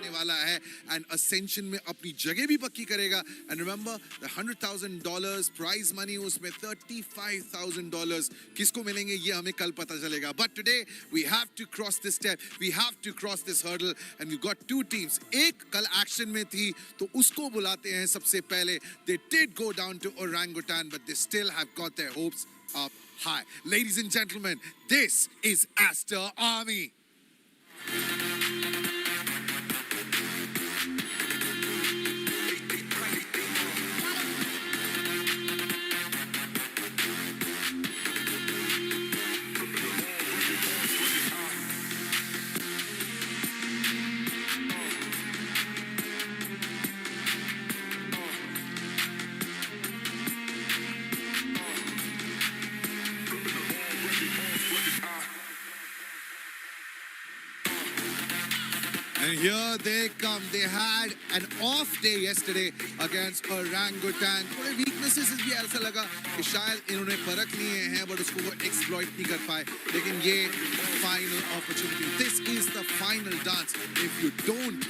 आने वाला है एंड असेंशन में अपनी जगह भी पक्की करेगा। And remember the $100,000 prize money, उसमें $35,000 किसको मिलेंगे ये हमें कल पता चलेगा। But today we have to cross this step, we have to cross this hurdle and we got two teams. एक कल एक्शन में थी तो उसको बुलाते हैं सबसे पहले। They did go down to orangutan but they still have got their hopes up high. Ladies and gentlemen, this is Aster Army. And here they come. They had an off day yesterday against Orangutan. थोड़े weaknesses भी ऐसा लगा कि शायद इन्होंने परख लिए हैं but उसको वो exploit नहीं कर पाए। लेकिन ये final opportunity. This is the final dance. If you don't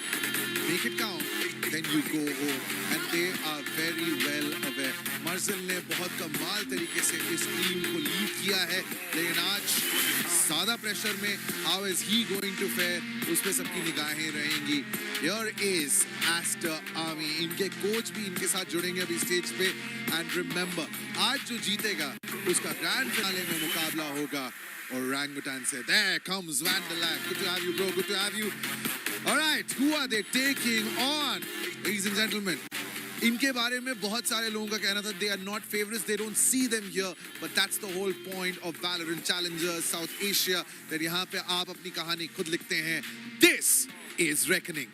make it count, then you go home. And they are very well aware. मर्जिल ने बहुत कमाल तरीके से इस टीम को लीड किया है, लेकिन आज ज़्यादा प्रेशर में how is he going to fare, उस पे सबकी निगाहें रहेंगी। Here is Aster Army. इनके कोच भी इनके साथ जुड़ेंगे अभी स्टेज पे। And remember, आज जो जीतेगा उसका ग्रैंड फिनाले में मुकाबला होगा Orangutan से। There comes Vanderland. Good to have you, bro. Good to have you. All right, who are they taking on? Ladies and gentlemen, इनके बारे में बहुत सारे लोगों का कहना था they are not favorites, they don't see them here, but that's the whole point of Valorant Challengers South Asia, that यहाँ पे आप अपनी कहानी खुद लिखते हैं। This is Reckoning.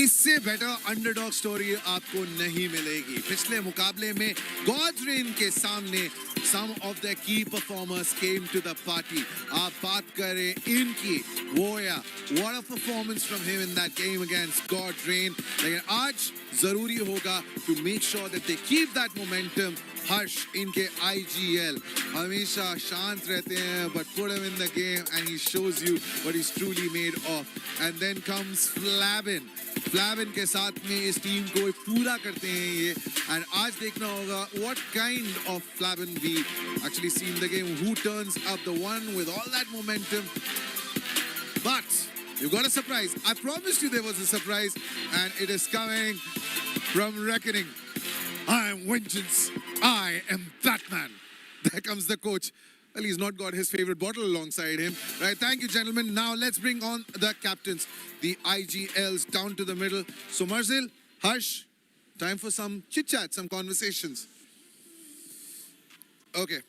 इससे बेटर अंडरडॉग स्टोरी आपको नहीं मिलेगी। पिछले मुकाबले में गॉड्स रेन के सामने some of the key performers came to the party. आप बात करें इनकी, वोया, what a performance from him in that game against God's Reign. लेकिन आज जरूरी होगा to make sure that they keep that momentum. हर्ष इनके IGL हमेशा शांत रहते हैं, but put him in the game and he shows you what he's truly made of. And then comes Flavin. Flavin के साथ में इस टीम को पूरा करते हैं ये, and आज देखना होगा what kind of Flavin we actually see in the game. Who turns up the one with all that momentum? But you got a surprise. I promised you there was a surprise, and it is coming from Reckoning. I am vengeance. I am Batman. There comes the coach. Well, he's not got his favorite bottle alongside him. Right, thank you, gentlemen. Now let's bring on the captains, the IGLs down to the middle. So Marzil, Harsh, time for some chit-chat, some conversations. Okay.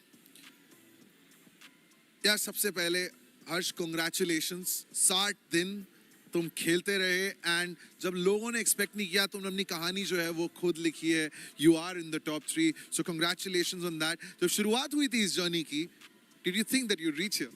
Yeah, सबसे पहले हर्ष, congratulations. 60 दिन तुम खेलते रहे, and जब लोगों ने expect नहीं किया, तुमने अपनी कहानी जो है वो खुद लिखी है. You are in the top 3, so congratulations on that. जब शुरुआत हुई थी इस journey की, did you think that you'd reach here?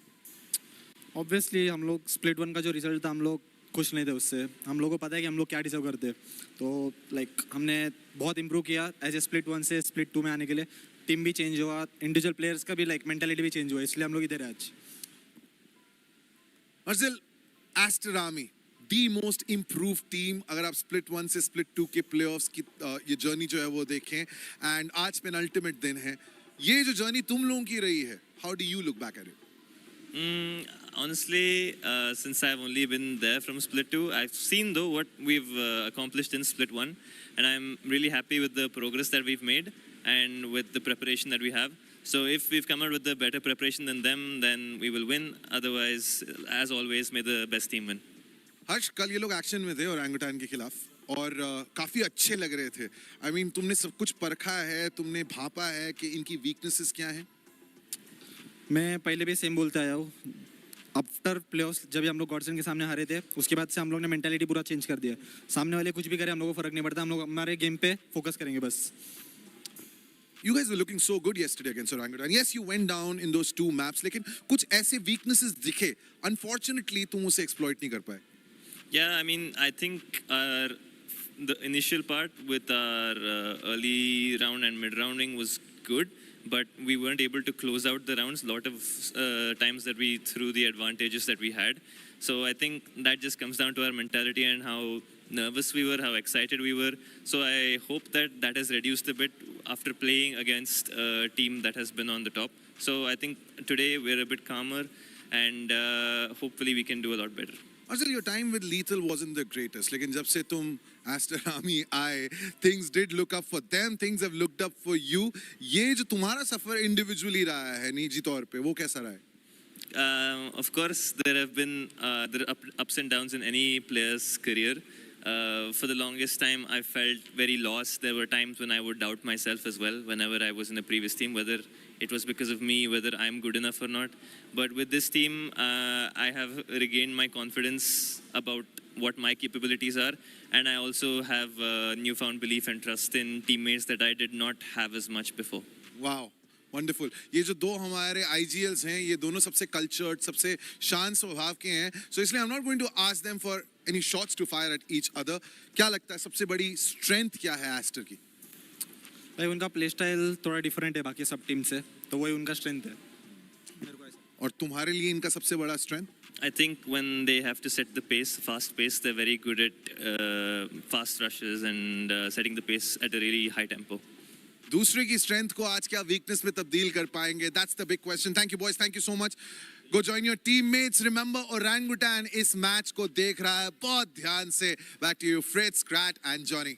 Obviously हम लोग split 1 का जो result था, हम लोग खुश नहीं थे उससे. हम लोगों को पता है कि हम लोग क्या डिजर्व करते, तो like हमने बहुत improve किया as a split 1 से split 2 में आने के लिए. टीम भी चेंज हुआ, इंडिविजुअल प्लेयर्स का भी like mentality भी चेंज हुआ, इसलिए हम लोग इधर हैं आज. Marzil, Aster Army, the most improved team अगर आप split 1 से split 2 के playoffs की ये journey जो है वो देखें, and आज penultimate दिन है. ये जो journey तुम लोगों की रही है, how do you look back at it? Honestly, since I've only been there from split 2, I've seen though what we've accomplished in split 1, and I'm really happy with the progress that we've made and with the preparation that we have. So if we've come out with a better preparation than them, then we will win. Otherwise, as always, may the best team win. हर्ष, कल ये लोग action में थे orangutan के खिलाफ और काफी अच्छे लग रहे थे. I mean, तुमने सब कुछ परखा है, तुमने भापा है कि इनकी वीकनेसेस क्या हैं? मैं पहले भी सेम बोलता आया हूँ. आफ्टर प्लेऑफ्स जब भी हम लोग गॉडसन के सामने हारे थे उसके बाद से हम लोग ने मेंटालिटी पूरा चेंज कर दिया. सामने वाले कुछ भी करें हम लोग को फर्क नहीं पड़ता, हम लोग हमारे गेम पे फोकस करेंगे बस. You guys were looking so good yesterday against Orangutan. Yes, you went down in those two maps, लेकिन कुछ ऐसे weaknesses दिखे. Unfortunately, तुम उसे exploit नहीं कर पाए. Yeah, I mean, I think the initial part with our early round and mid rounding was good, but we weren't able to close out the rounds. A lot of times that we threw the advantages that we had. So I think that just comes down to our mentality and how nervous we were, how excited we were. So I hope that that has reduced a bit after playing against a team that has been on the top. So I think today we're a bit calmer and hopefully we can do a lot better. Arjun, your time with Lethal wasn't the greatest. लेकिन जब से तुम Aster Army आए, things did look up for them, things have looked up for you. ये जो तुम्हारा सफर individually रहा है निजी तौर पे, वो कैसा रहा है? Of course, there have been ups and downs in any player's career. For the longest time, I felt very lost. There were times when I would doubt myself as well, whenever I was in a previous team, whether it was because of me, whether I'm good enough or not. But with this team, I have regained my confidence about what my capabilities are. And I also have newfound belief and trust in teammates that I did not have as much before. Wow. Wonderful. ये जो दो हमारे IGLs हैं, ये दोनों सबसे cultured, सबसे शांत स्वभाव के हैं. So इसलिए I'm not going to ask them for any shots to fire at each other. क्या लगता है सबसे बड़ी strength क्या है Aster की? भाई उनका प्ले स्टाइल थोड़ा डिफरेंट है बाकी सब टीम से, तो वही उनका स्ट्रेंथ है. और तुम्हारे लिए इनका सबसे बड़ा strength? I think when they have to set the pace, fast pace, they're very good at fast rushes and setting the pace at a really high tempo. दूसरे की स्ट्रेंथ को आज क्या वीकनेस में तब्दील कर पाएंगे? That's the big question. Thank you boys. Thank you so much. Go join your teammates. Remember, Orangutan इस मैच को देख रहा है बहुत ध्यान से. Back to you, Fritz, Krat, and Johnny.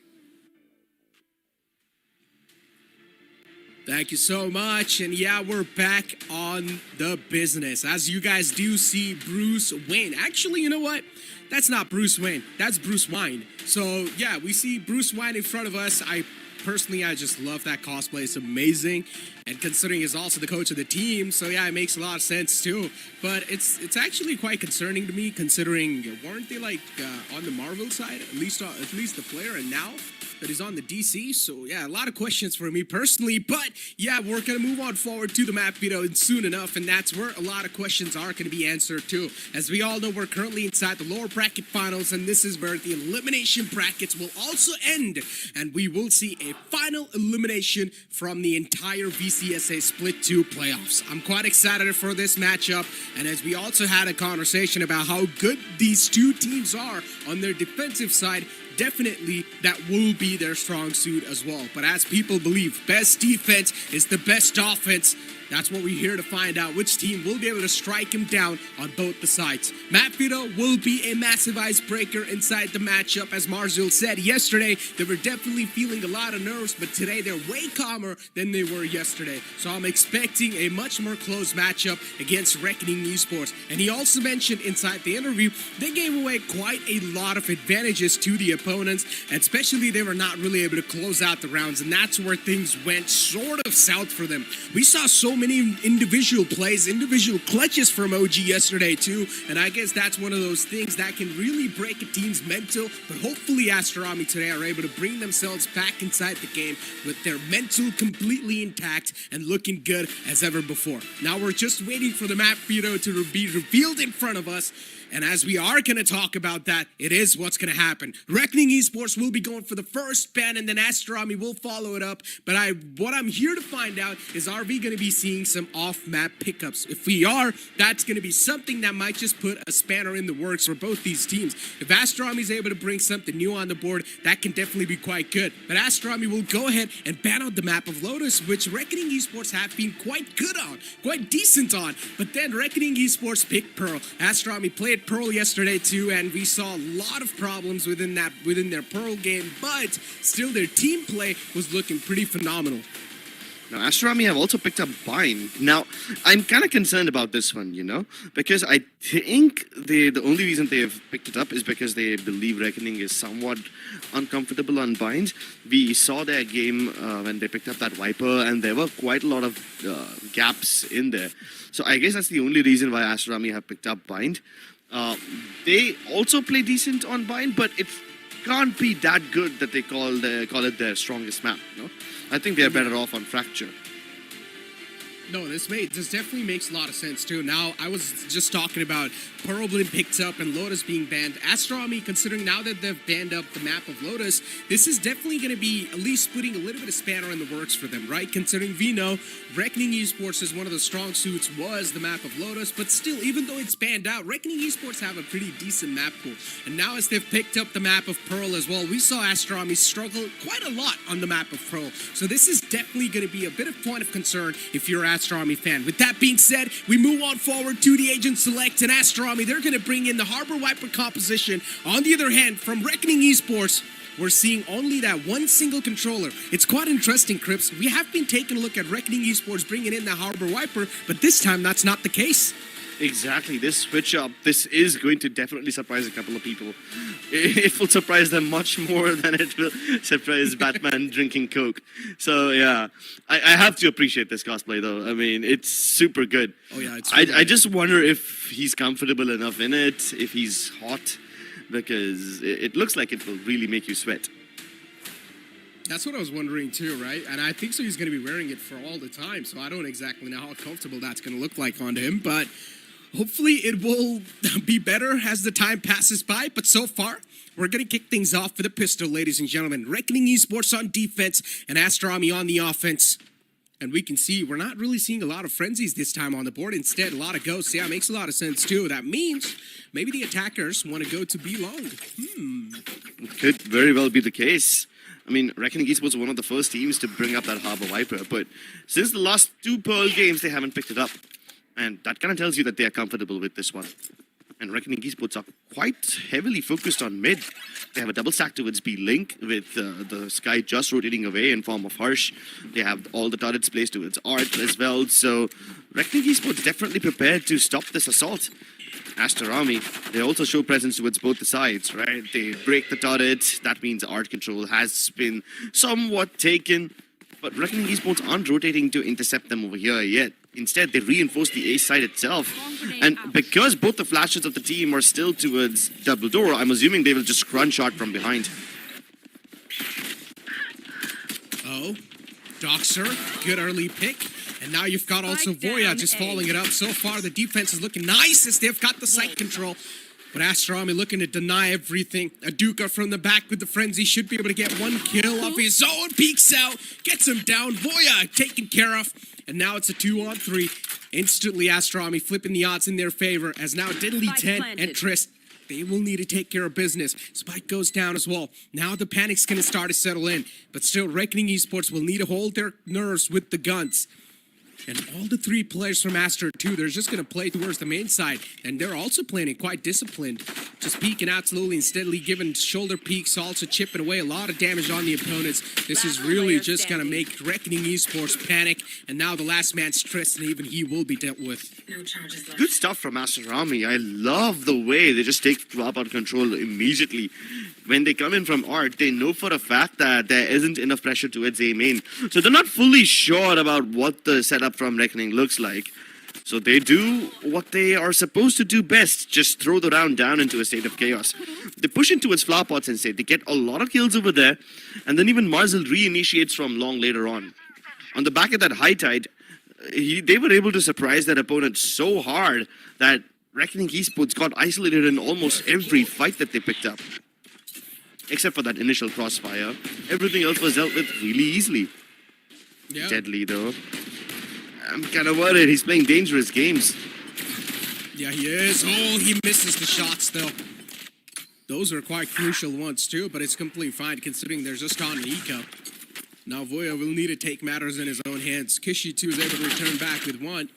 Thank you so much. And yeah, we're back on the business. As you guys do see Bruce Wayne. Actually, you know what? That's not Bruce Wayne. That's Bruce Wine. So yeah, we see Bruce Wine in front of us. Personally, I just love that cosplay. It's amazing. And considering he's also the coach of the team, so yeah, it makes a lot of sense too. But it's actually quite concerning to me, considering weren't they like on the Marvel side, at least the player, and now that he's on the DC. So yeah, a lot of questions for me personally. But yeah, we're gonna move on forward to the map video soon enough, and that's where a lot of questions are gonna be answered too. As we all know, we're currently inside the lower bracket finals, and this is where the elimination brackets will also end, and we will see a final elimination from the entire VCSA Split 2 playoffs. I'm quite excited for this matchup, and as we also had a conversation about how good these two teams are on their defensive side, definitely that will be their strong suit as well. But as people believe, best defense is the best offense. That's what we're here to find out, which team will be able to strike him down on both the sides. Map Vito will be a massive icebreaker inside the matchup. As Marzul said yesterday, they were definitely feeling a lot of nerves, but today they're way calmer than they were yesterday. So I'm expecting a much more close matchup against Reckoning Esports. And he also mentioned inside the interview, they gave away quite a lot of advantages to the opponents, and especially they were not really able to close out the rounds, and that's where things went sort of south for them. We saw so many individual plays, individual clutches from OG yesterday too, and I guess that's one of those things that can really break a team's mental, but hopefully Aster Army today are able to bring themselves back inside the game with their mental completely intact and looking good as ever before. Now we're just waiting for the map video to be revealed in front of us. And as we are going to talk about that, it is what's going to happen. Reckoning Esports will be going for the first ban, and then Aster Army will follow it up. But what I'm here to find out is, are we going to be seeing some off-map pickups? If we are, that's going to be something that might just put a spanner in the works for both these teams. If Aster Army is able to bring something new on the board, that can definitely be quite good. But Aster Army will go ahead and ban out the map of Lotus, which Reckoning Esports have been quite good on, quite decent on. But then Reckoning Esports picked Pearl. Aster Army played Pearl yesterday too, and we saw a lot of problems within their Pearl game, but still their team play was looking pretty phenomenal. Now, Aster have also picked up Bind. Now, I'm kind of concerned about this one, you know, because I think the only reason they have picked it up is because they believe Reckoning is somewhat uncomfortable on Bind. We saw their game when they picked up that Viper, and there were quite a lot of gaps in there. So I guess that's the only reason why Aster have picked up Bind. They also play decent on Bind, but it can't be that good that they call it their strongest map, you know? I think they're better off on Fracture. No, this definitely makes a lot of sense too. Now, I was just talking about Pearl being picked up and Lotus being banned. Astronomy, considering now that they've banned up the map of Lotus, this is definitely going to be at least putting a little bit of spanner in the works for them, right? Considering we know Reckoning Esports is one of the strong suits was the map of Lotus, but still, even though it's banned out, Reckoning Esports have a pretty decent map pool. And now as they've picked up the map of Pearl as well, we saw Astronomy struggle quite a lot on the map of Pearl. So this is definitely going to be a bit of point of concern if you're an Astronomy fan. With that being said, we move on forward to the Agent Select and Astronomy. They're going to bring in the Harbor Viper composition. On the other hand, from Reckoning Esports, we're seeing only that one single controller. It's quite interesting, Crips. We have been taking a look at Reckoning Esports bringing in the Harbor Viper, but this time that's not the case. Exactly, this switch up, this is going to definitely surprise a couple of people. It will surprise them much more than it will surprise Batman drinking Coke. So yeah, I have to appreciate this cosplay though. I mean, it's super good. Oh yeah, it's I just wonder if he's comfortable enough in it, if he's hot, because it looks like it will really make you sweat. That's what I was wondering too, right? And I think so he's going to be wearing it for all the time, so I don't exactly know how comfortable that's going to look like on him, but hopefully it will be better as the time passes by. But so far, we're going to kick things off with a pistol, ladies and gentlemen. Reckoning Esports on defense and Astronomy on the offense. And we can see we're not really seeing a lot of frenzies this time on the board. Instead, a lot of ghosts. Yeah, it makes a lot of sense too. That means maybe the attackers want to go to B long. Could very well be the case. I mean, Reckoning Esports were one of the first teams to bring up that Harbor Viper, but since the last two Pearl games, they haven't picked it up. And that kind of tells you that they are comfortable with this one. And Reckoning Esports are quite heavily focused on mid. They have a double stack towards B-Link with the Sky just rotating away in form of Harsh. They have all the turrets placed towards Art as well. So Reckoning Esports definitely prepared to stop this assault. Aster Army, they also show presence towards both the sides, right? They break the turret. That means Art control has been somewhat taken. But Reckoning Esports aren't rotating to intercept them over here yet. Instead, they reinforce the A side itself. And because both the flashes of the team are still towards double door, I'm assuming they will just crunch shot from behind. Oh, Doxer, good early pick. And now you've got also Voya just following it up. So far, the defense is looking nice as they've got the site control. But Astronomy looking to deny everything. Aduka from the back with the frenzy should be able to get one kill off his own. Peeks out, gets him down. Voya taken care of. And now it's a 2-on-3. Instantly, Astronomy flipping the odds in their favor. As now Diddly 10 and Trist, they will need to take care of business. Spike goes down as well. Now the panic's going to start to settle in. But still, Reckoning Esports will need to hold their nerves with the guns. And all the three players from Aster, too, they're just going to play towards the main side. And they're also playing it quite disciplined. Just peeking out slowly and steadily, giving shoulder peeks, also chipping away a lot of damage on the opponents. This is really just going to make Reckoning Esports panic. And now the last man's stressed, and even he will be dealt with. No charges left. Good stuff from Aster Army. I love the way they just take drop out control immediately. When they come in from Art, they know for a fact that there isn't enough pressure towards A main. So they're not fully sure about what the setup from Reckoning looks like. So they do what they are supposed to do best, just throw the round down into a state of chaos. They push into its flower pots instead. They get a lot of kills over there, and then even Marzel re-initiates from long later on. On the back of that high tide, they were able to surprise their opponent so hard that Reckoning Esports got isolated in almost every fight that they picked up. Except for that initial crossfire. Everything else was dealt with really easily. Yeah. Deadly though. I'm kind of worried. He's playing dangerous games. Yeah, he is. Oh, he misses the shots, though. Those are quite crucial ones, too, but it's completely fine considering they're just on an eco. Now Voya will need to take matters in his own hands. Kishi, too, is able to return back with one.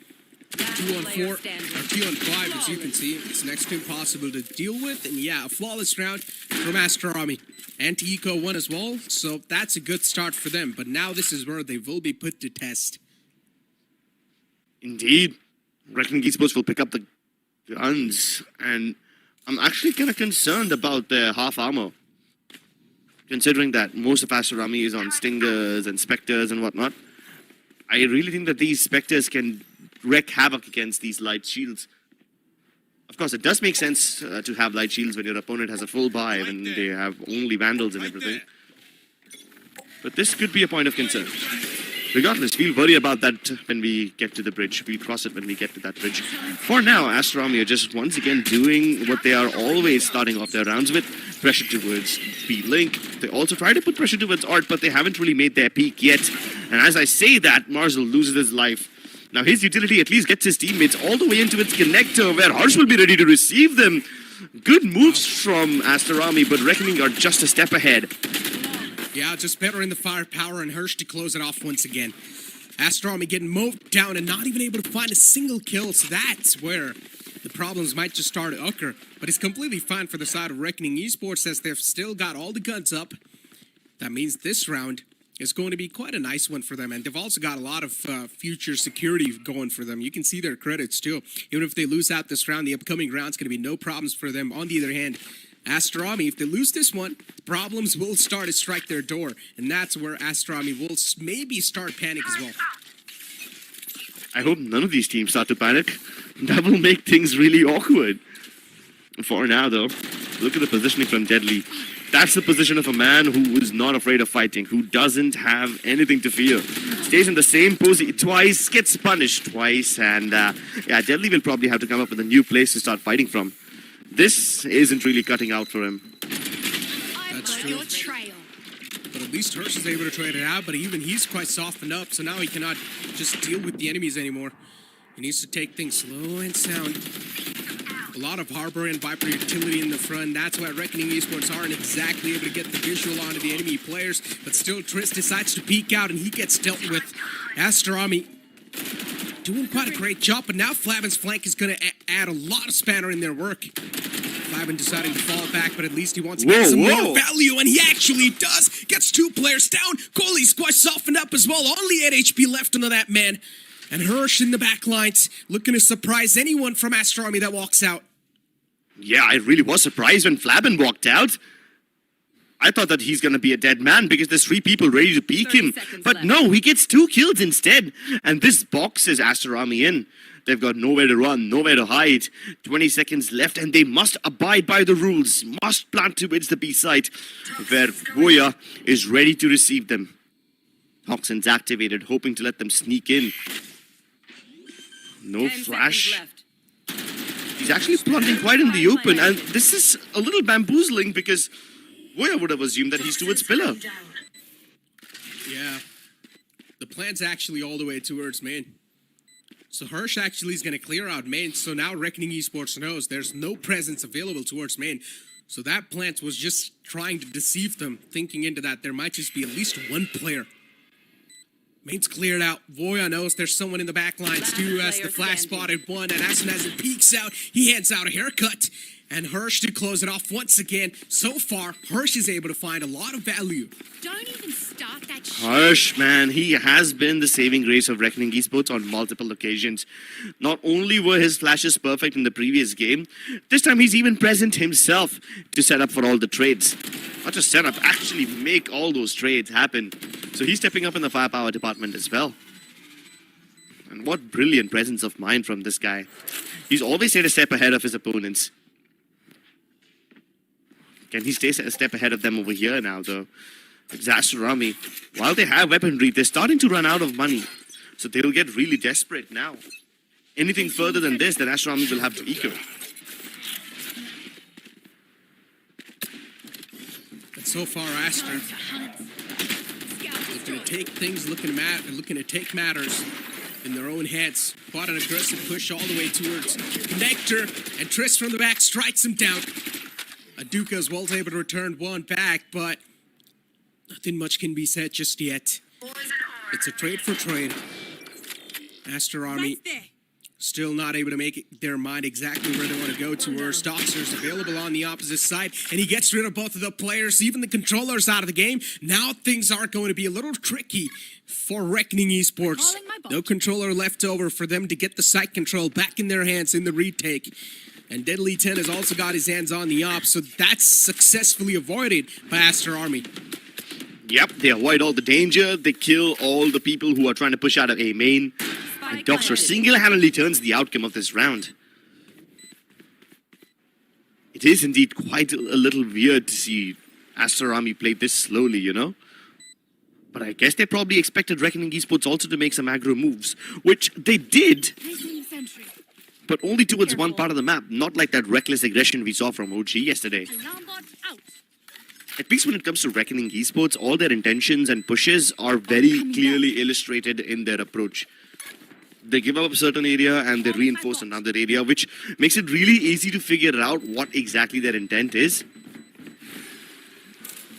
2 on 4, or 2 on 5, as you can see. It's next to impossible to deal with. And yeah, a flawless round from Aster Army. Anti-Eco won as well, so that's a good start for them. But now this is where they will be put to test. Indeed. Reckoning Esports will pick up the guns, and I'm actually kind of concerned about their half armor. Considering that most of Aster Army is on Stingers and Spectres and whatnot, I really think that these Spectres can wreak havoc against these light shields. Of course, it does make sense to have light shields when your opponent has a full buy and they have only Vandals and everything. But this could be a point of concern. Regardless, we'll worry about that when we get to the bridge. We'll cross it when we get to that bridge. For now, Aster Army are just once again doing what they are always starting off their rounds with. Pressure towards B-Link. They also try to put pressure towards Art, but they haven't really made their peak yet. And as I say that, Marzel loses his life. Now his utility at least gets his teammates all the way into its connector, where Harsh will be ready to receive them. Good moves from Aster Army, but Reckoning are just a step ahead. Yeah, just better in the firepower, and Hirsch to close it off once again. Aster Army getting mowed down and not even able to find a single kill, so that's where the problems might just start to occur. But it's completely fine for the side of Reckoning Esports, as they've still got all the guns up. That means this round is going to be quite a nice one for them, and they've also got a lot of future security going for them. You can see their credits too. Even if they lose out this round, the upcoming round's going to be no problems for them. On the other hand, Aster Army, if they lose this one, problems will start to strike their door, and that's where Aster Army will maybe start panic as well. I hope none of these teams start to panic. That will make things really awkward. For now, though, look at the positioning from Deadly. That's the position of a man who is not afraid of fighting, who doesn't have anything to fear. Stays in the same pose twice, gets punished twice, and yeah, Deadly will probably have to come up with a new place to start fighting from. This isn't really cutting out for him. That's true. But at least Hirsch is able to trade it out, but even he's quite softened up, so now he cannot just deal with the enemies anymore. He needs to take things slow and sound. A lot of Harbor and Viper utility in the front. That's why Reckoning Esports aren't exactly able to get the visual onto the enemy players. But still, Triss decides to peek out, and he gets dealt with. Aster Army doing quite a great job, but now Flavin's flank is going to add a lot of spanner in their work. Flavin deciding to fall back, but at least he wants to get some more value, and he actually does. Gets 2 players down. Coley's quite softened up as well. Only 8 HP left under that man. And Hirsch in the back lines, looking to surprise anyone from Aster Army that walks out. Yeah, I really was surprised when Flavin walked out. I thought that he's going to be a dead man because there's 3 people ready to peek him. But no, he gets 2 kills instead. And this boxes Aster Army in. They've got nowhere to run, nowhere to hide. 20 seconds left, and they must abide by the rules. Must plant towards the B site, where Voya is ready to receive them. Toxin's activated, hoping to let them sneak in. No flash. He's actually planting quite in the open, and this is a little bamboozling because Voya would have assumed that he's towards Pillar. Yeah. The plan's actually all the way towards main. So Hirsch actually is going to clear out main, so now Reckoning Esports knows there's no presence available towards main. So that plant was just trying to deceive them, thinking into that there might just be at least 1 player. Main's cleared out. Voya knows there's someone in the back lines too, as the flash spotted one, and as soon as it peeks out, he hands out a haircut. And Hirsch to close it off once again. So far, Hirsch is able to find a lot of value. Don't even start that shit. Hirsch, man, he has been the saving grace of Reckoning Esports on multiple occasions. Not only were his flashes perfect in the previous game, this time he's even present himself to set up for all the trades. Not just set up, actually make all those trades happen. So he's stepping up in the firepower department as well. And what brilliant presence of mind from this guy. He's always stayed a step ahead of his opponents. Can he stay a step ahead of them over here now, though? Aster Army, while they have weaponry, they're starting to run out of money. So they'll get really desperate now. Anything further than this, then Aster Army will have to eco. But so far, Aster looking to take things, looking to take matters in their own heads. Quite an aggressive push all the way towards Connector, and Triss from the back strikes him down. Aduka as well is able to return 1 back, but nothing much can be said just yet. It's a trade for trade. Aster Army Still not able to make their mind exactly where they want to go to. Where Doxer's available on the opposite side, and he gets rid of both of the players, even the controllers out of the game. Now things are going to be a little tricky for Reckoning Esports. No controller left over for them to get the site control back in their hands in the retake. And Deadly 10 has also got his hands on the op, so that's successfully avoided by Aster Army. Yep, they avoid all the danger. They kill all the people who are trying to push out of A main. And Doxer single-handedly turns the outcome of this round. It is indeed quite a little weird to see Aster Army play this slowly, you know? But I guess they probably expected Reckoning Esports also to make some aggro moves, which they did, but only towards one part of the map, not like that reckless aggression we saw from OG yesterday. At least when it comes to Reckoning Esports, all their intentions and pushes are very clearly illustrated in their approach. They give up a certain area and they reinforce another area, which makes it really easy to figure out what exactly their intent is.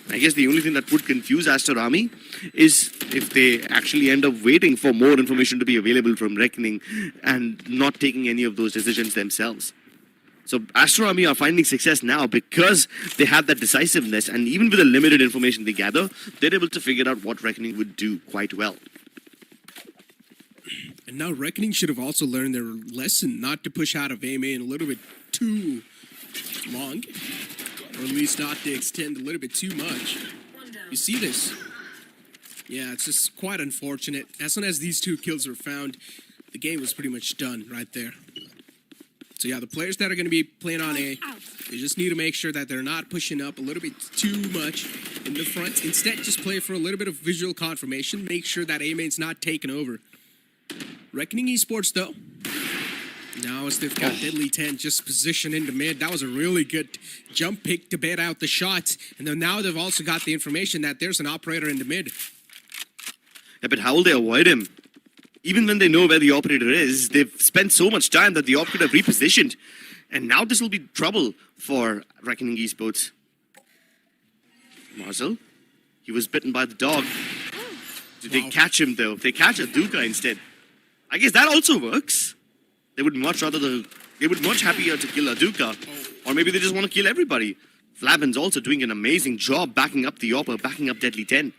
I guess the only thing that would confuse Aster Army is if they actually end up waiting for more information to be available from Reckoning and not taking any of those decisions themselves. So Aster Army are finding success now because they have that decisiveness, and even with the limited information they gather, they're able to figure out what Reckoning would do quite well. And now Reckoning should have also learned their lesson not to push out of A main a little bit too long. Or at least not to extend a little bit too much. You see this? Yeah, it's just quite unfortunate. As soon as these two kills were found, the game was pretty much done right there. So yeah, the players that are going to be playing on A, they just need to make sure that they're not pushing up a little bit too much in the front. Instead, just play for a little bit of visual confirmation. Make sure that A main's not taken over. Reckoning Esports, though. Now as they've got Deadly 10 just positioned into mid. That was a really good jump pick to bait out the shots. And then now they've also got the information that there's an operator in the mid. Yeah, but how will they avoid him? Even when they know where the operator is, they've spent so much time that the op could have repositioned. And now this will be trouble for Reckoning Esports. Marcel, he was bitten by the dog. Did they catch him though? They catch a Duka instead. I guess that also works. They would much happier to kill a Duka. Or maybe they just want to kill everybody. Flabin's also doing an amazing job backing up the Opper, backing up Deadly 10.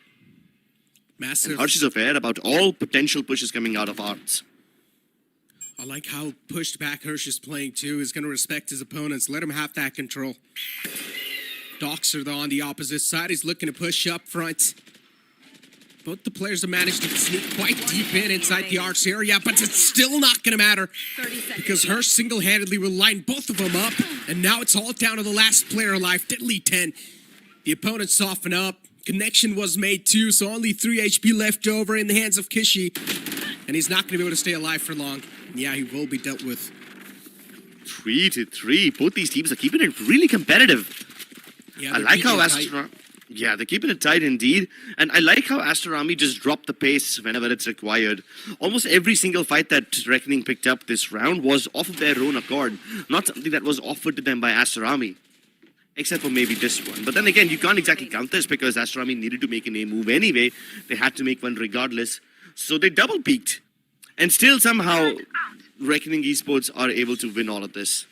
Massive. And Harsh is aware about all potential pushes coming out of Arts. I like how pushed back Hirsch is playing too. He's going to respect his opponents. Let him have that control. Doxer though on the opposite side. He's looking to push up front. Both the players have managed to sneak quite deep inside the Arts area, but it's still not going to matter because Hirsch single-handedly will line both of them up, and now it's all down to the last player alive, Deadly 10. The opponents soften up. Connection was made too, so only 3 HP left over in the hands of Kishi, and he's not going to be able to stay alive for long. Yeah, he will be dealt with. 3-3. Both these teams are keeping it really competitive. Yeah, I like how Aster... Yeah, they're keeping it tight indeed. And I like how Aster Army just dropped the pace whenever it's required. Almost every single fight that Reckoning picked up this round was off of their own accord. Not something that was offered to them by Aster Army. Except for maybe this one. But then again, you can't exactly count this because Aster Army needed to make an A move anyway. They had to make one regardless. So they double peaked. And still somehow, Reckoning Esports are able to win all of this.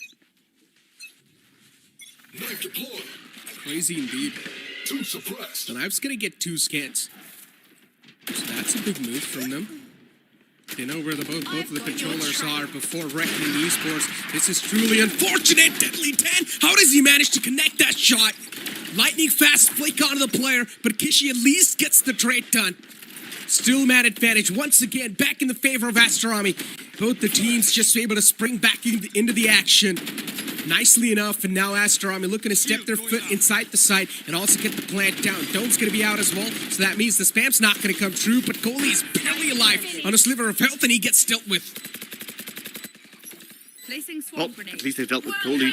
Crazy indeed. The knife's gonna get 2 scans. So that's a big move from them. They know where both of the controllers are before Reckoning Esports. This is truly unfortunate. Deadly 10. How does he manage to connect that shot? Lightning fast flick onto the player, but Kishi at least gets the trade done. Still man advantage once again, back in the favor of Aster Army. Both the teams just able to spring back into the action. Nicely enough, and now Aster Army looking to step their foot inside the site and also get the plant down. Dome's going to be out as well, so that means the spam's not going to come true, but Coley is barely alive on a sliver of health, and he gets dealt with. Well, at least they dealt with Coley.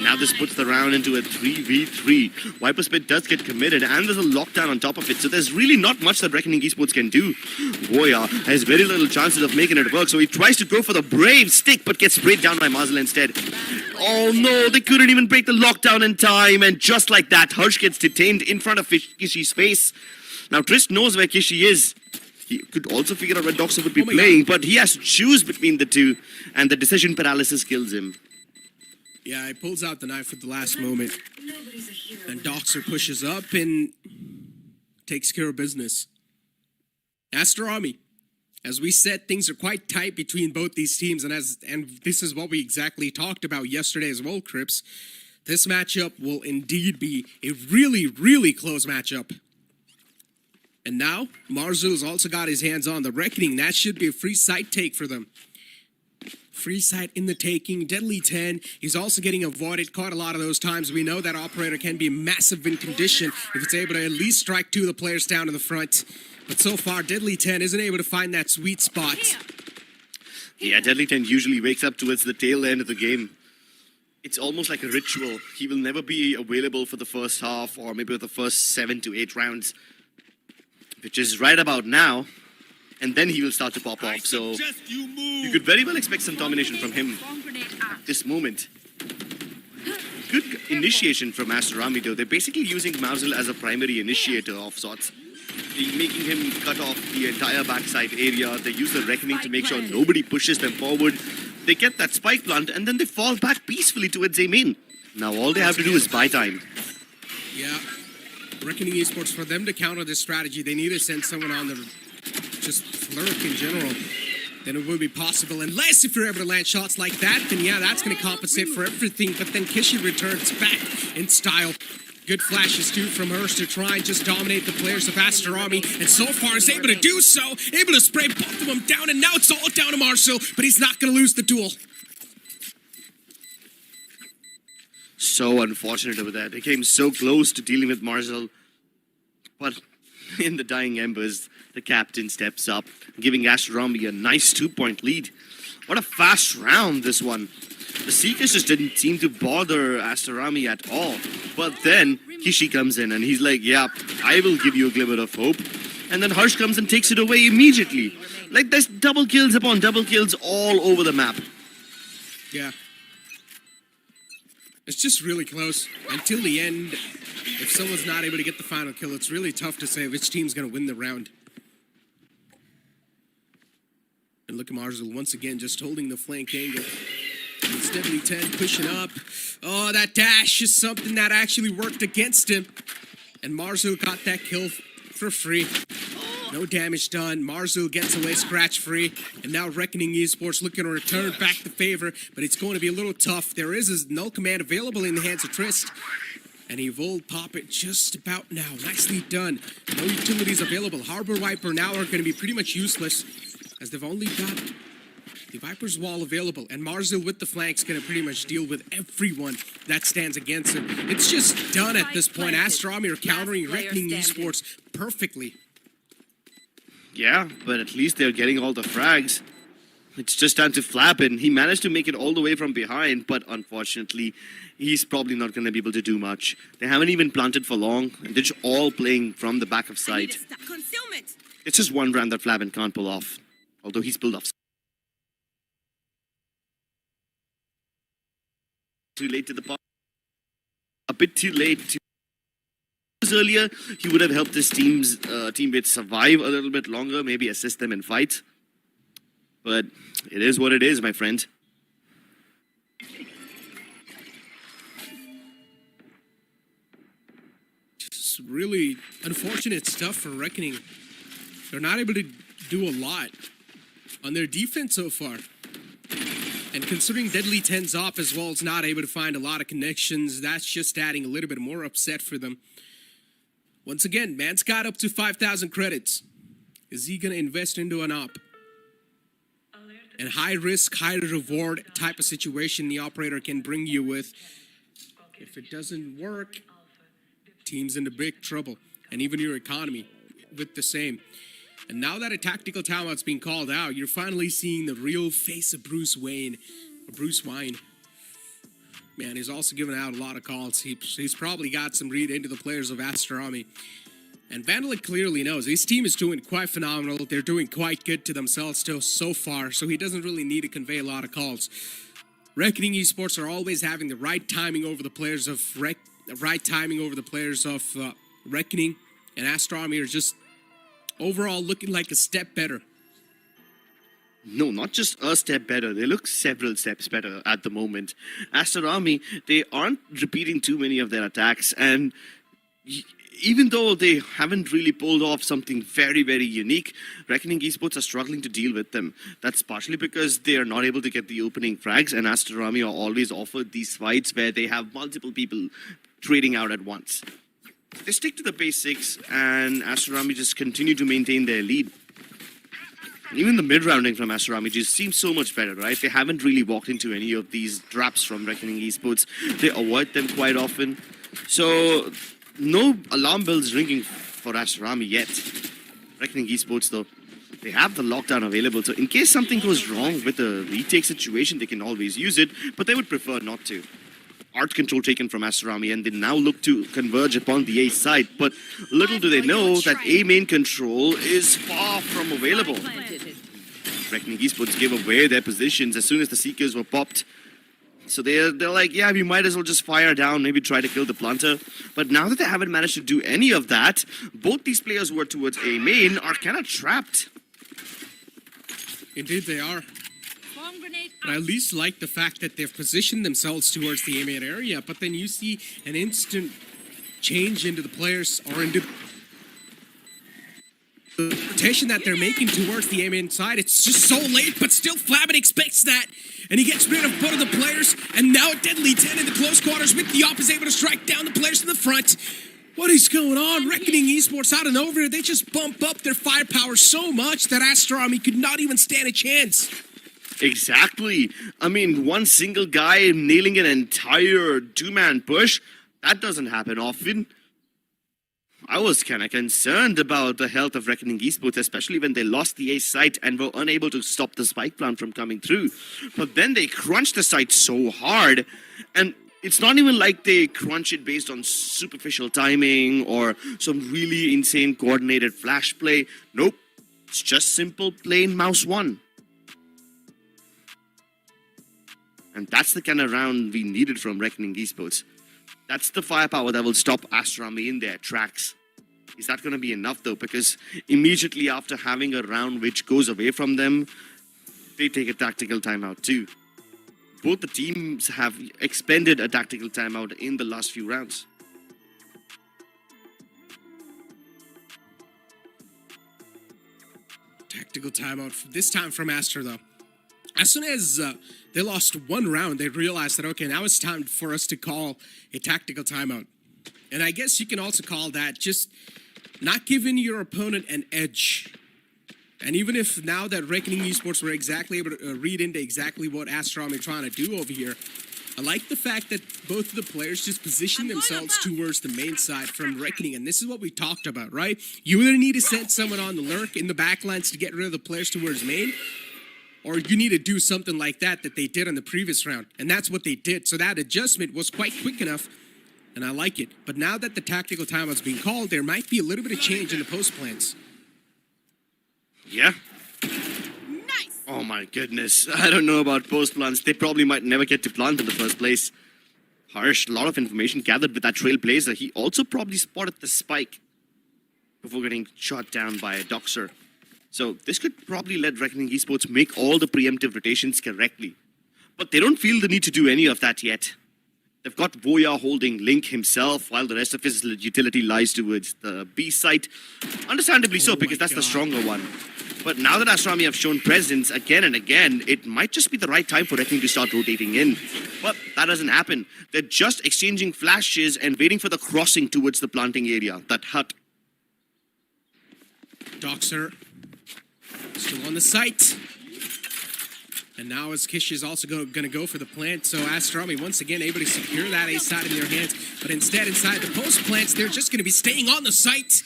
Now this puts the round into a 3v3. Viperspit does get committed, and there's a lockdown on top of it, so there's really not much that Reckoning Esports can do. Voya has very little chances of making it work, so he tries to go for the brave stick, but gets sprayed down by Mazel instead. Oh no, they couldn't even break the lockdown in time, and just like that, Harsh gets detained in front of Kishi's face. Now Trist knows where Kishi is. He could also figure out where Doxer would be Oh my playing, but he has to choose between the two, and the decision paralysis kills him. Yeah, he pulls out the knife at the last moment. And Doxer pushes up and takes care of business. Aster Army. As we said, things are quite tight between both these teams, and this is what we exactly talked about yesterday as well, Crips. This matchup will indeed be a really, really close matchup. And now, Marzul's also got his hands on the Reckoning. That should be a free site take for them. Free site in the taking. Deadly 10. He's also getting avoided quite a lot of those times. We know that operator can be massive in condition if it's able to at least strike two of the players down in the front. But so far, Deadly 10 isn't able to find that sweet spot. Yeah, Deadly 10 usually wakes up towards the tail end of the game. It's almost like a ritual. He will never be available for the first half or maybe the first 7 to 8 rounds, which is right about now. And then he will start to pop off. So you could very well expect some domination from him at this moment. Good initiation from Aster Army though. They're basically using Marzul as a primary initiator of sorts. They're making him cut off the entire backside area. They use the Reckoning to make sure nobody pushes them forward. They get that spike plant and then they fall back peacefully towards a main. Now all they have to do is buy time. Yeah. Reckoning Esports, for them to counter this strategy, they need to send someone on the just lurk in general. Then it will be possible. Unless if you're able to land shots like that, then yeah, that's going to compensate for everything. But then Kishi returns back in style. Good flashes too from Hurst to try and just dominate the players of Aster Army. And so far is able to do so. Able to spray both of them down. And now it's all down to Marshall. But he's not going to lose the duel. So unfortunate over that. They came so close to dealing with Marshall. But in the dying embers, the captain steps up, giving Aster Army a nice 2-point lead. What a fast round, this one. The Seekers just didn't seem to bother Aster Army at all. But then Kishi comes in and he's like, yeah, I will give you a glimmer of hope. And then Harsh comes and takes it away immediately. Like there's double kills upon double kills all over the map. Yeah. It's just really close. Until the end, if someone's not able to get the final kill, it's really tough to say which team's going to win the round. And look at Marzul once again just holding the flank angle. It's Deadly 10 pushing up. Oh, that dash is something that actually worked against him. And Marzul got that kill for free. No damage done. Marzul gets away scratch-free. And now Reckoning Esports looking to return back the favor. But it's going to be a little tough. There is a null command available in the hands of Trist. And he will pop it just about now. Nicely done. No utilities available. Harbor Viper now are going to be pretty much useless, as they've only got the Viper's Wall available. And Marzul with the flanks going to pretty much deal with everyone that stands against him. It's just done at this point. Aster Army are countering Reckoning Esports perfectly. Yeah, but at least they're getting all the frags. It's just time to flap in. He managed to make it all the way from behind, but unfortunately, he's probably not going to be able to do much. They haven't even planted for long. They're just all playing from the back of sight. It's just one round that Flavin can't pull off, although he's pulled off. Too late to the part. A bit too late to. Earlier, he would have helped his teammates survive a little bit longer, maybe assist them in fights. But it is what it is, my friend. It's really unfortunate stuff for Reckoning. They're not able to do a lot on their defense so far. And considering Deadly 10's off as well, it's not able to find a lot of connections. That's just adding a little bit more upset for them. Once again, man's got up to 5,000 credits. Is he going to invest into an op? And high risk, high reward type of situation the operator can bring you with. If it doesn't work, team's into big trouble. And even your economy with the same. And now that a tactical timeout's being called out, you're finally seeing the real face of Bruce Wayne. Or Bruce Wine. Man, he's also given out a lot of calls. He's probably got some read into the players of Aster Army. And Vandalik clearly knows his team is doing quite phenomenal. They're doing quite good to themselves still so far, so he doesn't really need to convey a lot of calls. Reckoning Esports are always having the right timing over the players of Reckoning, and Aster Army are just overall looking like a step better. No, not just a step better. They look several steps better at the moment. Aster Army, they aren't repeating too many of their attacks, and even though they haven't really pulled off something very, very unique, Reckoning Esports are struggling to deal with them. That's partially because they are not able to get the opening frags, and Aster Army are always offered these fights where they have multiple people trading out at once. They stick to the basics, and Aster Army just continue to maintain their lead. Even the mid-rounding from Aster Army just seems so much better, right? They haven't really walked into any of these traps from Reckoning Esports. They avoid them quite often. So, no alarm bells ringing for Aster Army yet. Reckoning Esports, though, they have the lockdown available. So, in case something goes wrong with the retake situation, they can always use it. But they would prefer not to. Art control taken from Aster Army, and they now look to converge upon the A side. But little do they know that A main control is far from available. Reckoning Esports gave away their positions as soon as the Seekers were popped. So they're like, yeah, we might as well just fire down, maybe try to kill the planter. But now that they haven't managed to do any of that, both these players who are towards A main are kind of trapped. Indeed they are. But I at least like the fact that they've positioned themselves towards the A main area, but then you see an instant change into the players or into the rotation that they're making towards the A main side. It's just so late, but still Flabin expects that. And he gets rid of both of the players, and now a deadly 10 in the close quarters with the op is able to strike down the players in the front. What is going on? Reckoning Esports out of nowhere, they just bump up their firepower so much that Aster Army could not even stand a chance. Exactly. I mean, one single guy nailing an entire two-man push, that doesn't happen often. I was kind of concerned about the health of Reckoning Esports, especially when they lost the A site and were unable to stop the spike plant from coming through. But then they crunched the site so hard, and it's not even like they crunch it based on superficial timing or some really insane coordinated flash play. Nope. It's just simple plain mouse one. And that's the kind of round we needed from Reckoning Esports. That's the firepower that will stop Aster Army in their tracks. Is that going to be enough, though? Because immediately after having a round which goes away from them, they take a tactical timeout too. Both the teams have expended a tactical timeout in the last few rounds. Tactical timeout, this time from Aster, though. As soon as they lost one round, they realized that, okay, now it's time for us to call a tactical timeout. And I guess you can also call that just not giving your opponent an edge. And even if now that Reckoning Esports were exactly able to read into exactly what Aster Army are trying to do over here, I like the fact that both of the players just position themselves towards the main side from Reckoning. And this is what we talked about, right? You either need to send someone on the lurk in the backlines to get rid of the players towards main, or you need to do something like that they did in the previous round. And that's what they did. So that adjustment was quite quick enough, and I like it. But now that the tactical timeout's being called, there might be a little bit of change in the post plans. Yeah. Nice. Oh my goodness. I don't know about post plants. They probably might never get to plant in the first place. Harsh, a lot of information gathered with that trailblazer. He also probably spotted the spike before getting shot down by a Doxer. So this could probably let Reckoning Esports make all the preemptive rotations correctly. But they don't feel the need to do any of that yet. They've got Voya holding Link himself, while the rest of his utility lies towards the B site. Understandably so, because that's the stronger one. But now that Aster Army have shown presence again and again, it might just be the right time for Reckoning to start rotating in. But that doesn't happen. They're just exchanging flashes and waiting for the crossing towards the planting area, that hut. Doxer still on the site. And now as Kish is also going to go for the plant, so Aster Army once again able to secure that A side in their hands. But instead, inside the post plants, they're just going to be staying on the site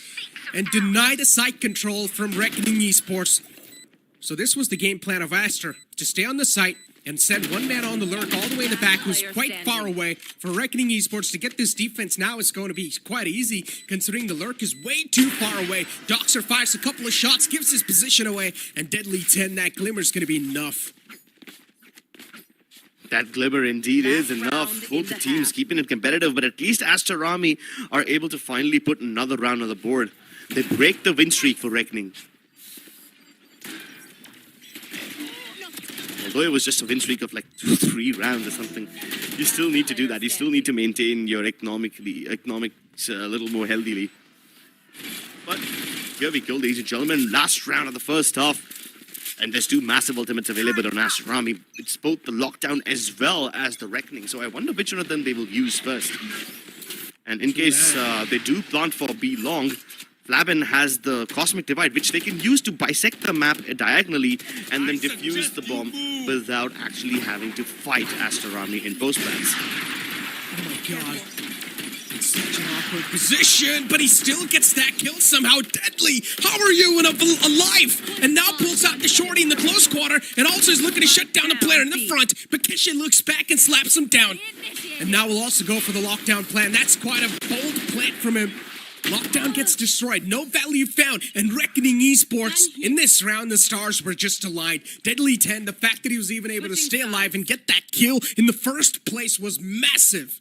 and deny the site control from Reckoning Esports. So this was the game plan of Aster, to stay on the site and send one man on the lurk all the way in the back, who's quite far away. For Reckoning Esports to get this defense now is going to be quite easy, considering the lurk is way too far away. Doxer fires a couple of shots, gives his position away, and Deadly 10, that glimmer is going to be enough. That glimmer indeed is enough. Both the teams keeping it competitive, but at least Aster Army are able to finally put another round on the board. They break the win streak for Reckoning. Although it was just a win streak of like 2-3 rounds or something, you still need to do that. You still need to maintain your economics a little more healthily. But here we go, ladies and gentlemen. Last round of the first half. And there's 2 massive ultimates available on Aster. It's both the lockdown as well as the Reckoning. So I wonder which one of them they will use first. And in case they do plant for B long, Flabin has the Cosmic Divide, which they can use to bisect the map diagonally and then defuse the bomb without actually having to fight Aster Army in post plans. Oh my god. It's such an awkward position, but he still gets that kill somehow. Deadly! How are you alive? And now pulls out the shorty in the close quarter and also is looking to shut down the player in the front. But Kishin looks back and slaps him down. And now we'll also go for the lockdown plan. That's quite a bold plan from him. Lockdown gets destroyed, no value found, and Reckoning Esports. In this round, the stars were just aligned. Deadly 10, the fact that he was even able to stay alive and get that kill in the first place was massive.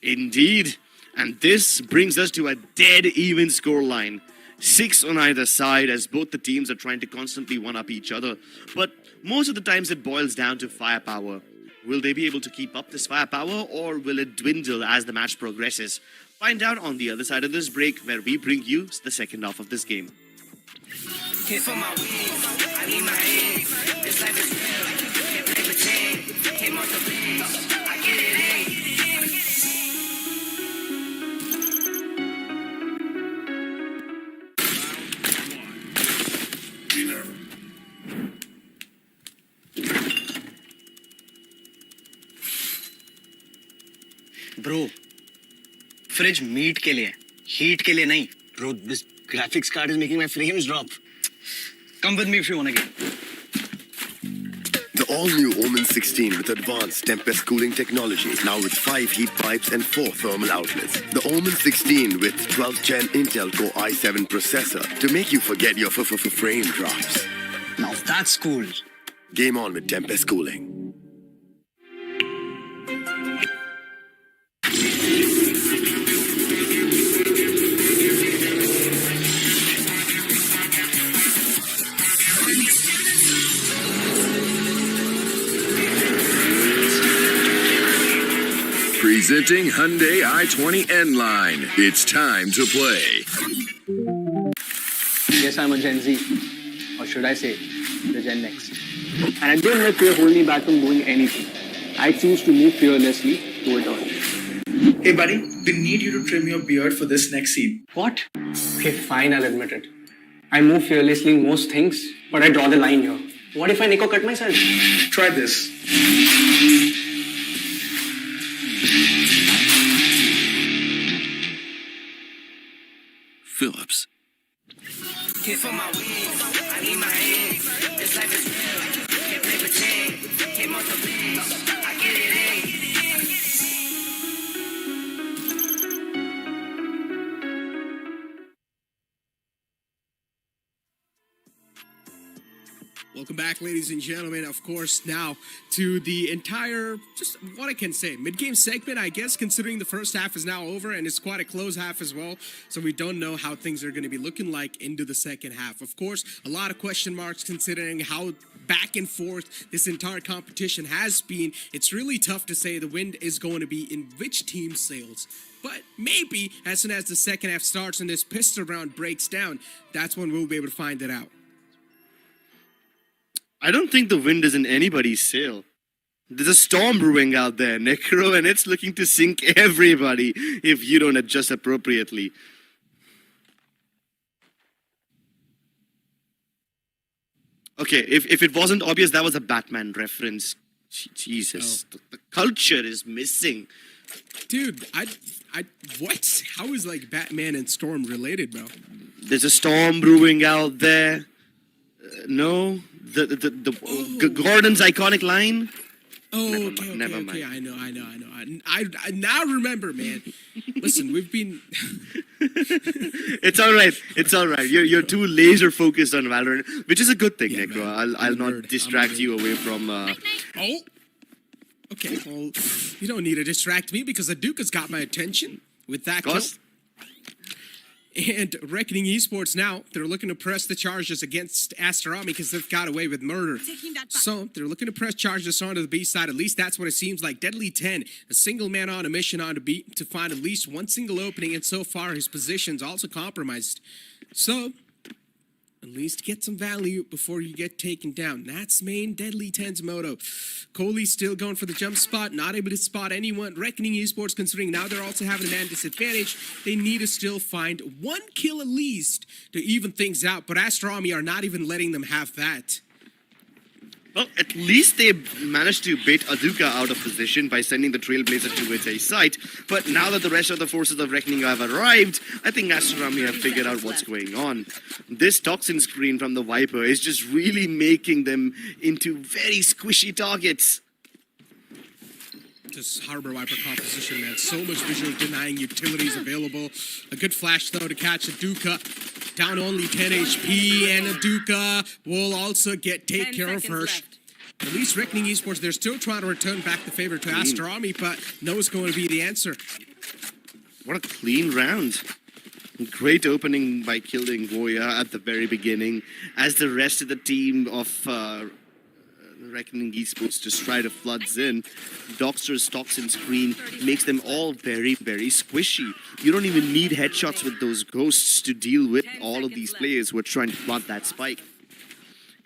Indeed. And this brings us to a dead even scoreline. 6 on either side as both the teams are trying to constantly one-up each other. But most of the times it boils down to firepower. Will they be able to keep up this firepower or will it dwindle as the match progresses? Find out on the other side of this break where we bring you the second half of this game. Bro, fridge meat के लिए, heat के लिए नहीं. Bro, this graphics card is making my frames drop. Come with me if you want to get. The all-new OMEN 16 with advanced Tempest cooling technology, now with 5 heat pipes and 4 thermal outlets. The OMEN 16 with 12th Gen Intel Core i7 processor to make you forget your frame drops. Now that's cool. Game on with Tempest cooling. Presenting Hyundai i20 N-Line. It's time to play. Yes, I'm a Gen Z. Or should I say, the Gen X. And I don't let fear hold me back from doing anything. I choose to move fearlessly to it all. Hey buddy, we need you to trim your beard for this next scene. What? Okay, fine, I'll admit it. I move fearlessly in most things, but I draw the line here. What if I Nico cut myself? Try this. Phillips. Welcome back, ladies and gentlemen. Of course, now to the entire, just what I can say, mid-game segment, I guess, considering the first half is now over and it's quite a close half as well. So we don't know how things are going to be looking like into the second half. Of course, a lot of question marks considering how back and forth this entire competition has been. It's really tough to say the wind is going to be in which team's sails. But maybe as soon as the second half starts and this pistol round breaks down, that's when we'll be able to find it out. I don't think the wind is in anybody's sail. There's a storm brewing out there, Necro, and it's looking to sink everybody if you don't adjust appropriately. Okay, if it wasn't obvious, that was a Batman reference. Jesus, the culture is missing. Dude, what? How is like Batman and Storm related, bro? There's a storm brewing out there. No, the Gordon's iconic line. Oh, never okay. mind. I know. I now remember, man. Listen, we've been. It's all right. You're too laser focused on Valorant, which is a good thing, yeah, Necro. I'll not distract you away from. Oh. Okay, well, you don't need to distract me because the Duke has got my attention with that kill. And Reckoning Esports now, they're looking to press the charges against Aster because they've got away with murder. So they're looking to press charges onto the B side. At least that's what it seems like. Deadly 10, a single man on a mission on to B to find at least one single opening. And so far, his position's also compromised. So at least get some value before you get taken down. That's main Deadly 10's Moto. Kohli's still going for the jump spot, not able to spot anyone. Reckoning Esports, considering now they're also having a man disadvantage, they need to still find one kill at least to even things out. But Aster are not even letting them have that. Well, at least they managed to bait Aduka out of position by sending the Trailblazer to its A site. But now that the rest of the forces of Reckoning have arrived, I think Aster have figured out what's going on. This toxin screen from the Viper is just really making them into very squishy targets. Just Harbor Viper composition, man. So much visual denying utilities available. A good flash, though, to catch Aduka. Down only 10 HP, and Aduka will also take care of her. At least Reckoning Esports, they're still trying to return back the favor to Aster but no is going to be the answer. What a clean round. Great opening by killing Voya at the very beginning, as the rest of the team of Reckoning Esports just try to floods in. Doxter's toxin screen makes them all very, very squishy. You don't even need headshots with those ghosts to deal with all of these players who are trying to plant that spike.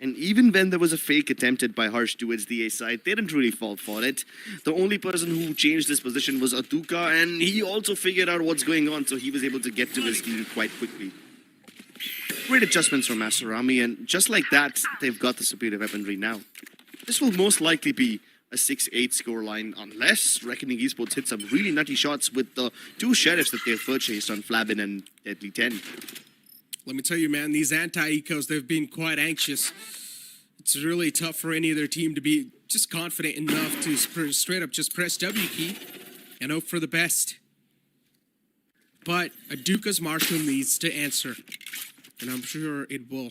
And even when there was a fake attempted by Harsh towards the A side, they didn't really fall for it. The only person who changed his position was Aduka, and he also figured out what's going on, so he was able to get to his team quite quickly. Great adjustments from Masterami, and just like that, they've got the superior weaponry now. This will most likely be a 6-8 scoreline unless Reckoning Esports hit some really nutty shots with the two sheriffs that they've purchased on Flabin and Deadly 10. Let me tell you, man, these anti-ecos, they've been quite anxious. It's really tough for any other team to be just confident enough to straight up just press W key and hope for the best. But Aduka's Marshal needs to answer, and I'm sure it will.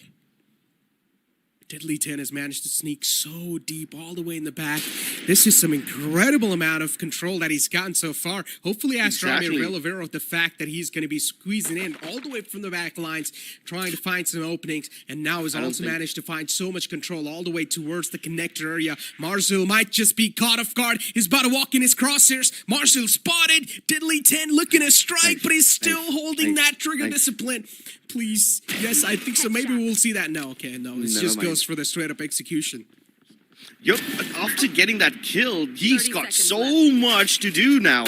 Deadly 10 has managed to sneak so deep all the way in the back. This is some incredible amount of control that he's gotten so far. Hopefully Astrami are well aware of the fact that he's going to be squeezing in all the way from the back lines, trying to find some openings, and now has also managed to find so much control all the way towards the connector area. Marzul might just be caught off guard. He's about to walk in his crosshairs. Marzul spotted. Deadly 10 looking to strike, but he's still holding that trigger discipline. Please. Yes, I think so. Maybe we'll see that. No, okay, no. It just goes for the straight-up execution. Yep, after getting that kill, he's got so much to do now.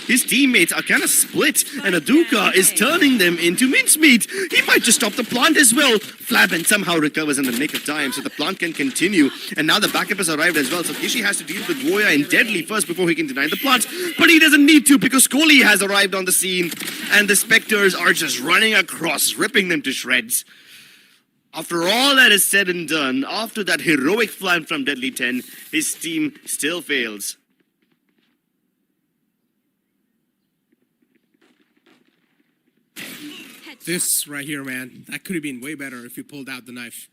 His teammates are kind of split, and Aduka is turning them into mincemeat. He might just stop the plant as well. Flabin somehow recovers in the nick of time, so the plant can continue. And now the backup has arrived as well, so Kishi has to deal with Voya and Deadly first before he can deny the plant. But he doesn't need to, because Kohli has arrived on the scene, and the Spectres are just running across, ripping them to shreds. After all that is said and done, after that heroic flank from Deadly 10, his team still fails. This right here, man, that could have been way better if you pulled out the knife.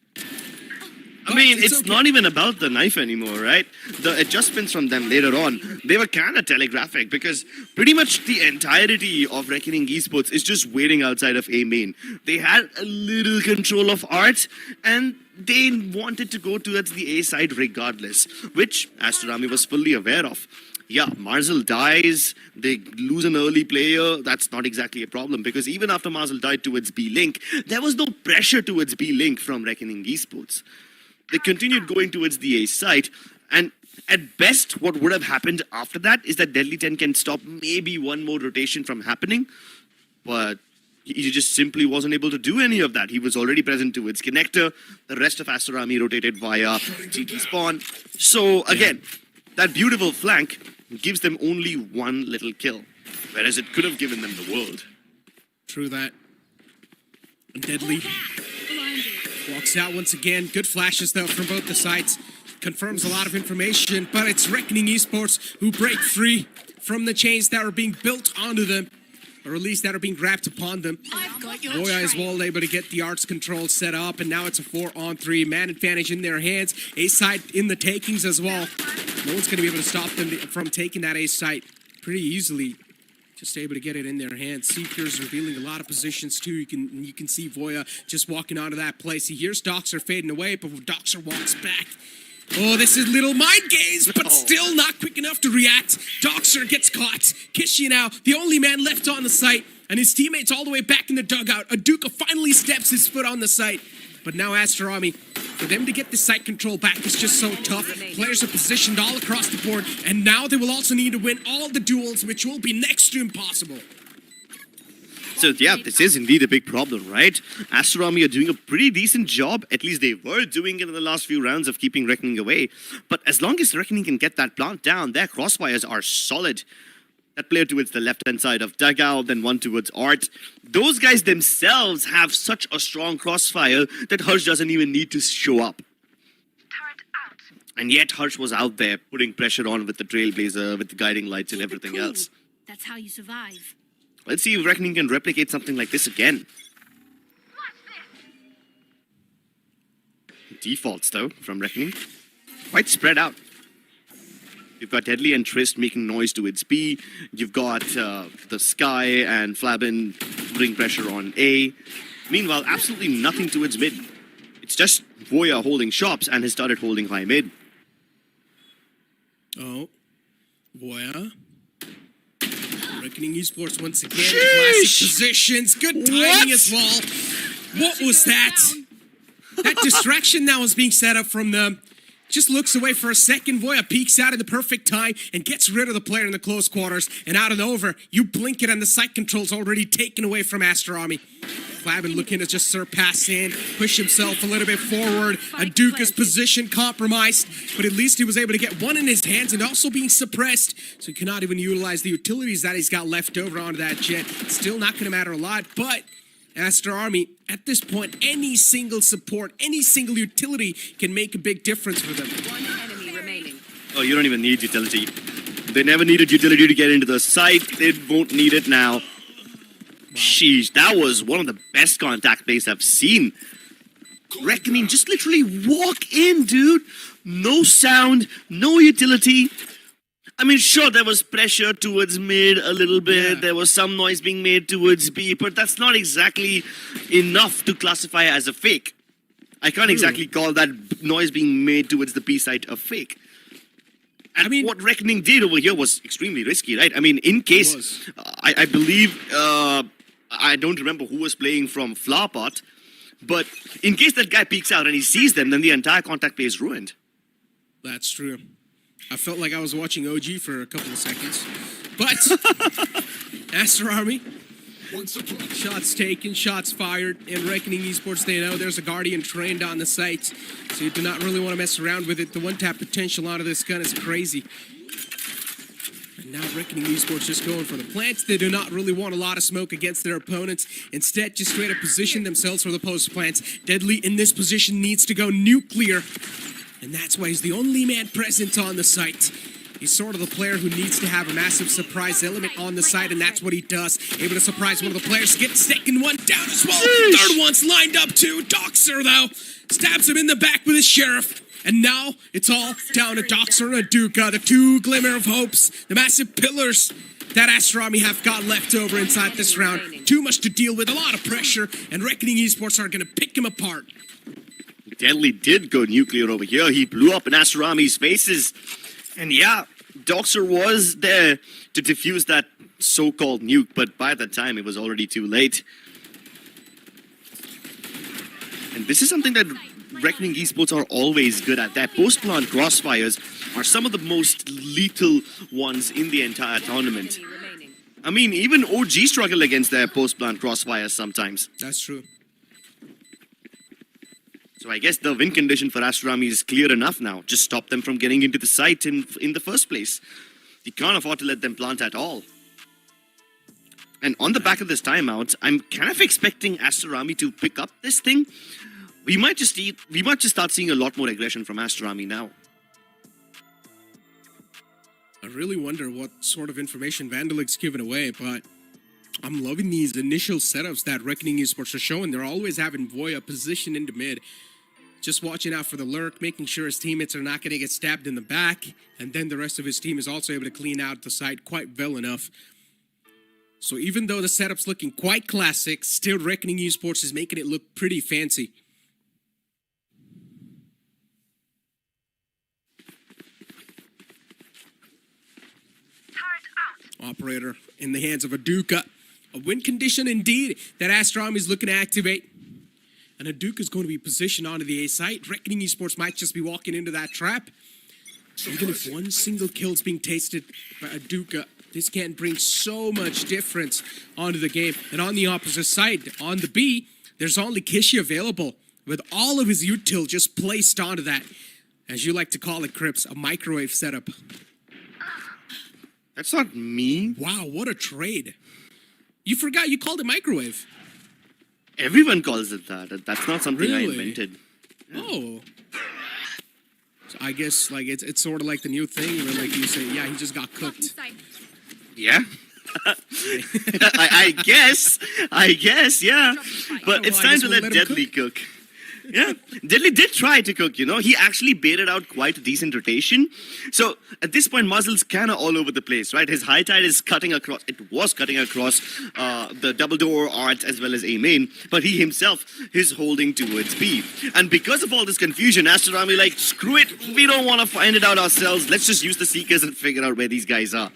I mean, it's not even about the knife anymore, right? The adjustments from them later on, they were kind of telegraphic because pretty much the entirety of Reckoning Esports is just waiting outside of A main. They had a little control of art and they wanted to go towards the A side regardless, which Astrami was fully aware of. Yeah, Marzal dies, they lose an early player, that's not exactly a problem because even after Marzal died towards B-Link, there was no pressure towards B-Link from Reckoning Esports. They continued going towards the A site, and at best, what would have happened after that is that Deadly 10 can stop maybe one more rotation from happening, but he just simply wasn't able to do any of that. He was already present towards Connector, the rest of Astrami rotated via TT spawn. So again, that beautiful flank gives them only one little kill, whereas it could have given them the world. True that. Deadly walks out once again. Good flashes, though, from both the sides. Confirms a lot of information, but it's Reckoning Esports who break free from the chains that are being built onto them, or at least that are being wrapped upon them. Voya is well able to get the arts control set up, and now it's a 4-on-3. Man advantage in their hands. A side in the takings as well. No one's going to be able to stop them from taking that A site pretty easily. just able to get it in their hands. Seekers revealing a lot of positions too. You can see Voya just walking onto that place. He hears Doxer fading away, but Doxer walks back. Oh, this is little mind gaze, but still not quick enough to react. Doxer gets caught. Kishi now, the only man left on the site, and his teammates all the way back in the dugout. Aduka finally steps his foot on the site. But now Aster Army, for them to get the site control back is just so tough. Players are positioned all across the board, and now they will also need to win all the duels, which will be next to impossible. So yeah, this is indeed a big problem, right? Aster Army are doing a pretty decent job. At least they were doing it in the last few rounds of keeping Reckoning away. But as long as Reckoning can get that plant down, their crossfires are solid. That player towards the left-hand side of Dugout, then one towards Art. Those guys themselves have such a strong crossfire that Harsh doesn't even need to show up. And yet Harsh was out there putting pressure on with the Trailblazer, with the guiding lights and everything else. That's how you survive. Let's see if Reckoning can replicate something like this again. Defaults, though, from Reckoning. Quite spread out. You've got Deadly and Trist making noise towards B. You've got the Sky and Flabin putting pressure on A. Meanwhile, absolutely nothing towards mid. It's just Voya holding shops and has started holding high mid. Oh, Voya. Reckoning Esports once again. Classic positions. Good timing as well. What was that? That distraction now is being set up from them. Just looks away for a second. Voya peeks out at the perfect time and gets rid of the player in the close quarters. And out and over, you blink it and the site control's already taken away from Aster Army. Flabin looking to just surpass in, push himself a little bit forward. Aduka's position compromised, but at least he was able to get one in his hands and also being suppressed. So he cannot even utilize the utilities that he's got left over onto that jet. Still not going to matter a lot, but Aster Army, at this point, any single support, any single utility can make a big difference for them. One enemy remaining. Oh, you don't even need utility. They never needed utility to get into the site. They won't need it now. Wow. Sheesh, that was one of the best contact plays I've seen. Reckoning just literally walk in, dude. No sound, no utility. I mean, sure, there was pressure towards mid a little bit. Yeah. There was some noise being made towards B, but that's not exactly enough to classify as a fake. I can't exactly call that noise being made towards the B site a fake. And I mean, what Reckoning did over here was extremely risky, right? I mean, in case, I believe, I don't remember who was playing from Flowerpot, but in case that guy peeks out and he sees them, then the entire contact play is ruined. That's true. I felt like I was watching OG for a couple of seconds. But Aster Army, shots taken, shots fired, and Reckoning Esports, they know there's a Guardian trained on the site, so you do not really want to mess around with it. The one-tap potential out of this gun is crazy. And now Reckoning Esports just going for the plants. They do not really want a lot of smoke against their opponents. Instead, just straight up position themselves for the post plants. Deadly in this position needs to go nuclear. And that's why he's the only man present on the site. He's sort of the player who needs to have a massive surprise element on the site, and that's what he does. Able to surprise one of the players, get second one down as well. Third one's lined up too. Doxer, though, stabs him in the back with his sheriff. And now it's all down to Doxer and Aduka, the two glimmer of hopes, the massive pillars that Aster Army have got left over inside this round. Too much to deal with, a lot of pressure, and Reckoning Esports are going to pick him apart. Deadly did go nuclear over here. He blew up in Aster Army's faces. And yeah, Doxer was there to defuse that so-called nuke, but by that time it was already too late. And this is something that Reckoning Esports are always good at. Their post-plant crossfires are some of the most lethal ones in the entire tournament. I mean, even OG struggle against their post-plant crossfires sometimes. That's true. So I guess the win condition for Aster Army is clear enough now. Just stop them from getting into the site in the first place. You can't afford to let them plant at all. And on the back of this timeout, I'm kind of expecting Aster Army to pick up this thing. We might just start seeing a lot more aggression from Aster Army now. I really wonder what sort of information Vandalic's given away, but I'm loving these initial setups that Reckoning Esports are showing. They're always having Voya positioned into mid. Just watching out for the lurk, making sure his teammates are not going to get stabbed in the back. And then the rest of his team is also able to clean out the site quite well enough. So even though the setup's looking quite classic, still Reckoning Esports is making it look pretty fancy. Operator in the hands of Aduka. A win condition indeed that Aster is looking to activate. And Aduka is going to be positioned onto the A site. Reckoning Esports might just be walking into that trap. Even if one single kill is being tasted by Aduka, this can bring so much difference onto the game. And on the opposite side, on the B, there's only Kishi available with all of his util just placed onto that, as you like to call it, Crips, a microwave setup. That's not me. Wow, what a trade. You forgot you called it microwave. Everyone calls it that. That's not something I Really? invented. Oh. So I guess like it's sort of like the new thing where like you say, yeah, he just got cooked. Yeah. I guess, yeah. But it's Well, I time guess to we'll let let him Deadly cook. Yeah, Deadly did try to cook, you know. He actually baited out quite a decent rotation. So at this point, Muzzle's kind of all over the place, right? His high tide is cutting across. It was cutting across the double door arts as well as A main, but he himself is holding towards B. And because of all this confusion, Aster Army like, screw it, we don't want to find it out ourselves. Let's just use the Seekers and figure out where these guys are.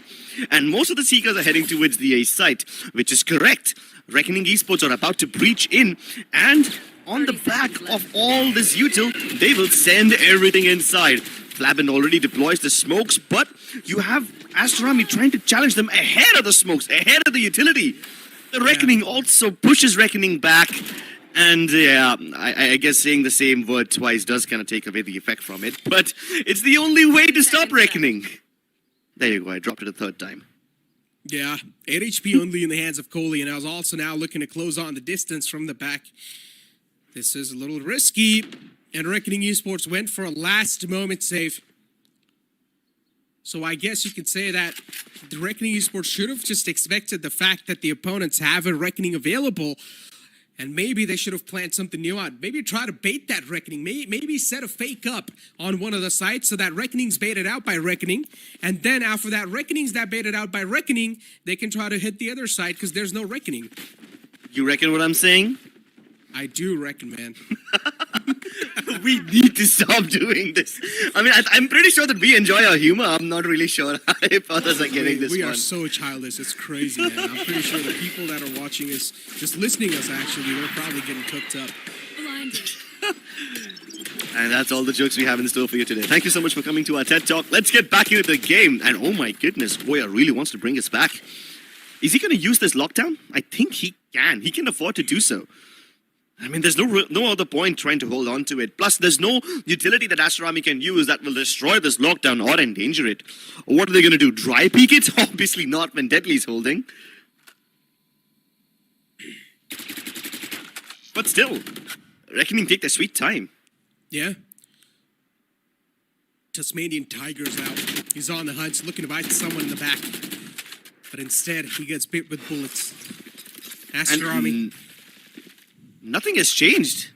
And most of the Seekers are heading towards the A site, which is correct. Reckoning Esports are about to breach in, and on the back of all this util, they will send everything inside. Flabin already deploys the smokes, but you have Aster Army trying to challenge them ahead of the smokes, ahead of the utility. The Reckoning also pushes Reckoning back, and yeah, I guess saying the same word twice does kind of take away the effect from it, but it's the only way to stop Reckoning. There you go, I dropped it a third time. Yeah, 8 HP only in the hands of Kohli, and I was also now looking to close on the distance from the back. This is a little risky, and Reckoning Esports went for a last-moment save. So I guess you could say that the Reckoning Esports should have just expected the fact that the opponents have a Reckoning available, and maybe they should have planned something new out. Maybe try to bait that Reckoning. Maybe set a fake up on one of the sites so that Reckoning's baited out by Reckoning, and then after that Reckoning's that baited out by Reckoning, they can try to hit the other side because there's no Reckoning. You reckon what I'm saying? I do reckon, man. We need to stop doing this. I mean, I'm pretty sure that we enjoy our humor. I'm not really sure if others are getting this We one. are so childish. It's crazy, man. I'm pretty sure the people that are watching us, just listening us actually, they're probably getting cooked up. Blinded. And that's all the jokes we have in store for you today. Thank you so much for coming to our TED Talk. Let's get back into the game. And oh my goodness, Goya really wants to bring us back. Is he going to use this lockdown? I think he can. He can afford to do so. I mean, there's no other point trying to hold on to it. Plus, there's no utility that Aster Army can use that will destroy this lockdown or endanger it. What are they going to do? Dry peek it? Obviously not when Deadly's holding. But still, Reckoning take their sweet time. Yeah. Tasmanian Tiger's out. He's on the hunt, looking to bite someone in the back. But instead, he gets bit with bullets. Aster Army. Nothing has changed.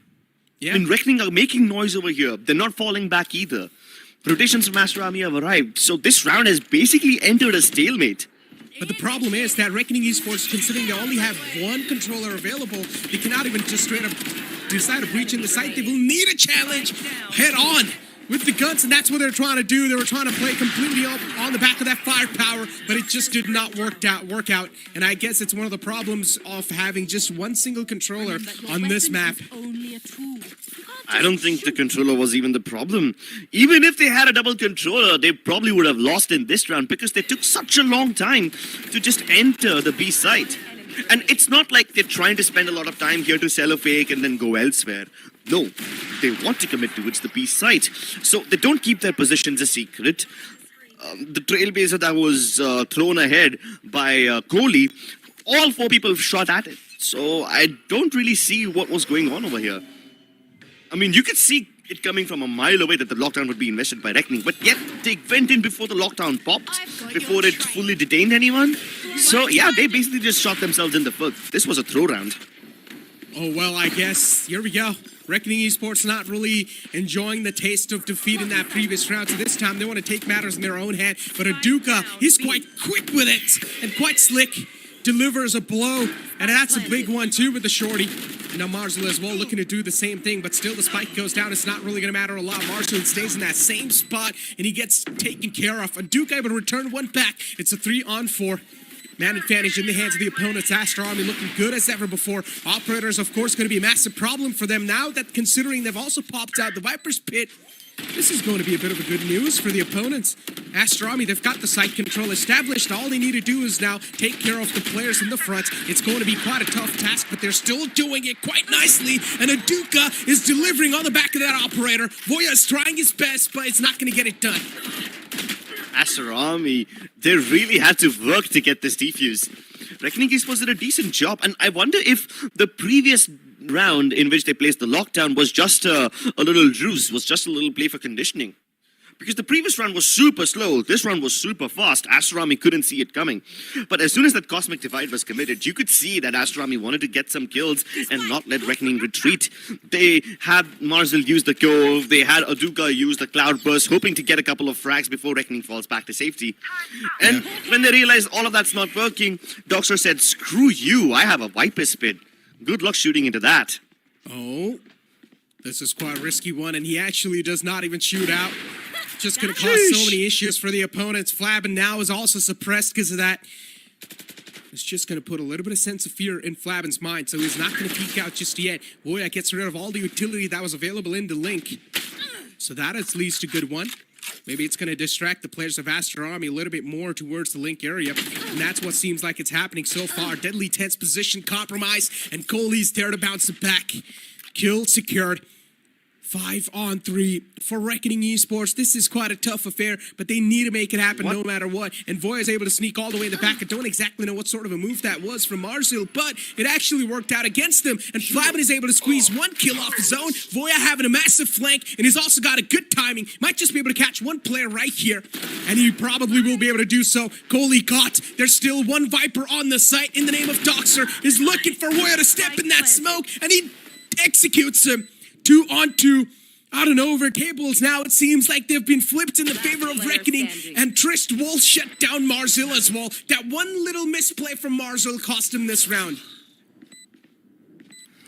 Yeah. I mean, Reckoning are making noise over here. They're not falling back either. Rotations from Aster Army have arrived. So this round has basically entered a stalemate. But the problem is that Reckoning Esports, considering they only have one controller available, they cannot even just straight up decide to breach in the site. They will need a challenge head on with the guns, and that's what they're trying to do. They were trying to play completely on the back of that firepower, but it just did not work out. And I guess it's one of the problems of having just one single controller on this map. Only a tool. I don't think the controller was even the problem. Even if they had a double controller, they probably would have lost in this round because they took such a long time to just enter the B site. And it's not like they're trying to spend a lot of time here to sell a fake and then go elsewhere. No, they want to commit towards the B site. So they don't keep their positions a secret. The trailblazer that was thrown ahead by Kohli, all four people shot at it. So I don't really see what was going on over here. I mean, you could see it coming from a mile away that the lockdown would be invested by Reckoning, but yet they went in before the lockdown popped, before it fully detained anyone. So yeah, they basically just shot themselves in the foot. This was a throw round. Oh, well, I guess here we go. Reckoning Esports not really enjoying the taste of defeat in that previous round. So this time they want to take matters in their own hand. But Aduka, he's quite quick with it and quite slick. delivers a blow, and that's a big one too with the shorty. And now Marzel as well looking to do the same thing, but still the spike goes down. It's not really going to matter a lot. Marzel stays in that same spot, and he gets taken care of. And Duke able to return one back. It's a 3-on-4. Man advantage in the hands of the opponents. Aster Army looking good as ever before. Operators, of course, going to be a massive problem for them now that considering they've also popped out the Viper's Pit. This is going to be a bit of a good news for the opponents. Aster Army, they've got the site control established. All they need to do is now take care of the players in the front. It's going to be quite a tough task, but they're still doing it quite nicely. And Aduka is delivering on the back of that operator. Voya is trying his best, but it's not going to get it done. Aster Army, they really had to work to get this defuse. Reckoning Esports did a decent job, and I wonder if the previous round in which they placed the lockdown was just a little ruse, was just a little play for conditioning. Because the previous round was super slow, this round was super fast. Aster Army couldn't see it coming. But as soon as that Cosmic Divide was committed, you could see that Aster Army wanted to get some kills and not let Reckoning retreat. They had Marzel use the Cove, they had Aduka use the Cloud Burst, hoping to get a couple of frags before Reckoning falls back to safety. And when they realized all of that's not working, Doxer said, screw you, I have a Viper Spit. Good luck shooting into that. Oh, this is quite a risky one, and he actually does not even shoot out. Just going to cause so many issues for the opponents. Flabin now is also suppressed because of that. It's just going to put a little bit of sense of fear in Flabin's mind, so he's not going to peek out just yet. Voya gets rid of all the utility that was available in the link. So that at least a good one. Maybe it's going to distract the players of Aster Army a little bit more towards the link area. And that's what seems like it's happening so far. Deadly tense position compromise, and Coley's there to bounce it back. Kill secured. 5-on-3 for Reckoning Esports. This is quite a tough affair, but they need to make it happen no matter what. And Voya is able to sneak all the way in the back. I don't exactly know what sort of a move that was from Marzel, but it actually worked out against them. And Flabin is able to squeeze one kill off his own. Voya having a massive flank, and he's also got a good timing. Might just be able to catch one player right here, and he probably will be able to do so. Coley caught. There's still one Viper on the site in the name of Doxer. Is looking for Voya to step in that smoke, and he executes him. 2-on-2. Out and over tables now, it seems like they've been flipped in the favor of Reckoning, and Trist will shut down Marzel as well. That one little misplay from Marzel cost him this round.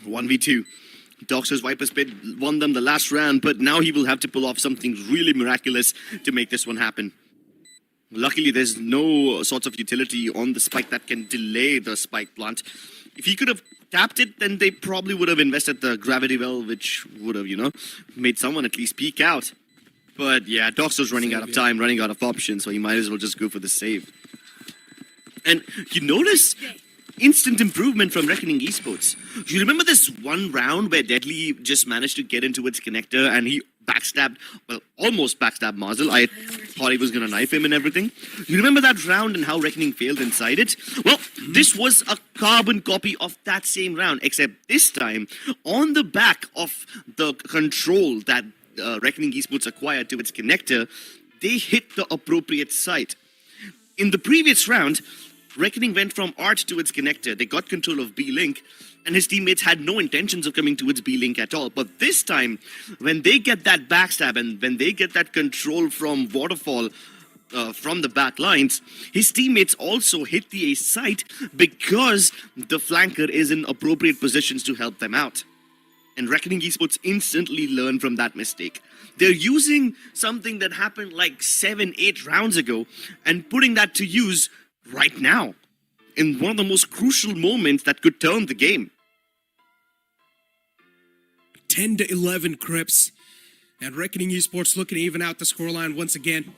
1v2. Doxer's Viper Spit won them the last round, but now he will have to pull off something really miraculous to make this one happen. Luckily, there's no sorts of utility on the spike that can delay the spike plant. If he could have tapped it, then they probably would have invested the gravity well, which would have, made someone at least peek out. But yeah, Doxer's running out of time, running out of options, so he might as well just go for the save. And you notice instant improvement from Reckoning Esports. You remember this one round where Deadly just managed to get into its connector and he backstabbed, well, almost backstabbed Marzel. I thought he was going to knife him and everything. You remember that round and how Reckoning failed inside it? Well, this was a carbon copy of that same round, except this time, on the back of the control that Reckoning Esports acquired to its connector, they hit the appropriate site. In the previous round, Reckoning went from Art to its connector. They got control of B-Link, and his teammates had no intentions of coming towards B-Link at all. But this time, when they get that backstab and when they get that control from Waterfall from the back lines, his teammates also hit the A site because the flanker is in appropriate positions to help them out. And Reckoning Esports instantly learned from that mistake. They're using something that happened like 7-8 rounds ago and putting that to use right now in one of the most crucial moments that could turn the game. 10-11 Crips, and Reckoning Esports looking to even out the scoreline once again.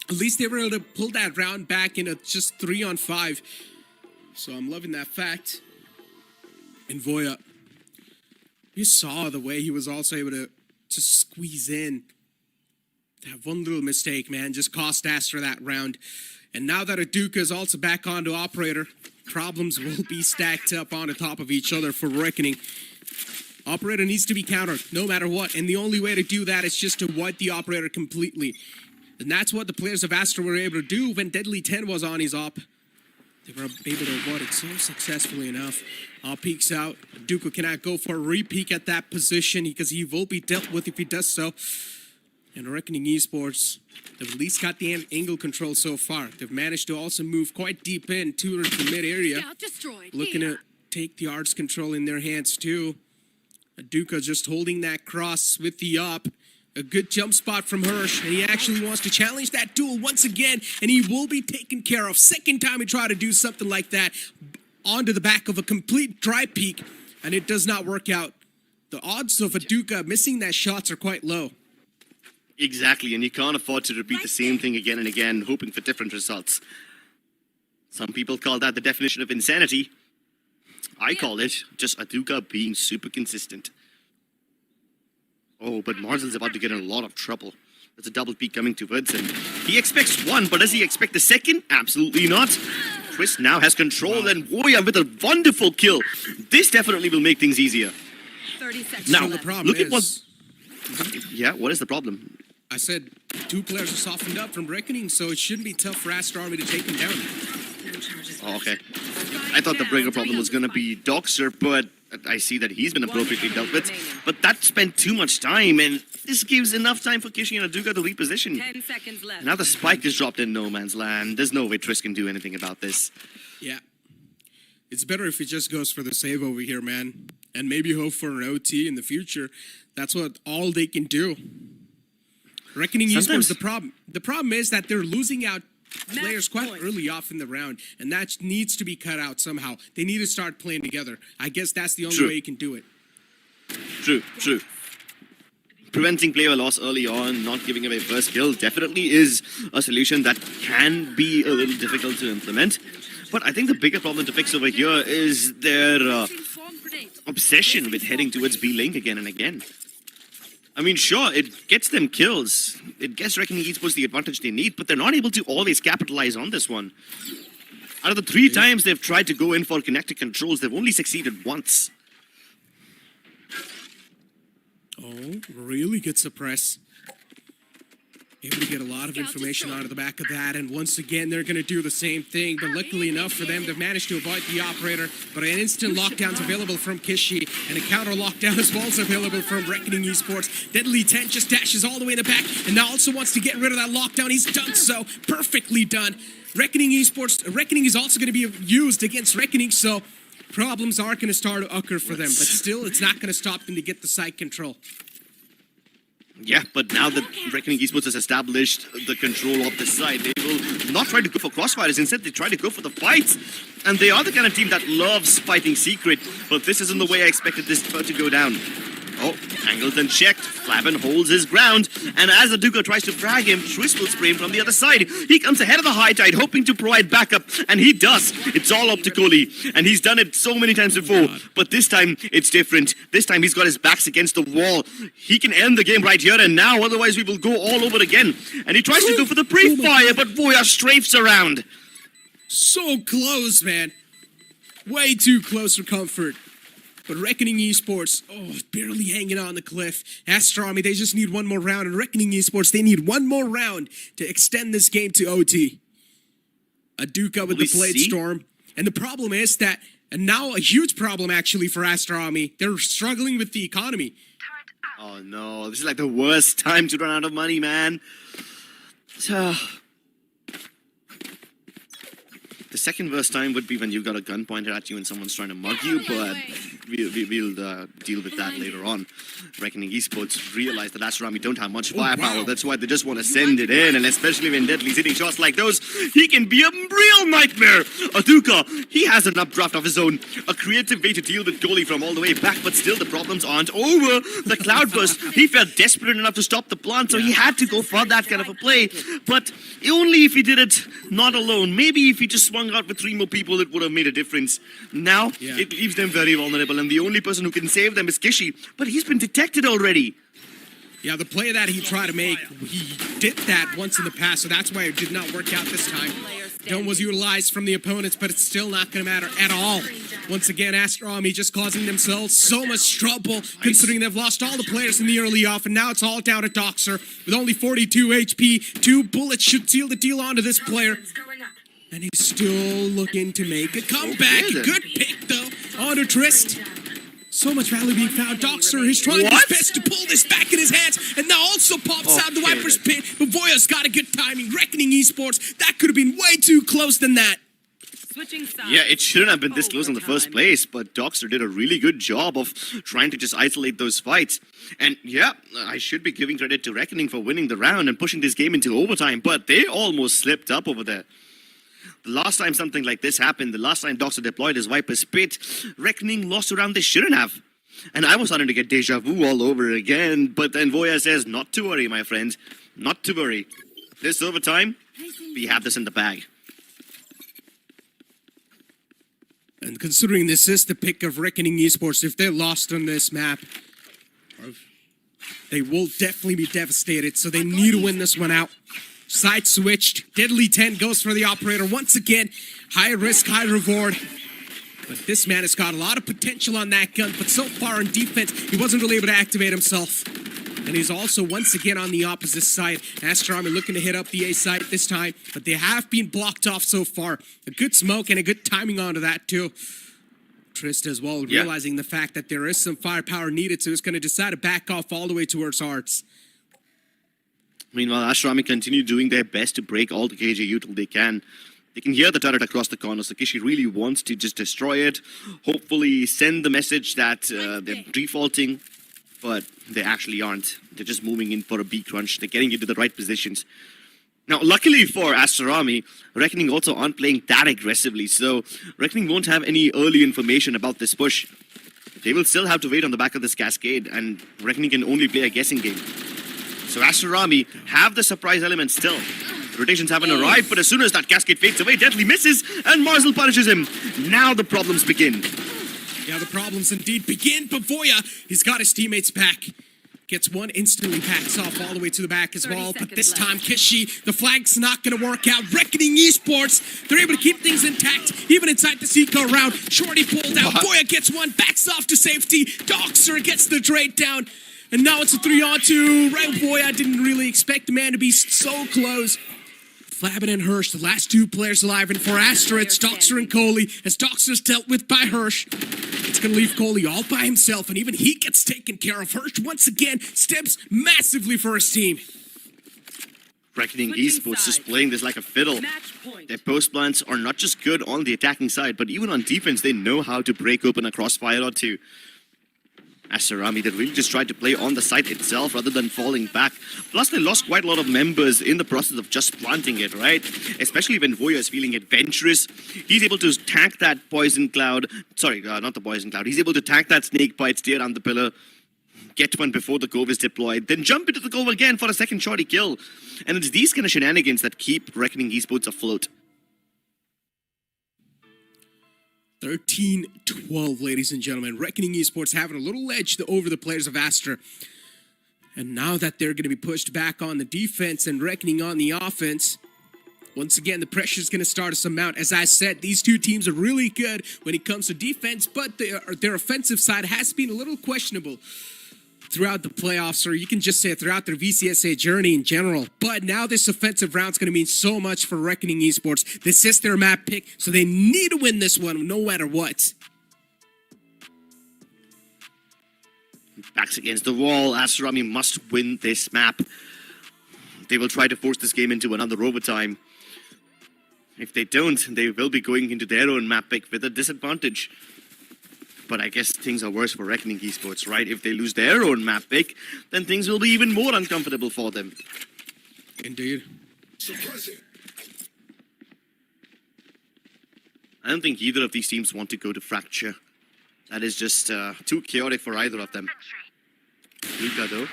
At least they were able to pull that round back in just 3-on-5. So I'm loving that fact. And Voya, you saw the way he was also able to just squeeze in. That one little mistake, man, just cost Aster that round. And now that Aduka is also back onto Operator, problems will be stacked up on the top of each other for Reckoning. Operator needs to be countered, no matter what. And the only way to do that is just to wipe the Operator completely. And that's what the players of Aster were able to do when Deadly 10 was on his op. They were able to avoid it so successfully enough. Peeks out. Aduka cannot go for a re-peek at that position because he will be dealt with if he does so. And Reckoning Esports, they've at least got the angle control so far. They've managed to also move quite deep in towards the mid area. Looking to take the arts control in their hands too. Aduka just holding that cross with the up. A good jump spot from Hirsch, and he actually wants to challenge that duel once again, and he will be taken care of. Second time he tried to do something like that onto the back of a complete dry peak, and it does not work out. The odds of Aduka missing that shots are quite low. Exactly, and you can't afford to repeat the same thing again and again, hoping for different results. Some people call that the definition of insanity. I call it just Aduka being super consistent. Oh, but Marzel's about to get in a lot of trouble. There's a double peak coming towards him. He expects one, but does he expect the second? Absolutely not. Twist now has control, and Woya with a wonderful kill. This definitely will make things easier. 30 seconds Now, the problem look at is- what... Yeah, what is the problem? I said two players are softened up from Reckoning, so it shouldn't be tough for Aster Army to take them down. Oh, okay. I thought the bigger problem was going to be Doxer, but I see that he's been appropriately dealt with. But that spent too much time, and this gives enough time for Kishi and Aduka to reposition. 10 seconds left. Now the spike is dropped in no man's land. There's no way Triss can do anything about this. Yeah. It's better if he just goes for the save over here, man. And maybe hope for an OT in the future. That's what all they can do. Reckoning Esports, the problem is that they're losing out players quite early off in the round, and that needs to be cut out somehow. They need to start playing together. I guess that's the only way you can do it. True. Preventing player loss early on, not giving away first kill, definitely is a solution that can be a little difficult to implement. But I think the bigger problem to fix over here is their obsession with heading towards B-Link again and again. I mean, sure, it gets them kills. It gets Reckoning Esports the advantage they need, but they're not able to always capitalize on this one. Out of the 3 times they've tried to go in for connected controls, they've only succeeded once. Oh, really good suppress. Able to get a lot of information out of the back of that, and once again they're going to do the same thing, but luckily enough for them, they've managed to avoid the operator, but an instant lockdown is available from Kishi, and a counter lockdown is also available from Reckoning Esports. Deadly 10 just dashes all the way in the back, and now also wants to get rid of that lockdown. He's done so, perfectly done. Reckoning Esports, Reckoning is also going to be used against Reckoning, so problems are going to start to occur for them, but still it's not going to stop them to get the side control. Yeah, but now that Reckoning Esports has established the control of the side, they will not try to go for crossfires. Instead, they try to go for the fights. And they are the kind of team that loves fighting secret. But this isn't the way I expected this to go down. Oh, angled and checked. Flaven holds his ground. And as Aduka tries to frag him, Triss will spray him from the other side. He comes ahead of the high tide, hoping to provide backup. And he does. It's all up to Kohli. And he's done it so many times before. But this time, it's different. This time, he's got his backs against the wall. He can end the game right here and now. Otherwise, we will go all over again. And he tries to go for the pre-fire, but Voya strafes around. So close, man. Way too close for comfort. But Reckoning Esports, barely hanging on the cliff. Aster Army, they just need one more round. And Reckoning Esports, they need one more round to extend this game to OT. Aduka with the Blade Storm. And the problem is that, and now a huge problem actually for Aster Army, they're struggling with the economy. Oh no, this is like the worst time to run out of money, man. The second worst time would be when you got a gun pointed at you and someone's trying to mug you, but we'll deal with that later on. Reckoning Esports realize that Aster Army don't have much firepower. That's why they just want to send it in, and especially when Deadly's hitting shots like those, he can be a real nightmare. Aduka, he has an updraft of his own, a creative way to deal with Kohli from all the way back, but still the problems aren't over. The Cloudburst, he felt desperate enough to stop the plant, so he had to go for that kind of a play, but only if he did it not alone. Maybe if he just swung out with 3 more people, it would have made a difference. Now, it leaves them very vulnerable, and the only person who can save them is Kishi, but he's been detected already. Yeah, the play that he tried to make, he did that once in the past, so that's why it did not work out this time. Dome was utilized from the opponents, but it's still not going to matter at all. Once again, Aster Army just causing themselves so much trouble, considering they've lost all the players in the early off, and now it's all down to Doxer with only 42 HP. 2 bullets should seal the deal onto this player. And he's still looking to make a comeback. Good pick, though, onto Trist. So much value being found. Doxer is trying to best to pull this back in his hands, and now also pops out the Okay, Viper's pit. But Voya's got a good timing. Reckoning Esports, that could have been way too close than that. Switching sides. Yeah, it shouldn't have been this close in the first place, but Doxter did a really good job of trying to just isolate those fights. And yeah, I should be giving credit to Reckoning for winning the round and pushing this game into overtime, but they almost slipped up over there. The last time something like this happened, the last time Doxter deployed his Viper's Pit, Reckoning lost a round they shouldn't have. And I was starting to get deja vu all over again, but then Voya says, not to worry, my friends, not to worry. This overtime, we have this in the bag. And considering this is the pick of Reckoning Esports, if they're lost on this map, they will definitely be devastated. So they need to win this one out. Side switched. Deadly 10 goes for the operator. Once again, high risk, high reward. But this man has got a lot of potential on that gun. But so far on defense, he wasn't really able to activate himself. And he's also once again on the opposite side. Aster Army looking to hit up the A side this time, but they have been blocked off so far. A good smoke and a good timing onto that too. Trist as well, realizing the fact that there is some firepower needed, so he's going to decide to back off all the way towards Hearts. Meanwhile, Aster Army continue doing their best to break all the KJU till they can. They can hear the turret across the corner, so Kishi really wants to just destroy it. Hopefully send the message that they're defaulting. But they actually aren't. They're just moving in for a B crunch. They're getting into the right positions. Now, luckily for Aster Army, Reckoning also aren't playing that aggressively, so Reckoning won't have any early information about this push. They will still have to wait on the back of this cascade, and Reckoning can only play a guessing game. So Aster Army have the surprise element still. The rotations haven't arrived, but as soon as that cascade fades away, Deadly misses, and Marzel punishes him. Now the problems begin. Yeah, the problems indeed begin, but Voya, he's got his teammates back. Gets one, instantly backs off all the way to the back as well. But this time, Kishi, the flag's not going to work out. Reckoning Esports, they're able to keep things intact, even inside the Seco round. Shorty pulled out, Voya gets one, backs off to safety. Doxer gets the trade down. And now it's a 3-on-2. Right, Voya didn't really expect the man to be so close. Flabbin and Hirsch, the last two players alive, and for Aster, it's Doxer and Coley, as Doxer's dealt with by Hirsch. It's going to leave Coley all by himself, and even he gets taken care of. Hirsch, once again, steps massively for his team. Reckoning Esports just playing this like a fiddle. Their post plants are not just good on the attacking side, but even on defense, they know how to break open a crossfire or two. Aster Army, they really just tried to play on the site itself rather than falling back. Plus, they lost quite a lot of members in the process of just planting it, right? Especially when Voya is feeling adventurous. He's able to tank that poison cloud. Sorry, not the poison cloud. He's able to tank that snake bite, stay around the pillar, get one before the Cove is deployed, then jump into the Cove again for a second shorty kill. And it's these kind of shenanigans that keep Reckoning Esports afloat. 13-12, ladies and gentlemen. Reckoning Esports having a little edge over the players of Aster. And now that they're going to be pushed back on the defense and Reckoning on the offense, once again, the pressure is going to start to amount. As I said, these two teams are really good when it comes to defense, but their offensive side has been a little questionable throughout the playoffs, or you can just say throughout their VCSA journey in general. But now this offensive round's going to mean so much for Reckoning Esports. This is their map pick, so they need to win this one no matter what. Backs against the wall. Aster Army must win this map. They will try to force this game into another overtime. If they don't, they will be going into their own map pick with a disadvantage. But I guess things are worse for Reckoning Esports, right? If they lose their own map pick, then things will be even more uncomfortable for them. Indeed. I don't think either of these teams want to go to Fracture. That is just too chaotic for either of them. Luka, though,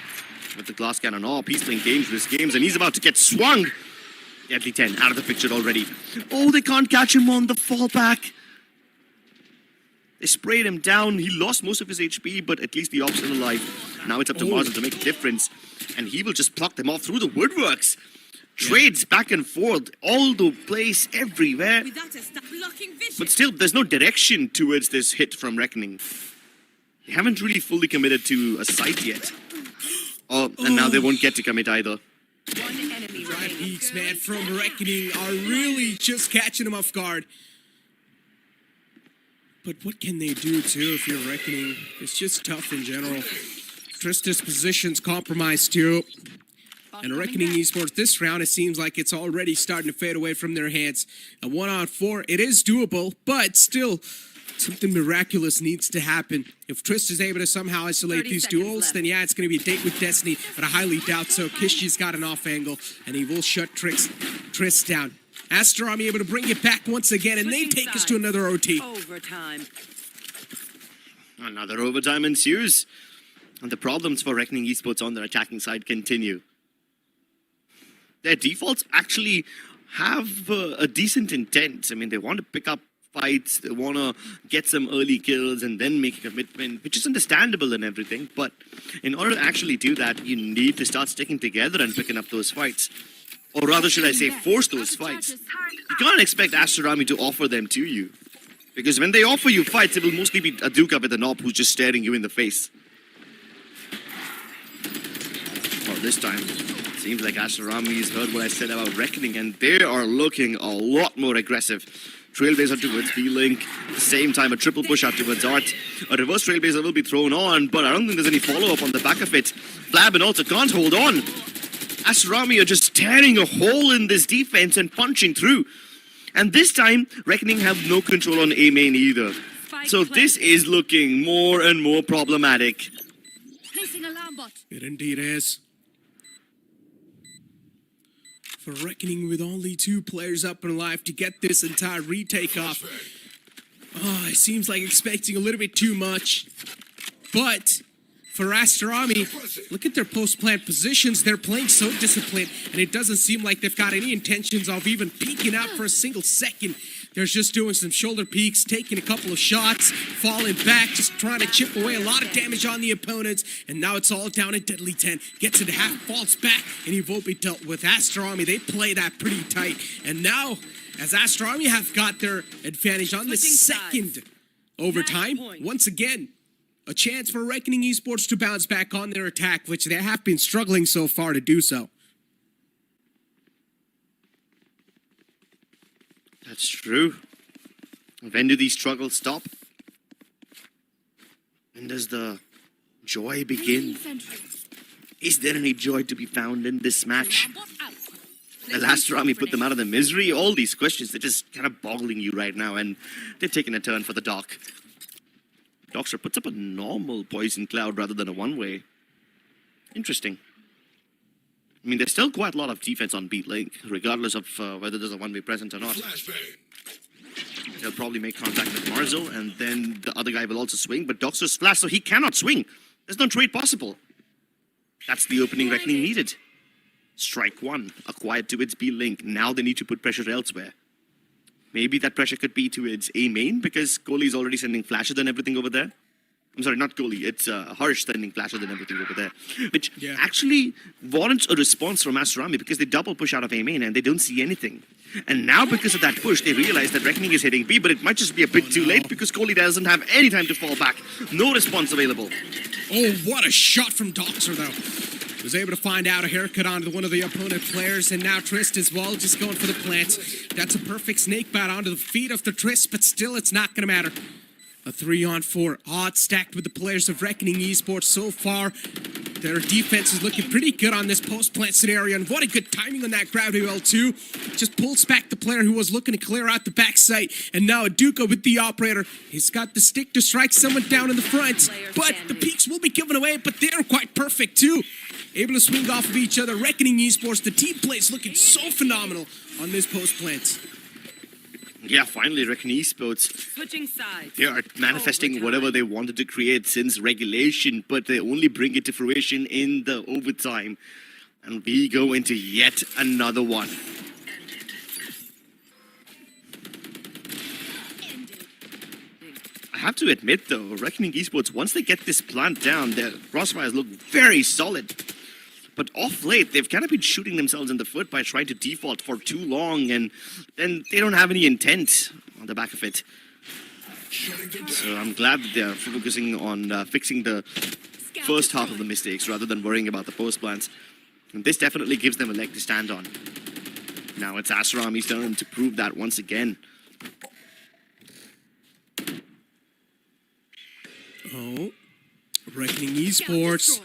with the glass cannon off, he's playing dangerous games, and he's about to get swung. Deadly 10 out of the picture already. Oh, they can't catch him on the fallback. They sprayed him down. He lost most of his HP, but at least the op's still alive. Now it's up to Marzel to make a difference. And he will just pluck them off through the woodworks. Trades back and forth, all the place, everywhere. But still, there's no direction towards this hit from Reckoning. They haven't really fully committed to a site yet. Oh, and now they won't get to commit either. Peaks, man, from Reckoning are really just catching them off guard. But what can they do, too, if you're Reckoning? It's just tough in general. Trista's position's compromised too. And Reckoning Esports this round, it seems like it's already starting to fade away from their hands. A 1-on-4, it is doable, but still, something miraculous needs to happen. If Trist is able to somehow isolate these duels, then yeah, it's going to be a date with Destiny, but I highly doubt so. Kishi's got an off angle, and he will shut Trist down. Aster Army able to bring it back once again, and they take us to another OT. Overtime. Another overtime ensues. And the problems for Reckoning Esports on their attacking side continue. Their defaults actually have a decent intent. I mean, they want to pick up fights, they want to get some early kills and then make a commitment, which is understandable and everything. But in order to actually do that, you need to start sticking together and picking up those fights. Or rather, should I say, force those fights. You can't expect Aster Army to offer them to you. Because when they offer you fights, it will mostly be a Duke up with an op who's just staring you in the face. Well, this time, it seems like Aster Army has heard what I said about Reckoning, and they are looking a lot more aggressive. Trailblazer towards B-Link, at the same time a triple push out towards Art. A reverse Trailblazer will be thrown on, but I don't think there's any follow-up on the back of it. Flab and also can't hold on. Aster Army are just tearing a hole in this defense and punching through. And this time, Reckoning have no control on A-Main either. So this is looking more and more problematic. Placing alarm bot. It indeed is. For Reckoning with only 2 players up and alive to get this entire retake off. Oh, it seems like expecting a little bit too much. But for Aster Army, look at their post-plant positions. They're playing so disciplined, and it doesn't seem like they've got any intentions of even peeking out for a single second. They're just doing some shoulder peeks, taking a couple of shots, falling back, just trying to chip away a lot of damage on the opponents. And now it's all down at Deadly 10. Gets into half, falls back, and he won't be dealt with. Aster Army, they play that pretty tight. And now, as Aster Army have got their advantage on the second overtime, once again, a chance for Reckoning Esports to bounce back on their attack, which they have been struggling so far to do so. That's true. When do these struggles stop? When does the joy begin? Is there any joy to be found in this match? The Aster Army put them out of their misery? All these questions, they're just kind of boggling you right now, and they've taken a turn for the Doc. Doxter puts up a normal poison cloud rather than a one-way. Interesting. I mean, there's still quite a lot of defense on B-Link, regardless of whether there's a one-way present or not. They'll probably make contact with Marzo, and then the other guy will also swing, but Doxter's flash, so he cannot swing. There's no trade possible. That's the opening Reckoning needed. Strike 1, acquired towards B-Link. Now they need to put pressure elsewhere. Maybe that pressure could be towards A-Main, because Kohli's already sending flashes and everything over there. I'm sorry, not Kohli, it's Harsh sending flashes and everything over there. Which actually warrants a response from Aster Army, because they double push out of A-Main and they don't see anything. And now because of that push, they realize that Reckoning is hitting B, but it might just be a bit too late, because Kohli doesn't have any time to fall back. No response available. Oh, what a shot from Doxter, though. Was able to find out a haircut onto one of the opponent players, and now Trist as well, just going for the plant. That's a perfect snake bite onto the feet of the Trist, but still it's not going to matter. A 3-on-4, odds stacked with the players of Reckoning Esports so far. Their defense is looking pretty good on this post-plant scenario, and what a good timing on that gravity well too. Just pulls back the player who was looking to clear out the backside, and now Aduka with the operator. He's got the stick to strike someone down in the front, but the peaks will be given away, but they're quite perfect too. Able to swing off of each other. Reckoning Esports, the team play is looking so phenomenal on this post-plant. Yeah, finally, Reckoning Esports. Switching sides. They are manifesting whatever they wanted to create since regulation, but they only bring it to fruition in the overtime. And we go into yet another one. I have to admit, though, Reckoning Esports, once they get this plant down, their crossfires look very solid. But off late, they've kind of been shooting themselves in the foot by trying to default for too long, and then they don't have any intent on the back of it. So I'm glad that they're focusing on fixing the first half of the mistakes rather than worrying about the post plans. And this definitely gives them a leg to stand on. Now it's Aster Army's turn to prove that once again. Oh, Reckoning Esports.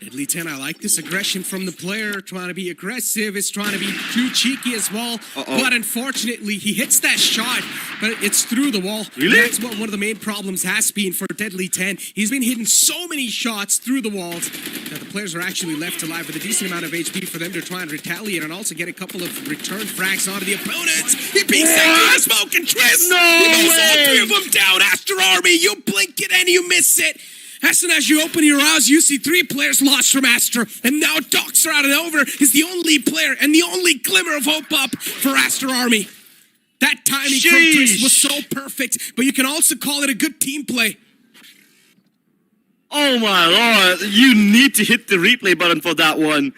Deadly 10, I like this aggression from the player, trying to be aggressive, is trying to be too cheeky as well. But unfortunately, he hits that shot, but it's through the wall. Really? That's what one of the main problems has been for Deadly 10. He's been hitting so many shots through the walls that the players are actually left alive with a decent amount of HP for them to try and retaliate and also get a couple of return frags onto the opponents. He beats that to the smoke and Tris! He moves all three of them down. Aster Army, you blink it and you miss it. As soon as you open your eyes, you see 3 players lost from Aster, and now Doxer out and over is the only player and the only glimmer of hope up for Aster Army. That timing from Tris was so perfect, but you can also call it a good team play. Oh my lord, you need to hit the replay button for that one.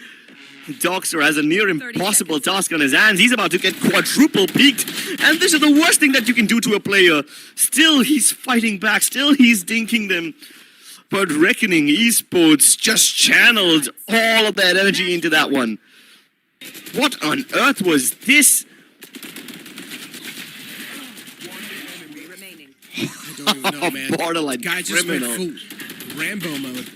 Doxer has a near impossible task on his hands. He's about to get quadruple peaked, and this is the worst thing that you can do to a player. Still, he's fighting back. Still, he's dinking them. But Reckoning Esports just channeled all of that energy into that one. What on earth was this? I don't even know, man. Borderline Guy just criminal. went full Rambo mode.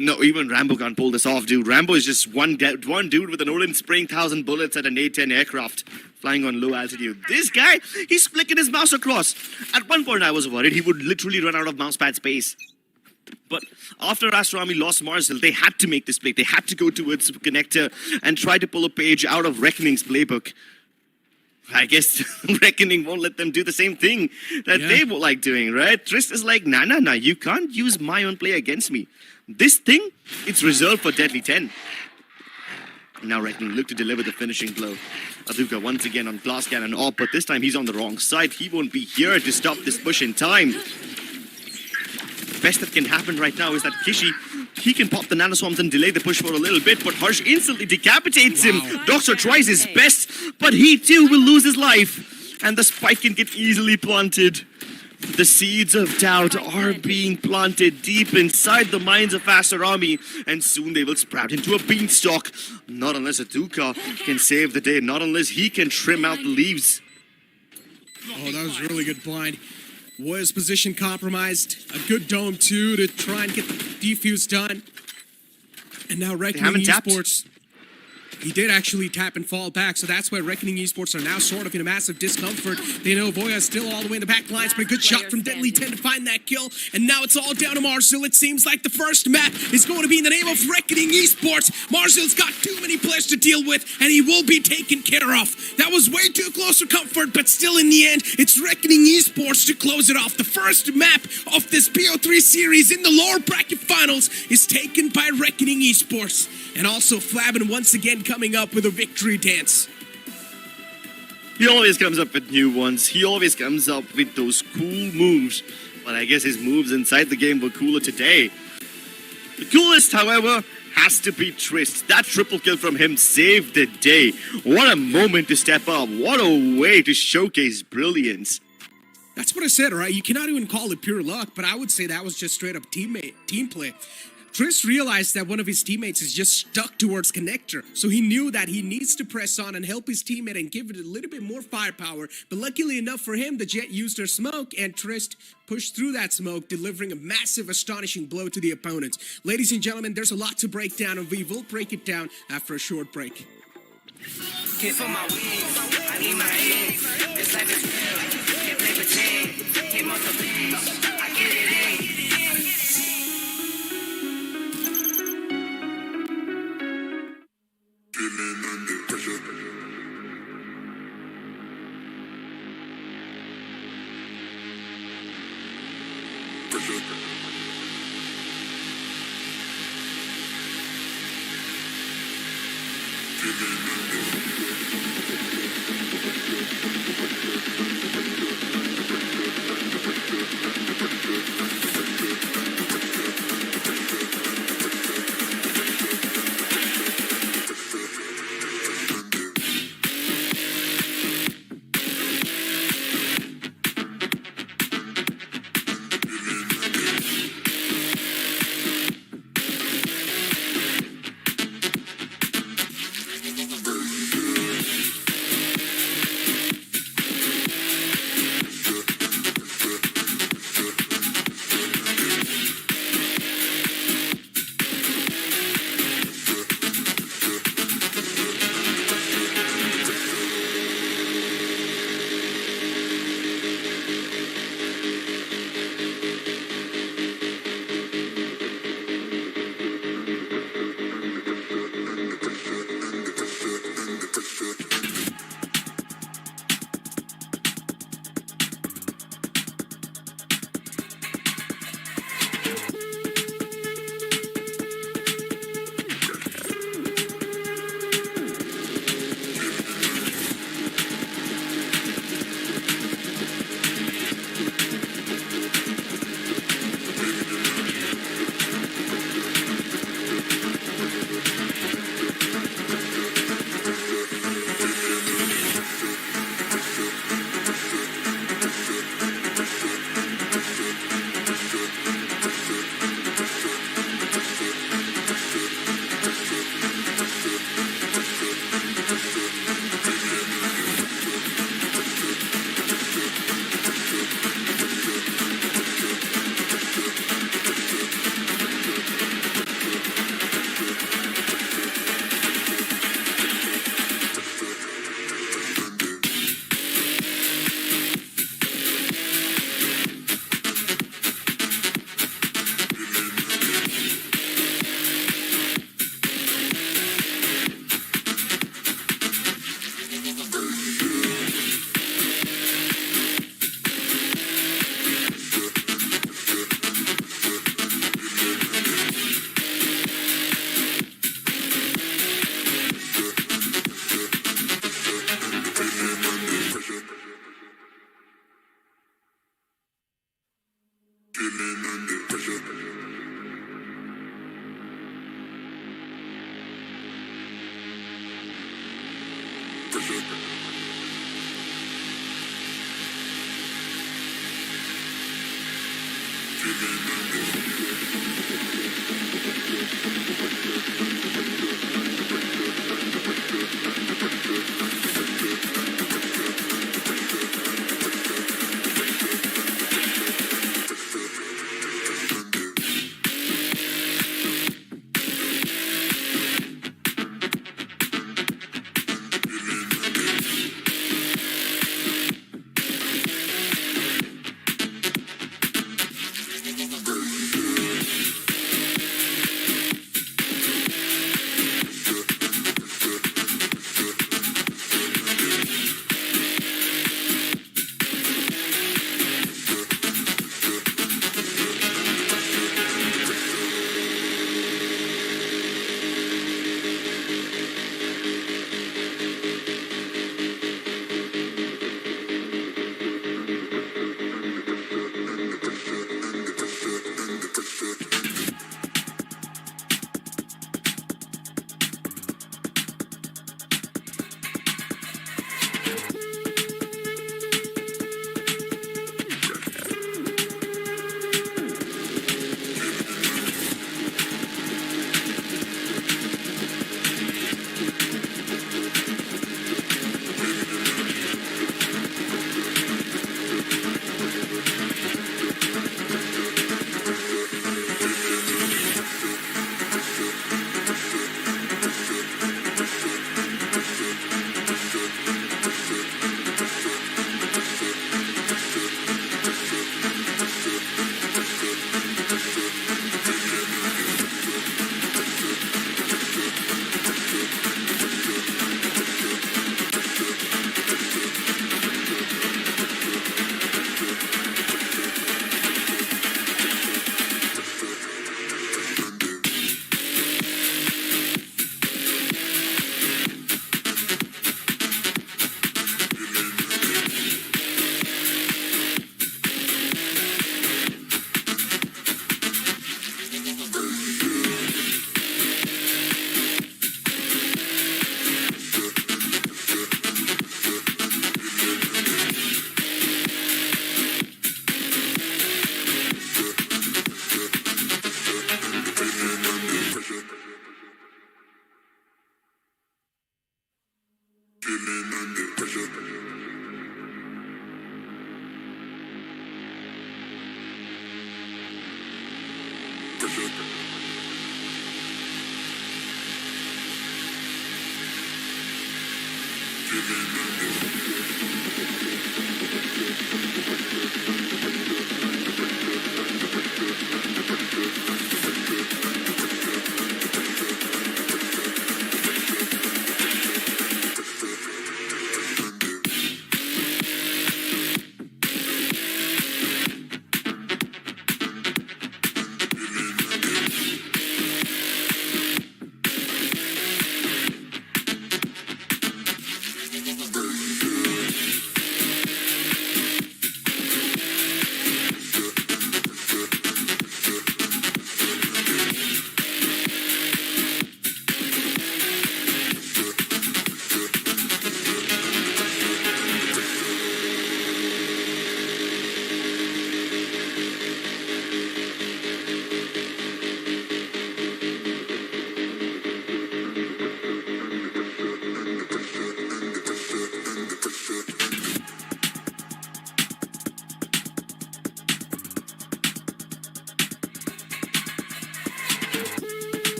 No, even Rambo can't pull this off, dude. Rambo is just one dude with an Odin spraying 1,000 bullets at an A-10 aircraft flying on low altitude. This guy, he's flicking his mouse across. At one point, I was worried he would literally run out of mousepad space. But after Aster Army lost Marcel, they had to make this play. They had to go towards connector and try to pull a page out of Reckoning's playbook. I guess Reckoning won't let them do the same thing that they would like doing, right? Trist is like, nah, you can't use my own play against me. This thing, it's reserved for Deadly 10. Now Reckoning look to deliver the finishing blow. Aduka once again on glass cannon off, but this time he's on the wrong side. He won't be here to stop this push in time. Best that can happen right now is that Kishi, he can pop the nanoswarms and delay the push for a little bit, but Harsh instantly decapitates him. Doxer tries his best, but he too will lose his life. And the spike can get easily planted. The seeds of doubt are being planted deep inside the minds of Aster Army, and soon they will sprout into a beanstalk. Not unless Aduka can save the day, not unless he can trim out the leaves. Oh, that was really good blind. Was position compromised. A good dome too to try and get the defuse done. And now Reckoning Esports. He did actually tap and fall back, so that's why Reckoning Esports are now sort of in a massive discomfort. They know Voya is still all the way in the back lines, but a good shot from Deadly 10 to find that kill. And now it's all down to Marcel. It seems like the first map is going to be in the name of Reckoning Esports. Marcel's got too many players to deal with, and he will be taken care of. That was way too close for comfort, but still in the end, it's Reckoning Esports to close it off. The first map of this BO3 series in the lower bracket finals is taken by Reckoning Esports. And also Flabin once again coming up with a victory dance. He always comes up with new ones. He always comes up with those cool moves. But I guess his moves inside the game were cooler today. The coolest, however, has to be Trist. That triple kill from him saved the day. What a moment to step up. What a way to showcase brilliance. That's what I said, right? You cannot even call it pure luck, but I would say that was just straight up team play. Trist realized that one of his teammates is just stuck towards connector, so he knew that he needs to press on and help his teammate and give it a little bit more firepower. But luckily enough for him, the Jet used her smoke, and Trist pushed through that smoke, delivering a massive, astonishing blow to the opponents. Ladies and gentlemen, there's a lot to break down, and we will break it down after a short break. Kiss on my wings, I need my eggs. This life is real, can't play pretend. Came on the beach, I get it in. Feeling under pressure. Pressure. Feeling under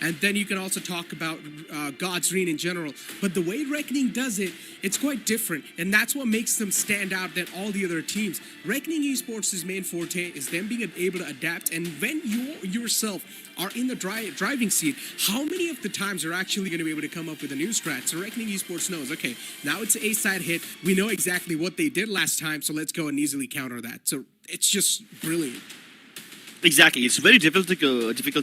And then you can also talk about God's Reign in general. But the way Reckoning does it, it's quite different. And that's what makes them stand out than all the other teams. Reckoning Esports' main forte is them being able to adapt. And when you yourself are in the driving seat, how many of the times are actually going to be able to come up with a new strat? So Reckoning Esports knows, okay, now it's an A-side hit. We know exactly what they did last time, so let's go and easily counter that. So it's just brilliant. Exactly. It's very difficult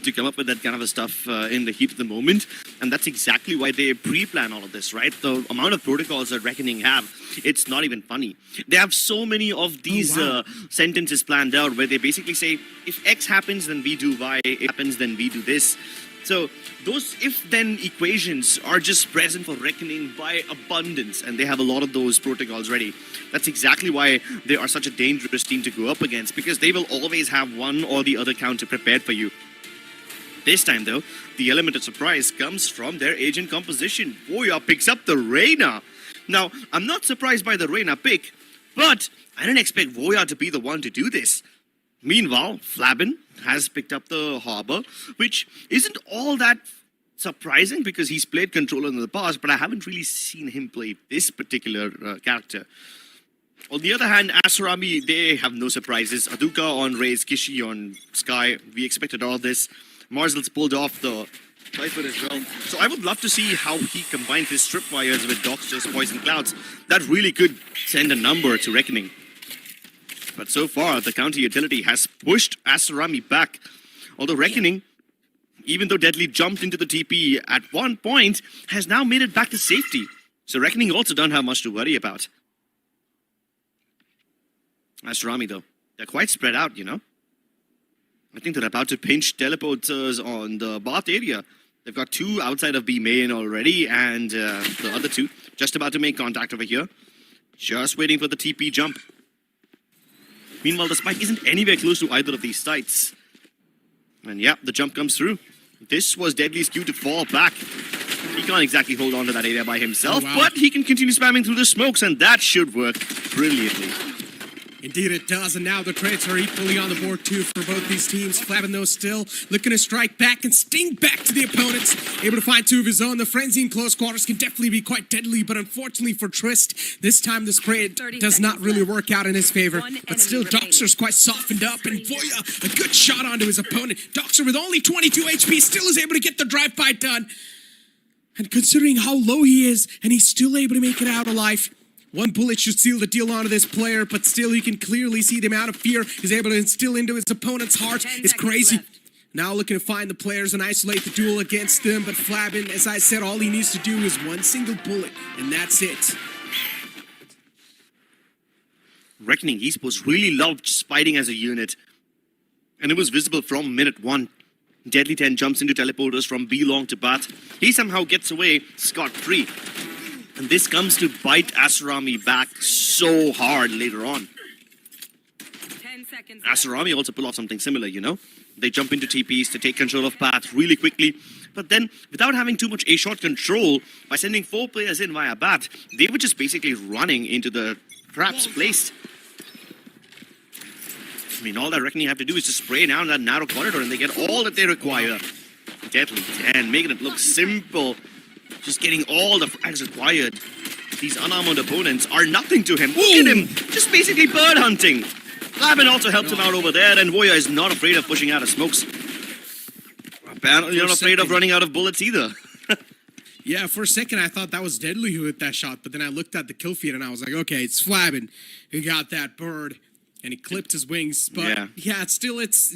to come up with that kind of a stuff in the heat of the moment. And that's exactly why they pre-plan all of this, right? The amount of protocols that Reckoning have, it's not even funny. They have so many of these sentences planned out where they basically say, if X happens, then we do Y. If happens, then we do this. So those if-then equations are just present for Reckoning by abundance, and they have a lot of those protocols ready. That's exactly why they are such a dangerous team to go up against, because they will always have one or the other counter prepared for you. This time, though, the element of surprise comes from their agent composition. Voya picks up the Reyna. Now, I'm not surprised by the Reyna pick, but I didn't expect Voya to be the one to do this. Meanwhile, Flabin has picked up the Harbor, which isn't all that surprising because he's played controller in the past, but I haven't really seen him play this particular character. On the other hand, Asarami, they have no surprises. Aduka on Raze, Kishi on Sky. We expected all this. Marzel's pulled off the Typhoon as well. So I would love to see how he combines his Tripwires with Doxter's Poison Clouds. That really could send a number to Reckoning. But so far, the counter utility has pushed Asarami back. Although Reckoning, even though Deadly jumped into the TP at one point, has now made it back to safety. So Reckoning also don't have much to worry about. Asarami, though, they're quite spread out, you know. I think they're about to pinch teleporters on the Bath area. They've got two outside of B main already, and the other two just about to make contact over here. Just waiting for the TP jump. Meanwhile, the spike isn't anywhere close to either of these sites. And yeah, the jump comes through. This was Deadly's cue to fall back. He can't exactly hold on to that area by himself, but he can continue spamming through the smokes, and that should work brilliantly. Indeed it does, and now the trades are equally on the board too for both these teams. Flavin, though, still looking to strike back and sting back to the opponents. Able to find two of his own. The frenzy in close quarters can definitely be quite deadly, but unfortunately for Trist, this time the spray does not really work out in his favor. But still, Doxter's quite softened up, and Voya, a good shot onto his opponent. Doxter with only 22 HP still is able to get the drive-by done. And considering how low he is, and he's still able to make it out alive, one bullet should seal the deal onto this player, but still you can clearly see the amount of fear he's able to instill into his opponent's heart is crazy. Left. Now looking to find the players and isolate the duel against them, but Flabin, as I said, all he needs to do is one single bullet, and that's it. Reckoning Esports really loved fighting as a unit, and it was visible from minute one. Deadly 10 jumps into teleporters from B long to Bat. He somehow gets away scot-free. And this comes to bite Asarami back so hard later on. 10 seconds. Asarami also pull off something similar, you know? They jump into TPs to take control of Path really quickly. But then, without having too much A-shot control, by sending 4 players in via Bat, they were just basically running into the traps placed. I mean, all that Reckoning have to do is just spray down that narrow corridor and they get all that they require. Deadly 10, making it look simple. Just getting all the frags required. These unarmored opponents are nothing to him. Look at him! Just basically bird hunting. Labin also helped him out over there, and Voya is not afraid of pushing out of smokes. Apparently not afraid of running out of bullets either. Yeah, for a second I thought that was Deadly who hit that shot, but then I looked at the kill feed and I was like, okay, it's Flabin who got that bird. And he clipped his wings, but yeah, it's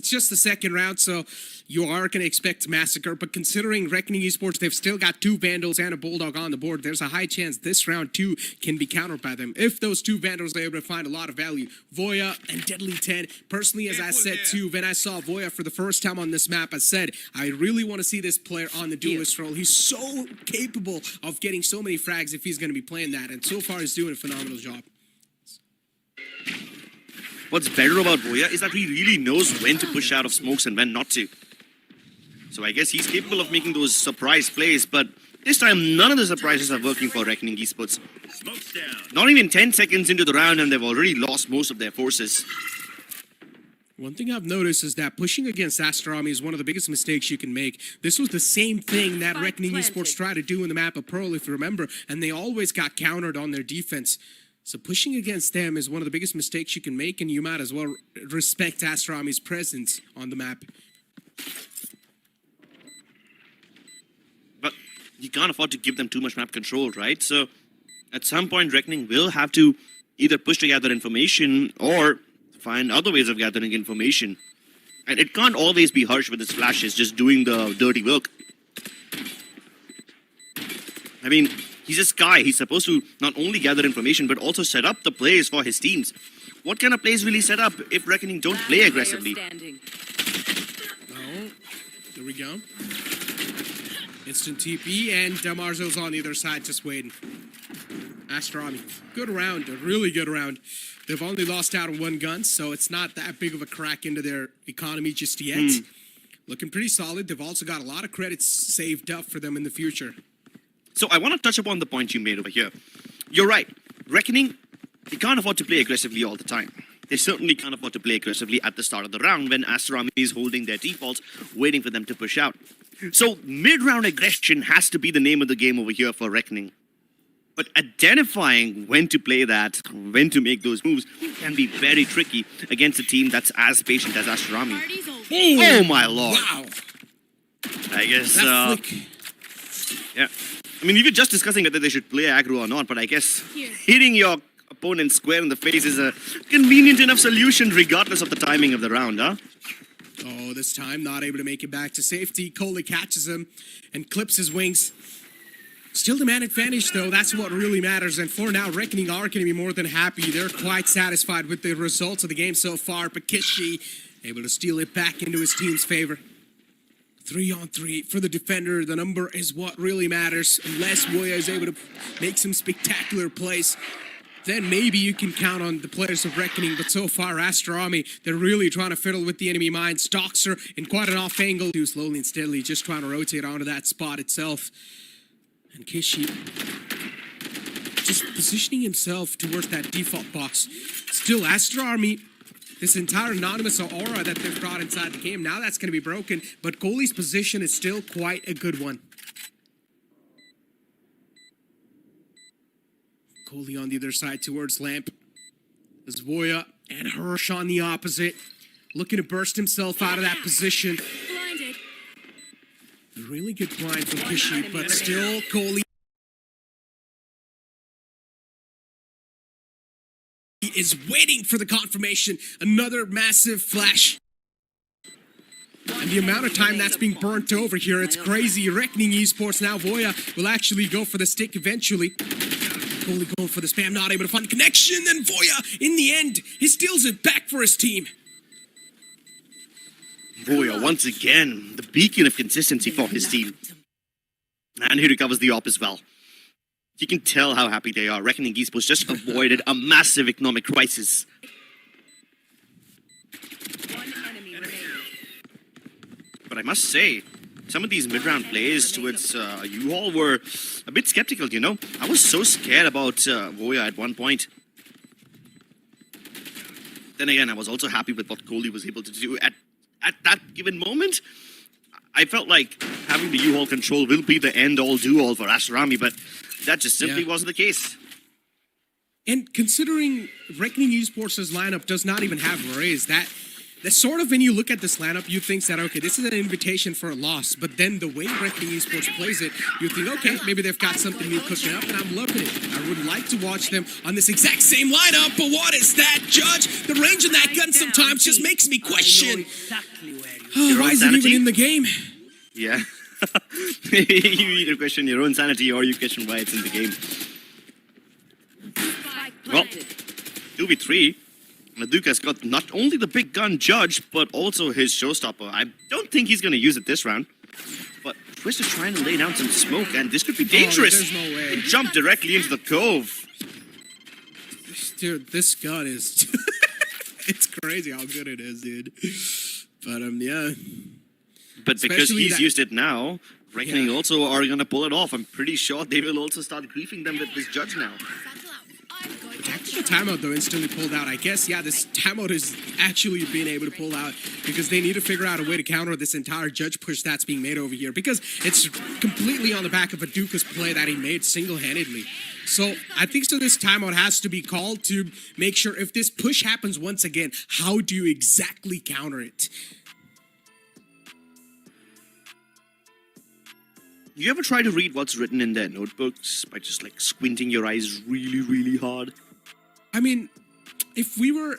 just the second round, so you are going to expect massacre. But considering Reckoning Esports, they've still got 2 Vandals and a Bulldog on the board. There's a high chance this round too can be countered by them. If those 2 Vandals are able to find a lot of value, Voya and Deadly 10. Personally, as I said too, when I saw Voya for the first time on this map, I said, I really want to see this player on the duelist role. He's so capable of getting so many frags if he's going to be playing that, and so far he's doing a phenomenal job. What's better about Voya is that he really knows when to push out of smokes and when not to. So I guess he's capable of making those surprise plays, but this time none of the surprises are working for Reckoning Esports. Not even 10 seconds into the round and they've already lost most of their forces. One thing I've noticed is that pushing against Astarami is one of the biggest mistakes you can make. This was the same thing that Reckoning Esports tried to do in the map of Pearl, if you remember, and they always got countered on their defense. So pushing against them is one of the biggest mistakes you can make, and you might as well respect Astarami's presence on the map. But you can't afford to give them too much map control, right? So at some point, Reckoning will have to either push to gather information or find other ways of gathering information. And it can't always be Harsh with his flashes, just doing the dirty work. I mean, he's a Sky. He's supposed to not only gather information, but also set up the plays for his teams. What kind of plays will he set up if Reckoning don't play aggressively? Oh, there we go. Instant TP, and Marzo's on the other side just waiting. Astarami, good round, a really good round. They've only lost out on 1 gun, so it's not that big of a crack into their economy just yet. looking pretty solid. They've also got a lot of credits saved up for them in the future. So I want to touch upon the point you made over here. You're right. Reckoning, they can't afford to play aggressively all the time. They certainly can't afford to play aggressively at the start of the round when Aster Army is holding their defaults, waiting for them to push out. So mid-round aggression has to be the name of the game over here for Reckoning. But identifying when to play that, when to make those moves, can be very tricky against a team that's as patient as Aster Army. Oh my lord. Wow. I guess, That flick. yeah. I mean, we were just discussing whether they should play aggro or not, but I guess hitting your opponent square in the face is a convenient enough solution regardless of the timing of the round, huh? Oh, this time not able to make it back to safety. Coley catches him and clips his wings. Still the man advantage, though. That's what really matters. And for now, Reckoning are going to be more than happy. They're quite satisfied with the results of the game so far. Pakishi able to steal it back into his team's favor. 3-on-3 for the defender. The number is what really matters. Unless Voya is able to make some spectacular plays, then maybe you can count on the players of Reckoning. But so far, Aster Army, they're really trying to fiddle with the enemy mine. Stoxer in quite an off angle. Too slowly and steadily, just trying to rotate onto that spot itself. And Kishi just positioning himself towards that default box. Still, Aster Army, this entire anonymous aura that they've brought inside the game, now that's going to be broken. But Coley's position is still quite a good one. Coley on the other side towards Lamp. Zvoya and Hirsch on the opposite. Looking to burst himself out of that position. Blinded. Really good blind from Kishi, but still Coley is waiting for the confirmation. Another massive flash. And the amount of time that's being burnt over here, it's crazy. Reckoning Esports now. Voya will actually go for the stick eventually. Coley going for the spam, not able to find connection. Then Voya, in the end, he steals it back for his team. Voya, once again, the beacon of consistency for his team. And he recovers the op as well. You can tell how happy they are. Reckoning Esports just avoided a massive economic crisis. One enemy remaining. But I must say, some of these mid-round plays towards U-Haul were a bit skeptical, you know? I was so scared about Voya at one point. Then again, I was also happy with what Coley was able to do at that given moment. I felt like having the U-Haul control will be the end-all, do-all for Aster Army, but that just simply wasn't the case. And considering Reckoning Esports' lineup does not even have Raze, that's sort of, when you look at this lineup, you think that, okay, this is an invitation for a loss. But then the way Reckoning Esports plays it, you think, okay, maybe they've got something new cooking up, and I'm loving it. I would like to watch them on this exact same lineup, but what is that, Judge? The range on that gun sometimes just makes me question. Why is it even in the game? Yeah. You either question your own sanity or you question why it's in the game. Well, 2v3. Maduka's got not only the big gun Judge, but also his showstopper. I don't think he's going to use it this round. But Twist is trying to lay down some smoke, and this could be dangerous. There's no way. Jump directly into the cove. Dude, this gun is... it's crazy how good it is, dude. But, yeah. But because Especially he's used it now, Reckoning also are going to pull it off. I'm pretty sure they will also start griefing them with this Judge now. The tactical timeout, though, instantly pulled out. I guess, yeah, this timeout is actually being able to pull out because they need to figure out a way to counter this entire Judge push that's being made over here, because it's completely on the back of Aduka's play that he made single-handedly. So I think this timeout has to be called to make sure if this push happens once again, how do you exactly counter it? You ever try to read what's written in their notebooks by just like squinting your eyes really, really hard? I mean, if we were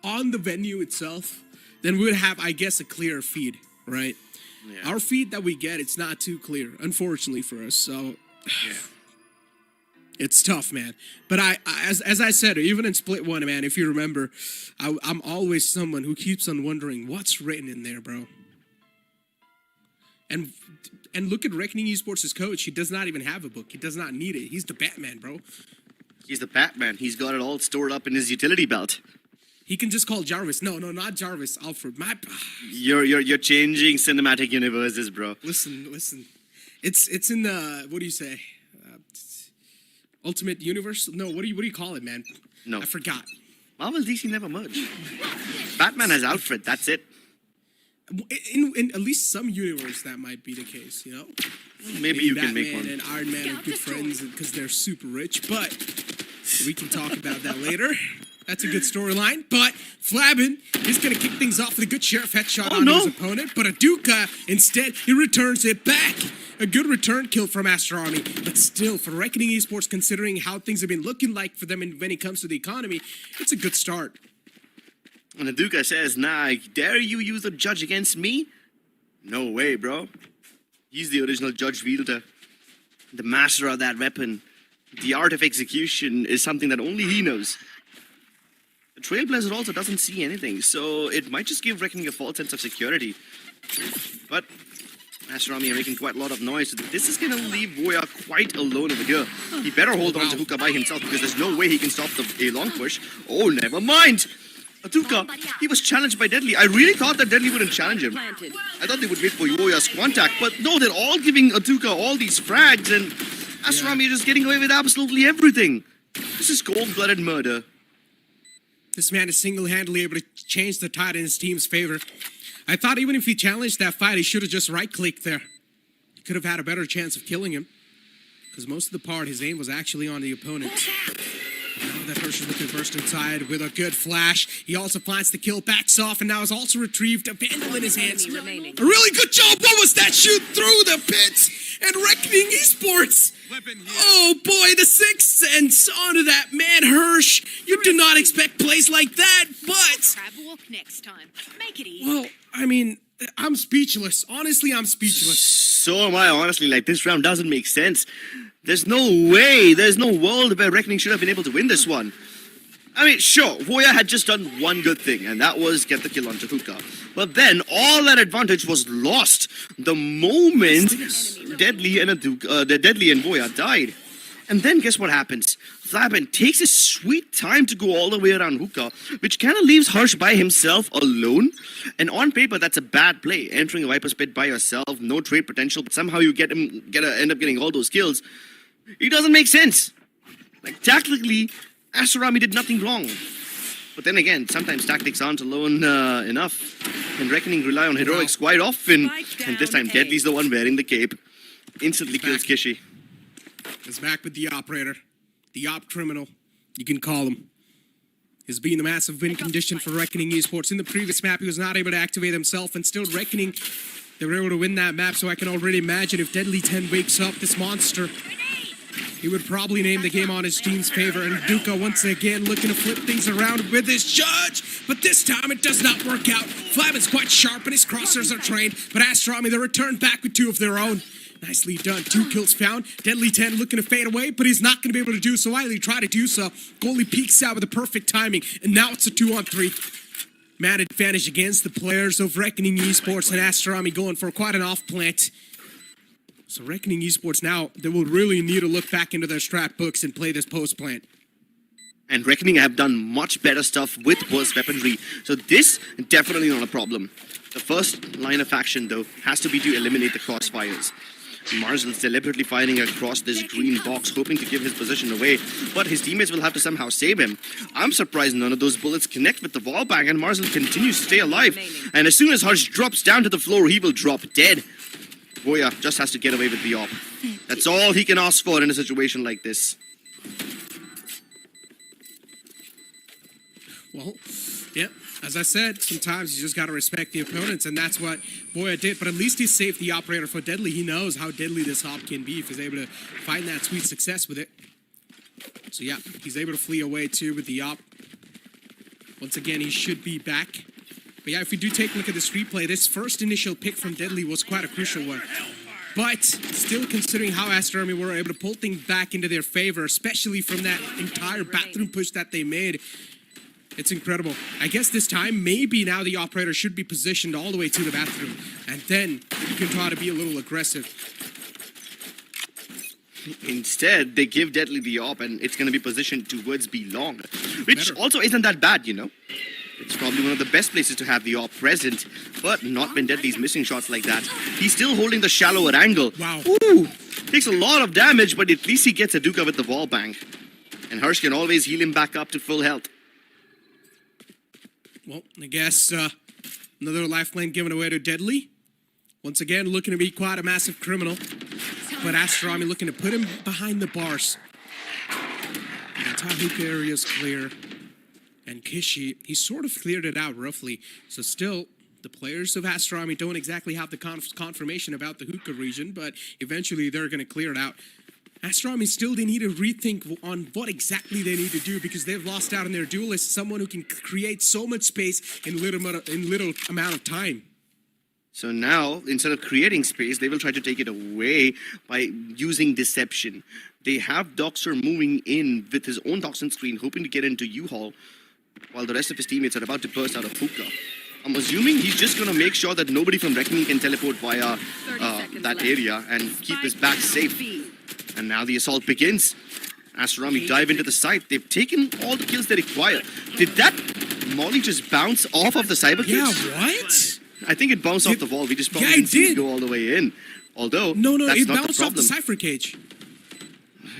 on the venue itself, then we would have, I guess, a clear feed, right? Yeah. Our feed that we get, it's not too clear, unfortunately for us. So it's tough, man. But as I said, even in Split 1, man, if you remember, I'm always someone who keeps on wondering what's written in there, bro. And look at Reckoning Esports' coach. He does not even have a book. He does not need it. He's the Batman, bro. He's the Batman. He's got it all stored up in his utility belt. He can just call Jarvis. No, not Jarvis. Alfred. You're changing cinematic universes, bro. Listen. It's in the, what do you say? Ultimate Universe? No, what do you call it, man? No. I forgot. Marvel DC never merge. Batman has Alfred, that's it. In at least some universe, that might be the case, you know? Maybe you Batman can make one. and Iron Man are good friends because they're super rich, but we can talk about that later. That's a good storyline, but Flabin is going to kick things off with a good sheriff headshot on his opponent, but Aduka, instead, he returns it back. A good return kill from Aster Army, but still, for Reckoning Esports, considering how things have been looking like for them when it comes to the economy, it's a good start. And Aduka says, nah, dare you use a judge against me? No way, bro. He's the original judge wielder, the master of that weapon. The art of execution is something that only he knows. The Trailblazer also doesn't see anything, so it might just give Reckoning a false sense of security. But Aster Army are making quite a lot of noise, so this is going to leave Voya quite alone over here. He better hold on to Hookah by himself because there's no way he can stop the A-long push. Oh, never mind! Aduka, he was challenged by Deadly. I really thought that Deadly wouldn't challenge him. I thought they would wait for Voya's contact, but no, they're all giving Aduka all these frags, and Aster Army are just getting away with absolutely everything. This is cold-blooded murder. This man is single-handedly able to change the tide in his team's favor. I thought even if he challenged that fight, he should have just right-clicked there. He could have had a better chance of killing him. Because most of the part, his aim was actually on the opponent. Now that Hirsch is looking first inside with a good flash. He also finds the kill, backs off, and now is also retrieved. A vandal in his hands. A really good job. What was that? Shoot through the pits. And Reckoning Esports. Oh boy, the sixth sense onto that man, Hirsch. You do not expect plays like that, but... Crab walk next time. Make it easy. Well, I mean, I'm speechless. Honestly, I'm speechless. So am I, honestly. Like, this round doesn't make sense. There's no way, there's no world where Reckoning should have been able to win this one. I mean, sure, Voya had just done one good thing, and that was get the kill on Hookah. But then, all that advantage was lost the moment Deadly and Voya died. And then guess what happens? Flabin takes his sweet time to go all the way around Hookah, which kind of leaves Hirsch by himself alone. And on paper, that's a bad play. Entering a Viper's Pit by yourself, no trade potential, but somehow you end up getting all those kills. It doesn't make sense. Like, tactically, Aster Army did nothing wrong. But then again, sometimes tactics aren't alone enough. And Reckoning rely on heroics quite often. And this time, Deadly's the one wearing the cape. Instantly kills Kishi. Is back with the operator. The op criminal, you can call him. Has been the massive win condition for Reckoning Esports. In the previous map, he was not able to activate himself, and still Reckoning, they were able to win that map, so I can already imagine if Deadly 10 wakes up this monster, he would probably name the game on his team's favor, and Duka once again looking to flip things around with his judge, but this time it does not work out. Flabin's quite sharp, and his crosshairs are trained, but Aster Army, they return back with two of their own. Nicely done. 2 kills found. Deadly 10 looking to fade away, but he's not going to be able to do so. While he tried to do so, goalie peeks out with the perfect timing, and now it's a 2-on-3. Man advantage against the players of Reckoning Esports, and Aster Army going for quite an off-plant. So Reckoning Esports now, they will really need to look back into their strat books and play this post-plant. And Reckoning have done much better stuff with burst weaponry, so this definitely not a problem. The first line of action, though, has to be to eliminate the crossfires. Marzel's deliberately firing across this green box, hoping to give his position away, but his teammates will have to somehow save him. I'm surprised none of those bullets connect with the wall bang, and Marzel continues to stay alive. And as soon as Harsh drops down to the floor, he will drop dead. Voya just has to get away with the op. That's all he can ask for in a situation like this. Well, yeah, as I said, sometimes you just got to respect the opponents, and that's what Voya did. But at least he saved the operator for Deadly. He knows how deadly this op can be if he's able to find that sweet success with it. So yeah, he's able to flee away too with the op. Once again, he should be back. But yeah, if we do take a look at this replay, this first initial pick from Deadly was quite a crucial one. But still, considering how Aster Army were able to pull things back into their favor, especially from that entire bathroom push that they made, it's incredible. I guess this time, maybe now the operator should be positioned all the way to the bathroom. And then you can try to be a little aggressive. Instead, they give Deadly the op, and it's going to be positioned towards B long. Which also isn't that bad, you know? It's probably one of the best places to have the AWP present, but not when Deadly's missing shots like that. He's still holding the shallower angle. Wow. Ooh, takes a lot of damage, but at least he gets a Duka with the wall bang. And Hirsch can always heal him back up to full health. Well, I guess another lifeline given away to Deadly. Once again, looking to be quite a massive criminal. But Aster looking to put him behind the bars. The entire hook area is clear. And Kishi, he sort of cleared it out roughly. So still, the players of Aster don't exactly have the confirmation about the hookah region, but eventually they're going to clear it out. Aster still, they need to rethink on what exactly they need to do because they've lost out on their duelist, someone who can create so much space in little amount of time. So now, instead of creating space, they will try to take it away by using deception. They have Doxer moving in with his own Doxin screen, hoping to get into U-Hall, while the rest of his teammates are about to burst out of hookah. I'm assuming he's just going to make sure that nobody from Reckoning can teleport via that area and keep his back safe. And now the assault begins. Aster dive into the site. They've taken all the kills they require. Did that Molly just bounce off of the cyber Yeah, cage? what? I think it bounced off the wall. We just probably Yeah, didn't see it it go all the way in. Although, No, that's it not the bounced off the problem. cipher cage.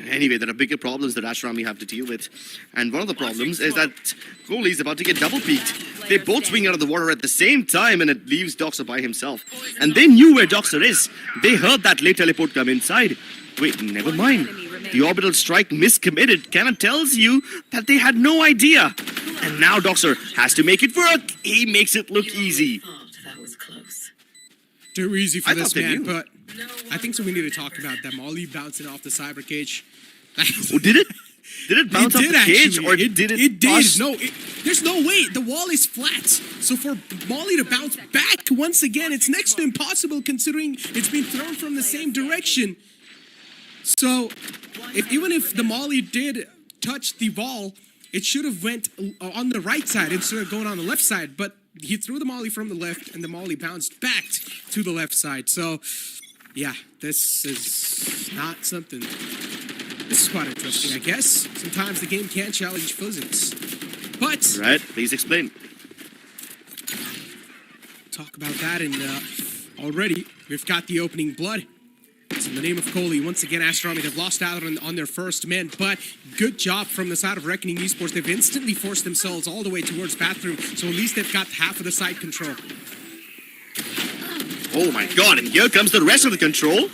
Anyway, there are bigger problems that Aster have to deal with. And one of the problems is that Goalie's about to get double peeked. They both swing out of the water at the same time, and it leaves Doxer by himself. And they knew where Doxer is. They heard that late teleport come inside. Wait, never mind. The orbital strike miscommitted. Cannon tells you that they had no idea. And now Doxer has to make it work. He makes it look easy. Too easy for I this thought they man, knew. but I think so we need to talk about that Molly bouncing off the cyber cage. Oh, did it? Did it bounce off the cage, or did it? It did. bust? No, there's no way. The wall is flat. So for Molly to bounce back once again, it's next to impossible considering it's been thrown from the same direction. So even if the Molly did touch the wall, it should have went on the right side instead of going on the left side. But he threw the Molly from the left, and the Molly bounced back to the left side. So, yeah, this is not something. This is quite interesting, I guess. Sometimes the game can challenge physics. But Right, please explain. talk about that, and already we've got the opening blood. It's in the name of Kohli. Once again, Aster have lost out on their first men, but good job from the side of Reckoning Esports. They've instantly forced themselves all the way towards bathroom, so at least they've got half of the site control. Oh my god, and here comes the rest of the control.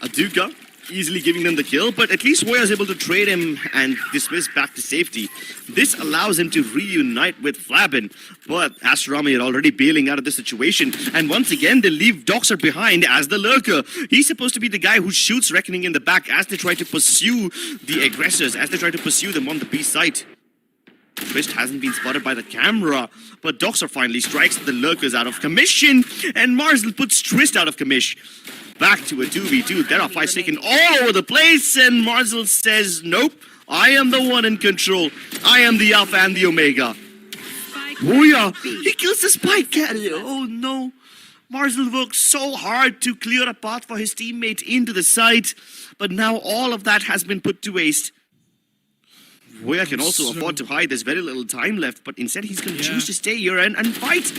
Aduka easily giving them the kill, but at least Woya is able to trade him and dismiss back to safety. This allows him to reunite with Flabin, but Aster are already bailing out of the situation, and once again they leave Doxer behind as the lurker. He's supposed to be the guy who shoots Reckoning in the back as they try to pursue the aggressors, as they try to pursue them on the B site. Twist hasn't been spotted by the camera, but Doxer finally strikes the lurkers out of commission, and Marzel puts Twist out of commission. Back to a 2v2. There are fights taken all over the place, and Marzel says, nope, I am the one in control. I am the Alpha and the Omega. Oh yeah, he kills the spike carrier. Oh no. Marzel worked so hard to clear a path for his teammate into the site, but now all of that has been put to waste. Woya can also afford to hide. There's very little time left, but instead he's going to choose to stay here and fight.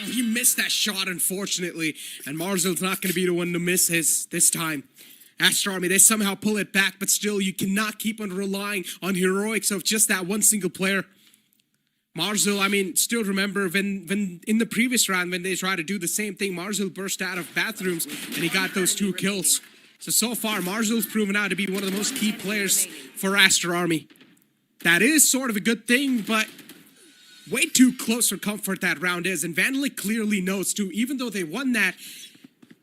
He missed that shot, unfortunately, and Marzel's not going to be the one to miss his this time. Aster they somehow pull it back, but still, you cannot keep on relying on heroics of just that one single player. Marzel, still remember when in the previous round, when they tried to do the same thing, Marzel burst out of bathrooms, and he got those 2 kills. So far, Marzel's proven out to be one of the most key players for Aster Army. That is sort of a good thing, but way too close for comfort that round is, and Vandalic clearly knows too. Even though they won that,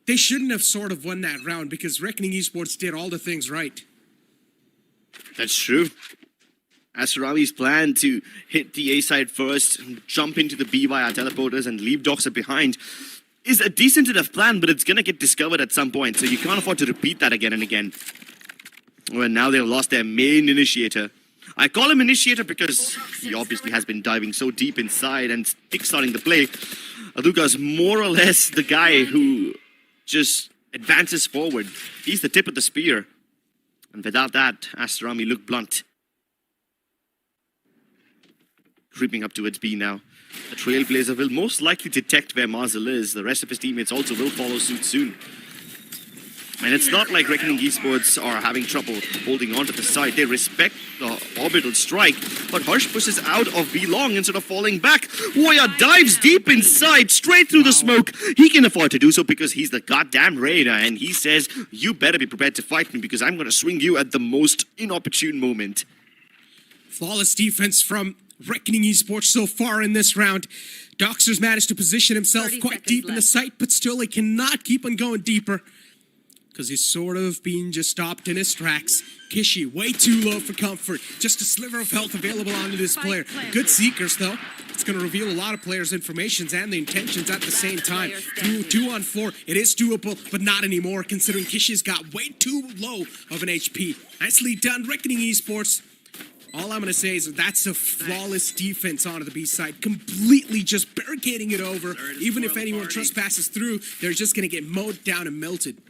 they shouldn't have sort of won that round because Reckoning Esports did all the things right. That's true. Aster plan to hit the A side first, jump into the B via teleporters, and leave Doxer behind is a decent enough plan, but it's going to get discovered at some point, so you can't afford to repeat that again and again. Well, now they've lost their main initiator. I call him initiator because he obviously has been diving so deep inside and kickstarting the play. Aduka's more or less the guy who just advances forward. He's the tip of the spear. And without that, Aster looked blunt. creeping up towards B now. The Trailblazer will most likely detect where Marzel is. The rest of his teammates also will follow suit soon. And it's not like Reckoning Esports are having trouble holding on to the side. They respect the orbital strike, but Harsh pushes out of B long instead of falling back. Voya dives deep inside, straight through the smoke. He can afford to do so because he's the goddamn Raider, and he says, you better be prepared to fight me because I'm going to swing you at the most inopportune moment. Flawless defense from Reckoning Esports so far in this round. Doxer's managed to position himself quite deep in the site, but still he cannot keep on going deeper, because he's sort of being just stopped in his tracks. Kishi, way too low for comfort. Just a sliver of health available onto this player. Good Seekers, though. It's going to reveal a lot of players' informations and the intentions at the same time. 2 on 4. It is doable, but not anymore, considering Kishi's got way too low of an HP. Nicely done, Reckoning Esports. All I'm going to say is that's a flawless defense onto the B side. Completely just barricading it over. Even if anyone trespasses through, they're just going to get mowed down and melted.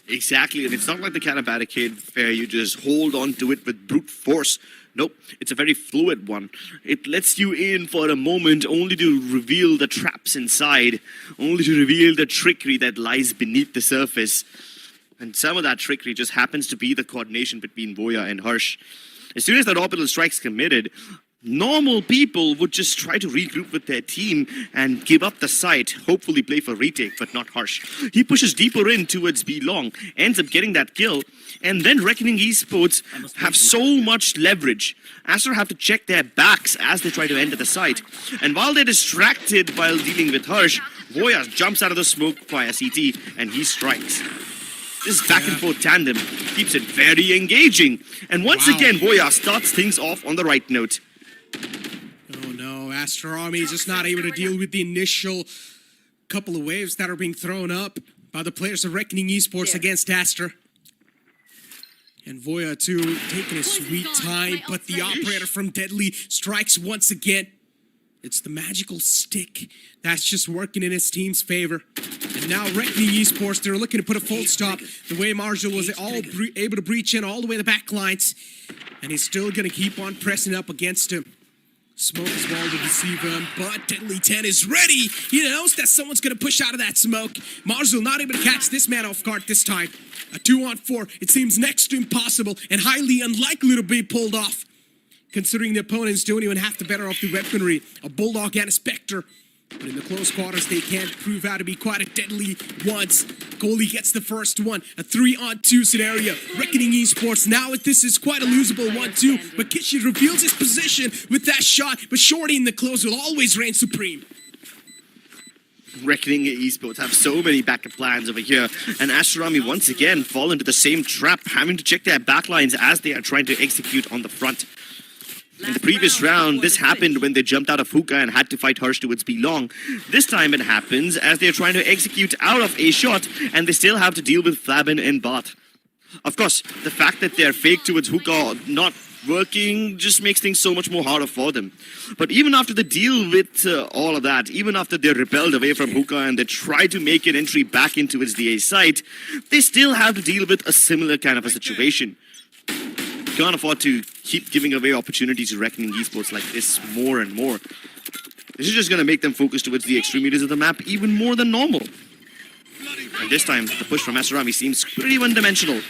Exactly, and it's not like the kind of barricade where you just hold on to it with brute force. Nope, it's a very fluid one. It lets you in for a moment only to reveal the traps inside, only to reveal the trickery that lies beneath the surface. And some of that trickery just happens to be the coordination between Voya and Harsh. As soon as that orbital strike's committed, normal people would just try to regroup with their team and give up the site, hopefully play for retake, but not Harsh. He pushes deeper in towards B long, ends up getting that kill, and then Reckoning Esports have so much leverage. Aster have to check their backs as they try to enter the site. And while they're distracted while dealing with Harsh, Voya jumps out of the smoke via CT, and he strikes. This back and forth tandem keeps it very engaging. And once again, Voya starts things off on the right note. Oh no, Aster Army is just not able to deal with the initial couple of waves that are being thrown up by the players of Reckoning Esports against Aster. And Voya too, taking a sweet time, but the operator from Deadly strikes once again. It's the magical stick that's just working in his team's favor. And now Reckoning Esports, they're looking to put a full stop. The way Marshall was able to breach in all the way to the back lines. And he's still going to keep on pressing up against him. Smoke is wall to deceive him, but Deadly 10 is ready. He knows that someone's going to push out of that smoke. Marshall not able to catch this man off guard this time. A 2 on 4, it seems next to impossible and highly unlikely to be pulled off, considering the opponents don't even have to better off the weaponry. A Bulldog and a Spectre. But in the close quarters, they can prove out to be quite a deadly once. Goalie gets the first one. A 3-on-2 scenario. Reckoning Esports, now this is quite a losable 1-2. But Kishi reveals his position with that shot. But Shorty in the close will always reign supreme. Reckoning Esports have so many backup plans over here, and Aster Army once again fall into the same trap, having to check their backlines as they are trying to execute on the front. In the previous round, this happened when they jumped out of hookah and had to fight Harsh towards B long. This time it happens as they're trying to execute out of A shot, and they still have to deal with Flabbin and Bot. Of course, the fact that they're fake towards hookah not working just makes things so much more harder for them. But even after they deal with all of that, even after they're repelled away from hookah and they try to make an entry back into its DA site, they still have to deal with a similar kind of a situation. Can't afford to keep giving away opportunities to Reckoning Esports like this more and more. This is just going to make them focus towards the extremities of the map even more than normal. And this time, the push from Aster Army seems pretty one-dimensional.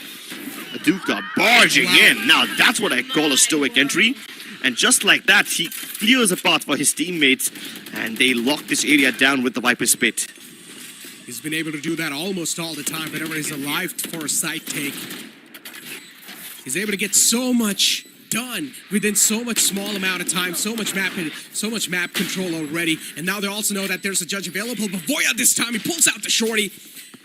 Aduka barging in. Now that's what I call a stoic entry. And just like that, he clears a path for his teammates, and they lock this area down with the Viper Spit. He's been able to do that almost all the time whenever he's alive for a side take. He's able to get so much done within so much small amount of time, so much map control already. And now they also know that there's a judge available. But Voya this time, he pulls out the Shorty,